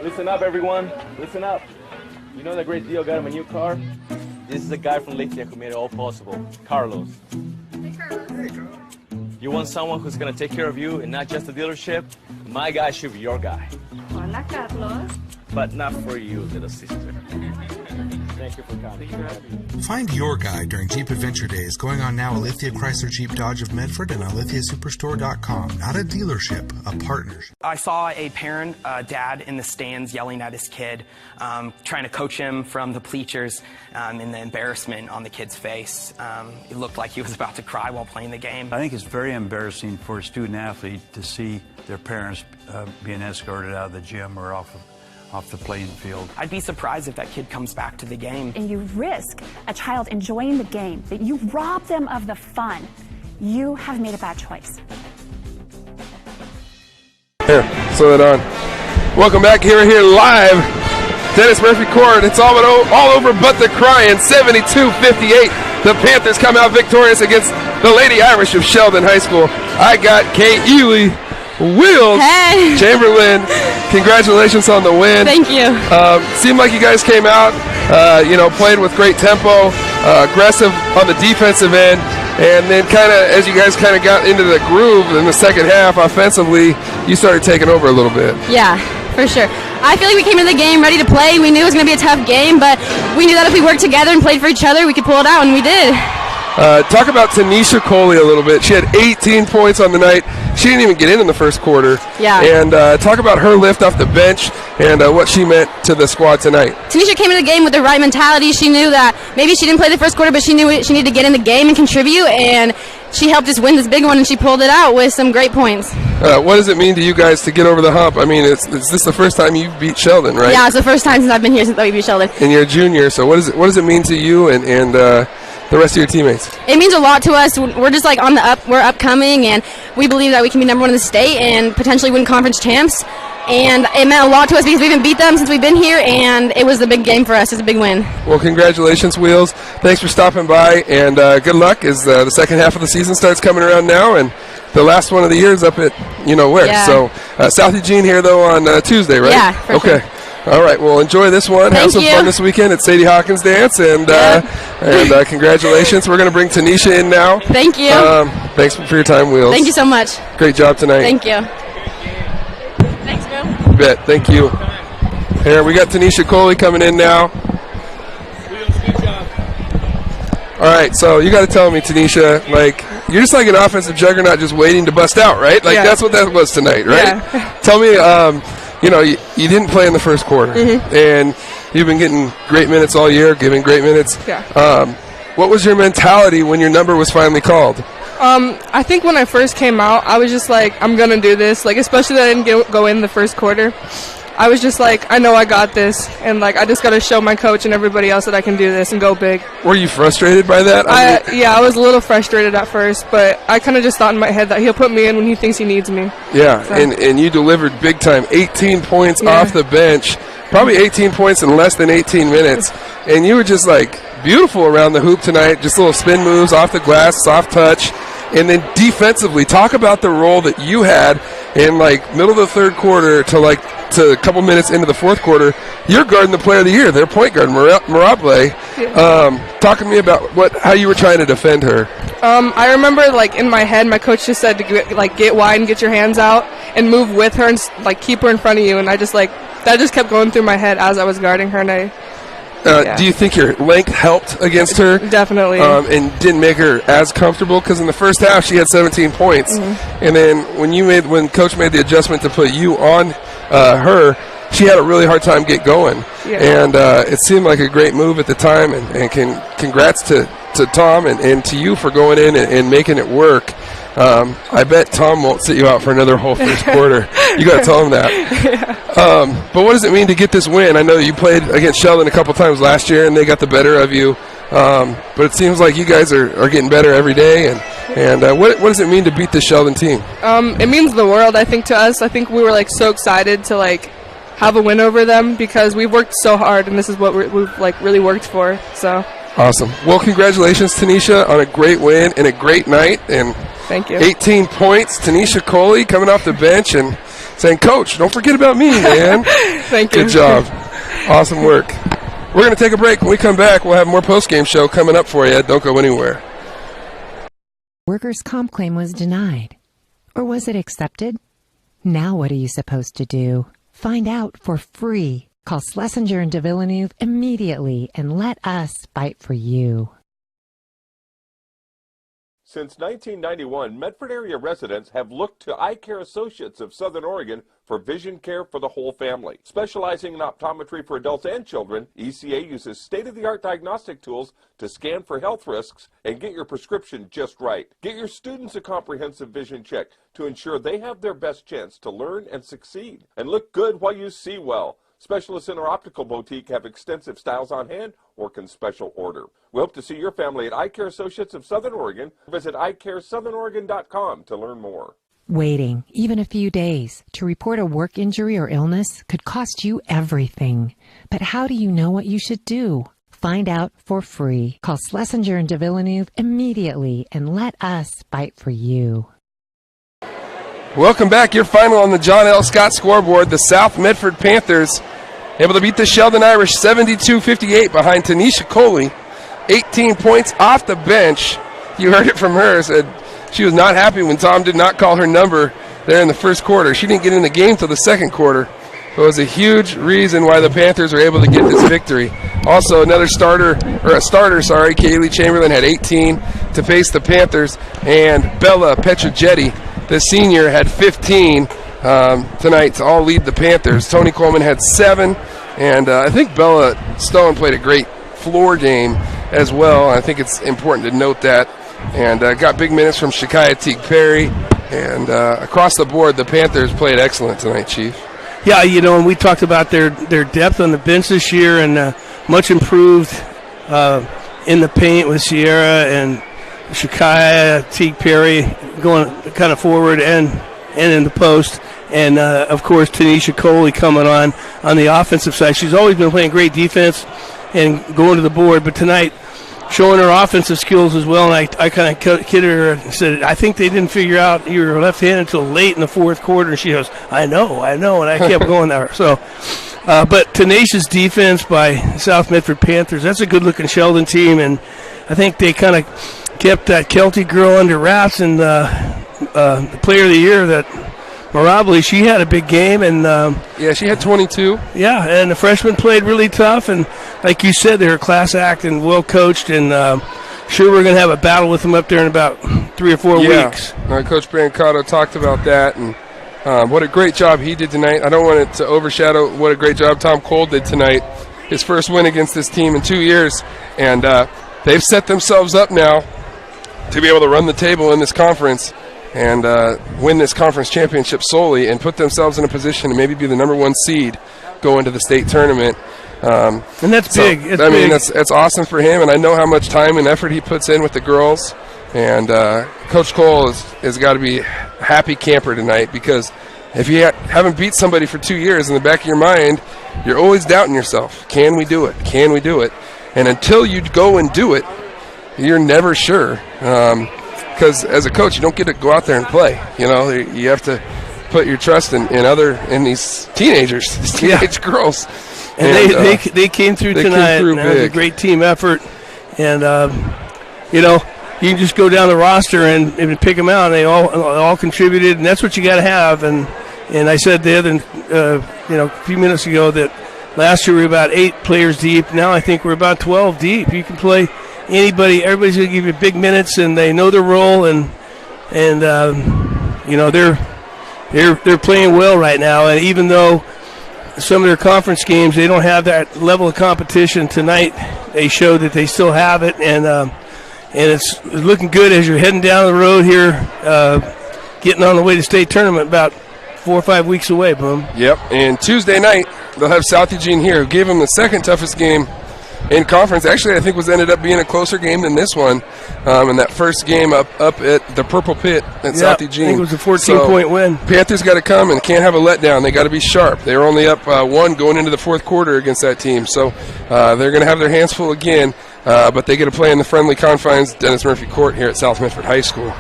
Listen up, everyone. Listen up. You know that great deal got him a new car? This is the guy from Lithia who made it all possible, Carlos. Hey, Carlos. You want someone who's going to take care of you and not just the dealership? My guy should be your guy. Hola, Carlos. But not for you, little sister. Thank you for coming. Find your guy during Jeep Adventure Days going on now at Lithia Chrysler Jeep Dodge of Medford and on lithiasuperstore.com. Not a dealership, a partnership. I saw a parent, dad in the stands yelling at his kid, trying to coach him from the bleachers, and the embarrassment on the kid's face. It looked like he was about to cry while playing the game. I think it's very embarrassing for a student athlete to see their parents being escorted out of the gym or off the playing field. I'd be surprised if that kid comes back to the game. And you risk a child enjoying the game, that you rob them of the fun. You have made a bad choice. Here, slow that on. Welcome back here live. Dennis Murphy Court. It's all over but the crying. 72-58. The Panthers come out victorious against the Lady Irish of Sheldon High School. I got Kate Ely. Wheels. Hey. Chamberlain, congratulations on the win. Thank you. Seemed like you guys came out, played with great tempo, aggressive on the defensive end, and then as you guys got into the groove in the second half offensively, you started taking over a little bit. Yeah, for sure. I feel like we came into the game ready to play. We knew it was going to be a tough game, but we knew that if we worked together and played for each other, we could pull it out, and we did. Talk about Tanisha Coley a little bit. She had 18 points on the night. She didn't even get in the first quarter. Yeah. And talk about her lift off the bench and what she meant to the squad tonight. Tanisha came into the game with the right mentality. She knew that maybe she didn't play the first quarter, but she knew she needed to get in the game and contribute, and she helped us win this big one, and she pulled it out with some great points. What does it mean to you guys to get over the hump? I mean, is this the first time you've beat Sheldon, right? Yeah, it's the first time since I've been here since we beat Sheldon. And you're a junior, so what does it mean to you and the rest of your teammates? It means a lot to us. We're just on the up. We're upcoming, and we believe that we can be number one in the state and potentially win conference champs. And it meant a lot to us because we haven't beat them since we've been here, and it was a big game for us. It's a big win. Well, congratulations, Wheels. Thanks for stopping by, and good luck as the second half of the season starts coming around now, and the last one of the year is up at where. Yeah. So South Eugene here, though, on Tuesday, right? Yeah, for okay. Sure. All right, well, enjoy this one. Have some fun this weekend at Sadie Hawkins Dance, and congratulations. We're going to bring Tanisha in now. Thank you. Thanks for your time, Wheels. Thank you so much. Great job tonight. Thank you. Thanks, Bill. You bet. Thank you. Here, we got Tanisha Coley coming in now. All right, so you got to tell me, Tanisha, you're just like an offensive juggernaut just waiting to bust out, right? That's what that was tonight, right? Yeah. Tell me, you didn't play in the first quarter, and you've been getting great minutes all year, giving great minutes. Yeah. What was your mentality when your number was finally called? I think when I first came out, I was just like, I'm going to do this. Especially that I didn't go in the first quarter. I was just like, I know I got this, and I just got to show my coach and everybody else that I can do this and go big. Were you frustrated by that? I was a little frustrated at first, but I kind of just thought in my head that he'll put me in when he thinks he needs me. Yeah, so. and you delivered big time, 18 points off the bench, probably 18 points in less than 18 minutes, and you were just beautiful around the hoop tonight, just little spin moves off the glass, soft touch, and then defensively, talk about the role that you had in like middle of the third quarter to a couple minutes into the fourth quarter, you're guarding the player of the year, their point guard, Mirable. Talk to me about how you were trying to defend her. I remember, like, in my head, my coach just said to get wide and get your hands out and move with her and keep her in front of you. And I just that just kept going through my head as I was guarding her. And do you think your length helped against her? Definitely. And didn't make her as comfortable? Because in the first half she had 17 points, and then when Coach made the adjustment to put you on her, she had a really hard time get going. Yeah. And it seemed like a great move at the time. And congrats to Tom and to you for going in and making it work. I bet Tom won't sit you out for another whole first quarter. You got to tell him that. But what does it mean to get this win? I know you played against Sheldon a couple times last year, and they got the better of you. But it seems like you guys are getting better every day. And what does it mean to beat the Sheldon team? It means the world, I think, to us. I think we were so excited to have a win over them because we've worked so hard, and this is what we've really worked for. So awesome. Well, congratulations, Tanisha, on a great win and a great night. And thank you. 18 points. Tanisha Coley coming off the bench and saying, "Coach, don't forget about me, man." Thank you. Good job. Awesome work. We're going to take a break. When we come back, we'll have more post-game show coming up for you. Don't go anywhere. Workers' comp claim was denied. Or was it accepted? Now what are you supposed to do? Find out for free. Call Schlesinger and de Villeneuve immediately and let us fight for you. Since 1991, Medford area residents have looked to Eye Care Associates of Southern Oregon for vision care for the whole family. Specializing in optometry for adults and children, ECA uses state-of-the-art diagnostic tools to scan for health risks and get your prescription just right. Get your students a comprehensive vision check to ensure they have their best chance to learn and succeed. And look good while you see well. Specialists in our optical boutique have extensive styles on hand or can special order. We hope to see your family at Eye Care Associates of Southern Oregon. Visit eyecaresouthern.com to learn more. Waiting, even a few days, to report a work injury or illness could cost you everything. But how do you know what you should do? Find out for free. Call Schlesinger and de Villeneuve immediately and let us fight for you. Welcome back. Your final on the John L. Scott scoreboard. The South Medford Panthers able to beat the Sheldon Irish 72-58 behind Tanisha Coley. 18 points off the bench. You heard it from her. Said she was not happy when Tom did not call her number there in the first quarter. She didn't get in the game till the second quarter. It was a huge reason why the Panthers were able to get this victory. Also, another starter, Kaylee Chamberlain had 18 to face the Panthers, and Bella Petrogetti, the senior, had 15 tonight to all lead the Panthers. Tony Coleman had 7, and I think Bella Stone played a great floor game as well. I think it's important to note that. And got big minutes from Shakaya Teague-Perry. And across the board, the Panthers played excellent tonight, Chief. Yeah, and we talked about their depth on the bench this year, and much improved in the paint with Sierra and Shakaya Teague-Perry going kind of forward and in the post. And, of course, Tanisha Coley coming on the offensive side. She's always been playing great defense and going to the board, but tonight showing her offensive skills as well. And I kind of kidded her and said, I think they didn't figure out you were left-handed until late in the fourth quarter. And she goes, I know. And I kept going there. So, but tenacious defense by South Medford Panthers. That's a good-looking Sheldon team. And I think they kind of kept that Kelty girl under wraps. And the player of the year, that Mirable, she had a big game. And yeah, she had 22. Yeah, and the freshmen played really tough. And like you said, they're a class act and well coached. And sure, we're going to have a battle with them up there in about 3 or 4 weeks. Coach Brancato talked about that, and what a great job he did tonight. I don't want it to overshadow what a great job Tom Cole did tonight. His first win against this team in 2 years, and they've set themselves up now to be able to run the table in this conference and win this conference championship solely and put themselves in a position to maybe be the number 1 seed going to the state tournament. And that's big. I mean, that's awesome for him, and I know how much time and effort he puts in with the girls. And Coach Cole has got to be a happy camper tonight, because if you haven't beat somebody for 2 years, in the back of your mind, you're always doubting yourself. Can we do it? Can we do it? And until you go and do it, you're never sure. Because as a coach, you don't get to go out there and play. You have to put your trust in these teenagers, these teenage girls. And they came through tonight. It was a great team effort. And, you can just go down the roster and pick them out. And they all contributed, and that's what you got to have. And I said the other, a few minutes ago that last year we were about 8 players deep. Now I think we're about 12 deep. You can play anybody. Everybody's going to give you big minutes, and they know their role. And they're playing well right now. And even though some of their conference games, they don't have that level of competition tonight, they show that they still have it. And it's looking good as you're heading down the road here, getting on the way to state tournament about 4 or 5 weeks away, Boom. Yep, and Tuesday night they'll have South Eugene here, who gave them the second toughest game in conference. Actually, I think ended up being a closer game than this one. In that first game up at the Purple Pit at South Eugene. I think it was a 14-point win. Panthers got to come and can't have a letdown. They got to be sharp. They were only up 1 going into the fourth quarter against that team. So they're going to have their hands full again, but they get to play in the friendly confines Dennis Murphy Court here at South Medford High School.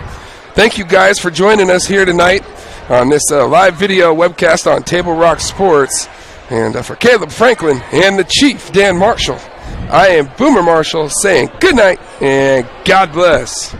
Thank you guys for joining us here tonight on this live video webcast on Table Rock Sports. And for Caleb Franklin and the Chief, Dan Marshall, I am Boomer Marshall saying good night and God bless.